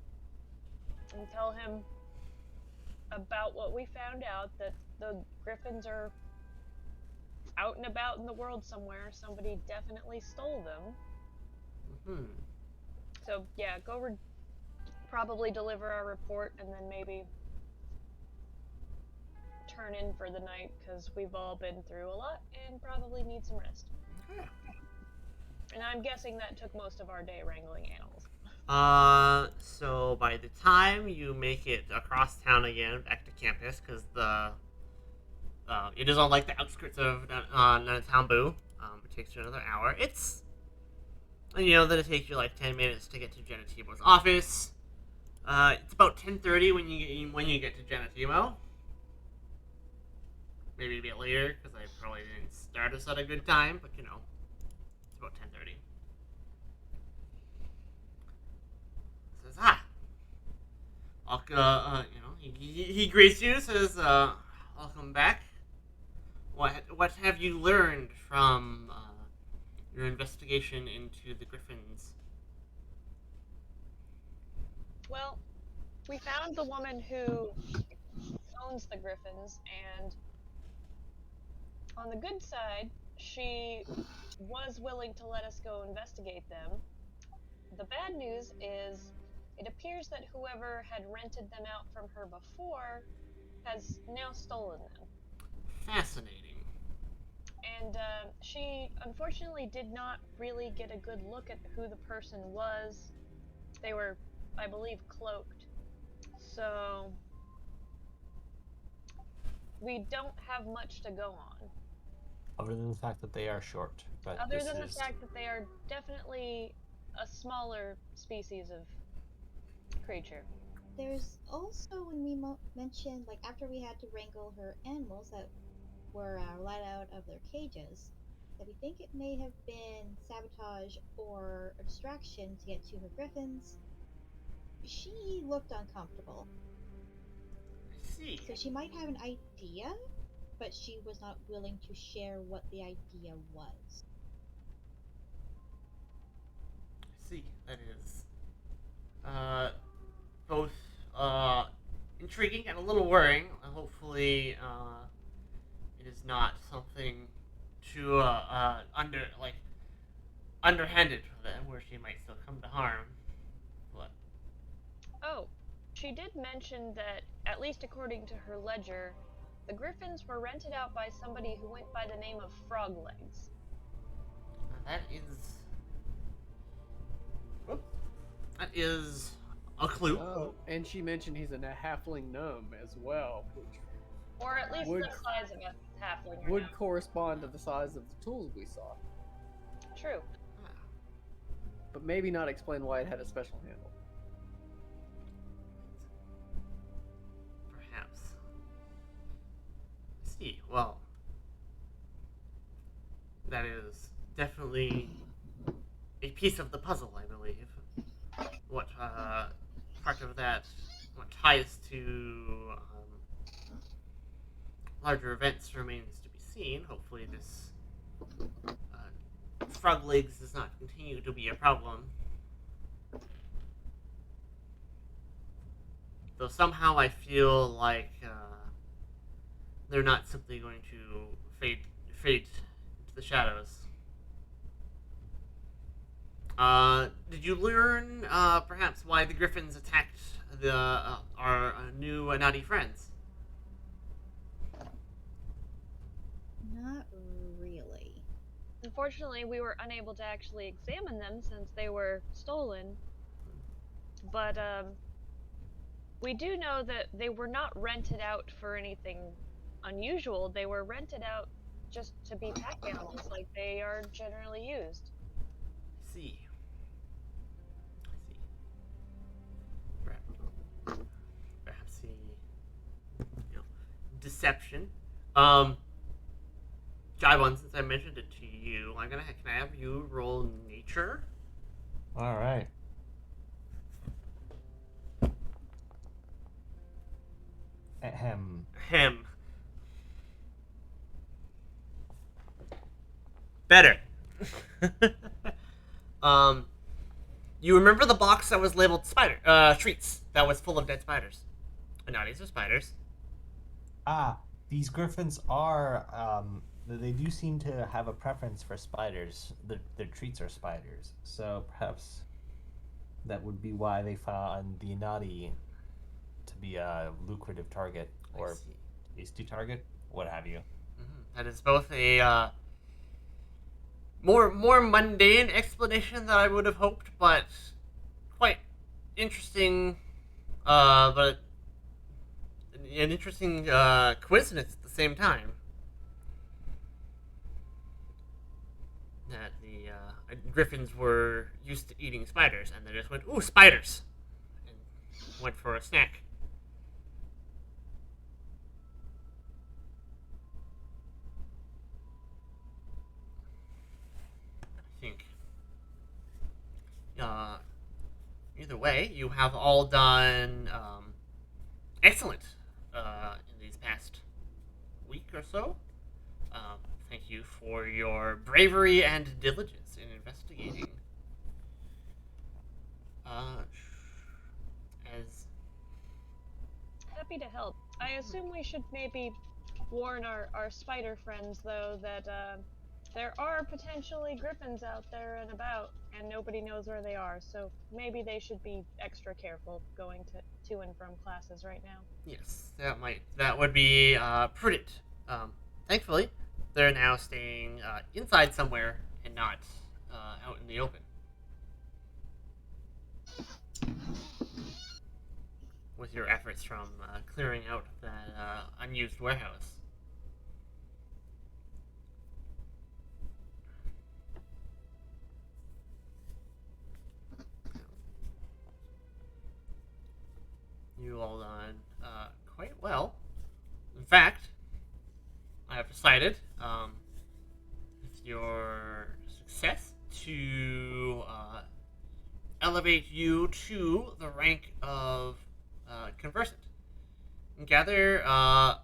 and tell him about what we found out, that the griffins are out and about in the world somewhere. Somebody definitely stole them. Mm-hmm. So yeah, go probably deliver our report and then maybe turn in for the night because we've all been through a lot and probably need some rest. Okay. And I'm guessing that took most of our day wrangling animals. So by the time you make it across town again, back to campus, because it is on like the outskirts of Natambu. It takes you another hour. Then it takes you like 10 minutes to get to Genetimo's office. It's about 10:30 when you get to Genetimo. Maybe a bit later because I probably didn't start us at a good time, but it's about 10:30. Says he greets you. Says welcome back. What have you learned from your investigation into the Griffins? Well, we found the woman who owns the griffins, and on the good side, she was willing to let us go investigate them. The bad news is it appears that whoever had rented them out from her before has now stolen them. Fascinating. And she unfortunately did not really get a good look at who the person was. They were, I believe, cloaked. So we don't have much to go on. Other than the fact that they are short. But Other this than the is... fact that they are definitely a smaller species of creature. There's also when we mentioned, like, after we had to wrangle her animals that were let out of their cages, that we think it may have been sabotage or a distraction to get to her griffins. She looked uncomfortable. I see. So she might have an idea, but she was not willing to share what the idea was. I see. That is both intriguing and a little worrying. Hopefully, it is not something too underhanded for them, where she might still come to harm. But Oh, She did mention that, at least according to her ledger, the griffins were rented out by somebody who went by the name of Froglegs. That is. That is a clue. Oh, and she mentioned he's a halfling gnome as well, which Or at least Would- the size of a halfling. would correspond to the size of the tools we saw, True. but maybe not explain why it had a special handle. Perhaps. I see. Well, that is definitely a piece of the puzzle, I believe. What part of that, what ties to larger events remains to be seen. Hopefully this frog legs does not continue to be a problem. Though somehow I feel like they're not simply going to fade into the shadows. Did you learn perhaps why the griffins attacked our new naughty friends? Not really. Unfortunately, we were unable to actually examine them since they were stolen. But we do know that they were not rented out for anything unusual. They were rented out just to be pack animals, like they are generally used. I see. Perhaps the deception. Jibon, since I mentioned it to you, can I have you roll nature? All right. Ahem. Him. Better. You remember the box that was labeled treats that was full of dead spiders? And now these are spiders. Ah, these griffins are, they do seem to have a preference for spiders. Their treats are spiders. So perhaps that would be why they found the naughty to be a lucrative target or tasty target, what have you. Mm-hmm. That is both a more mundane explanation than I would have hoped, but quite interesting. But an interesting coincidence at the same time. That the griffins were used to eating spiders, and they just went, "Ooh, spiders!" and went for a snack. I think. Either way, you have all done excellent in these past week or so. Thank you for your bravery and diligence in investigating. As Happy to help. I assume we should maybe warn our spider friends, though, that there are potentially griffins out there and about, and nobody knows where they are, so maybe they should be extra careful going to and from classes right now. yes, that would be prudent. Thankfully, they're now staying inside somewhere and not out in the open. With your efforts from clearing out that unused warehouse. You all done quite well. In fact, I have decided, with your success, to elevate you to the rank of conversant. And gather,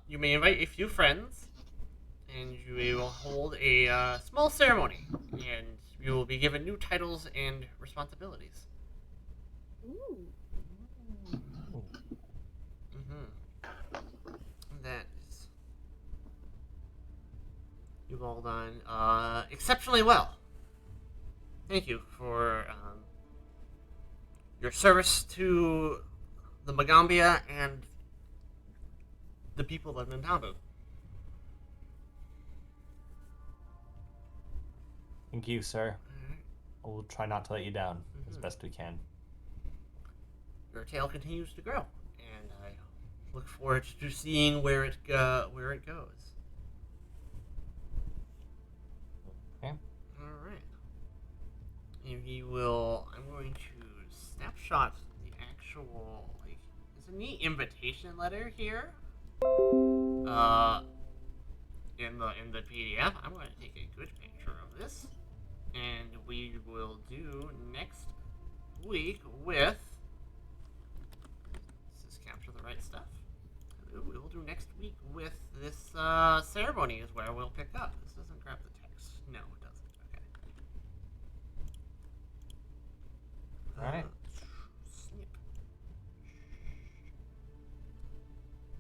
you may invite a few friends, and you will hold a small ceremony, and you will be given new titles and responsibilities. Ooh. That is, you've all done exceptionally well. Thank you for your service to the Magambia and the people of Nantabu. Thank you, sir. Alright. We'll try not to let you down as Mhm. best we can. Your tale continues to grow, and I look forward to seeing where it goes. Okay. All right. And we will. I'm going to snapshot the actual There's a neat invitation letter here. In the PDF, I'm going to take a good picture of this, and we will do next week with. Does this capture the right stuff? We will do next week with this ceremony is where we'll pick up. This doesn't grab the text. No, it doesn't. Okay. Alright. Snip.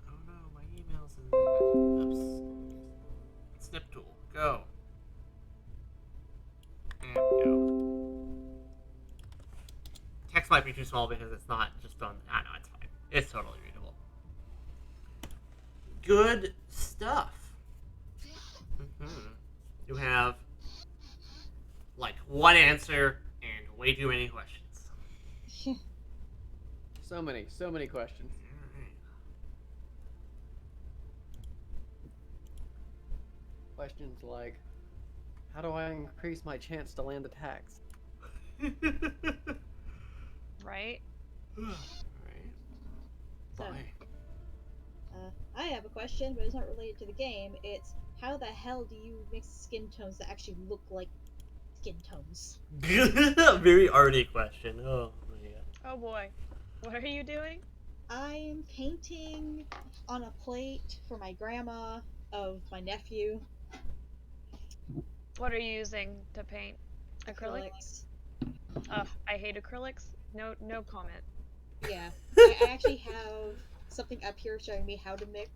Oh no, my email's in that. Oops. Snip tool. Go. And go. Text might be too small because it's not just on. Ah, no, it's fine. It's totally readable. Good stuff. You have like one answer and way too many questions. So many questions. Questions like, how do I increase my chance to land attacks? Right? Alright. So, Bye. I have a question, but it's not related to the game. It's how the hell do you mix skin tones that actually look like skin tones? Very arty question. Oh my god. Oh boy. What are you doing? I'm painting on a plate for my grandma of my nephew. What are you using to paint? Acrylic? Acrylics. Ugh, I hate acrylics. No comment. Yeah. I actually have something up here showing me how to mix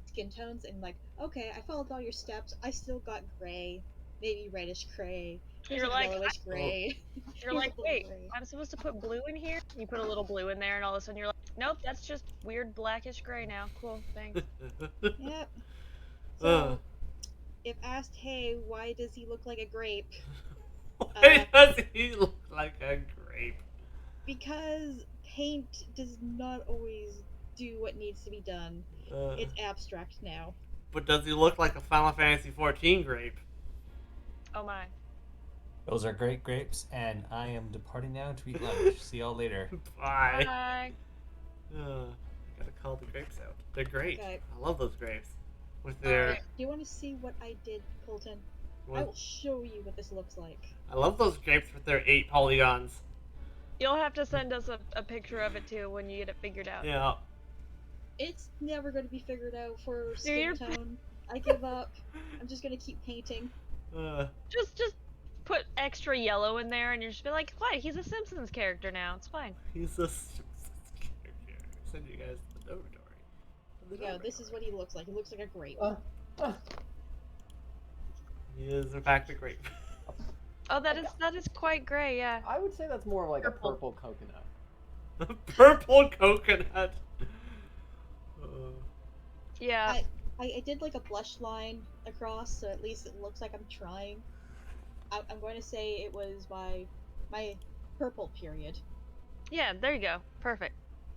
skin tones, and like, okay, I followed all your steps. I still got gray, maybe reddish gray. Here's You're a like, yellowish gray. You're Here's like, a little wait, gray. I'm supposed to put blue in here? You put a little blue in there, and all of a sudden you're like, nope, that's just weird blackish gray now. Cool, thanks. Yep. So, if asked, hey, why does he look like a grape? Why does he look like a grape? Because paint does not always do what needs to be done. It's abstract now. But does he look like a Final Fantasy XIV grape? Oh my. Those are great grapes, and I am departing now to eat lunch. See y'all later. Bye. Bye. I gotta call the grapes out. They're great. Okay. I love those grapes. With their. Alright. Do you want to see what I did, Colton? I What? will show you what this looks like. I love those grapes with their 8 polygons. You'll have to send us a picture of it too when you get it figured out. Yeah. It's never going to be figured out for You're- skin tone. I give up. I'm just going to keep painting. Just put extra yellow in there, and you're just be like, why? He's a Simpsons character now. It's fine. He's a character. Send you guys to the dormitory. Yeah, this is what he looks like. He looks like a grape. He is in fact a grape. Oh, that is quite gray. Yeah. I would say that's more of like Purple. a purple coconut. A purple coconut. Yeah. I did like a blush line across, so at least it looks like I'm trying. I'm going to say it was my purple period. Yeah. There you go. Perfect.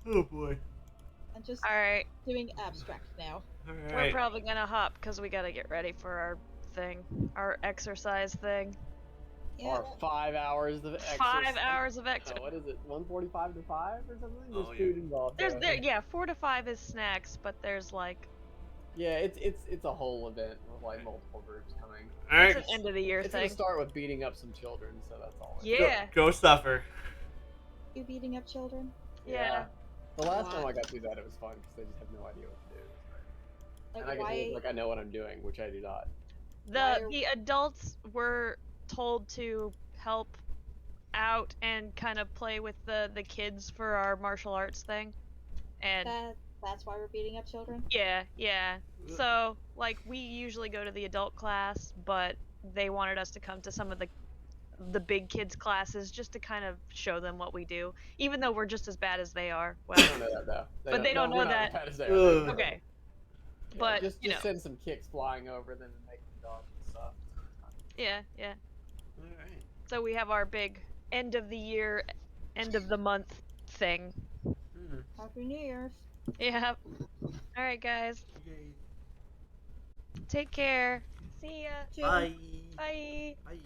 Oh boy. I'm just All right. doing abstract now. We're Alright. probably gonna hop because we gotta get ready for our thing, our exercise thing. Yeah. Or 5 hours of exercise. 5 hours of Oh, exercise. what is it? 1:45 to 5 or something? There's Oh, food yeah. involved. There's there. yeah, 4 to 5 is snacks, but there's like Yeah, it's a whole event with like multiple groups coming. Alright. it's an end of the year It's thing. gonna start with beating up some children, so that's all. Yeah. Go suffer. You beating up children? Yeah. The last Wow. time I got to do that, it was fun because they just have no idea what to do. Like, And I can why? look like I know what I'm doing, which I do not. The adults were told to help out and kind of play with the kids for our martial arts thing. And That's why we're beating up children? yeah. So, like, we usually go to the adult class, but they wanted us to come to some of the the big kids classes just to kind of show them what we do, even though we're just as bad as they are. Well, They don't know that though. But they don't we're know not that. as bad as they are. Ugh. okay. Yeah, But, just you know. send some kicks flying over them and make them dodge and stuff. Yeah, yeah. All right. So we have our big end of the year, end of the month thing. Hmm. Happy New Year's. Yeah. All right, guys. Okay. Take care. See ya. Chill. Bye. Bye. Bye.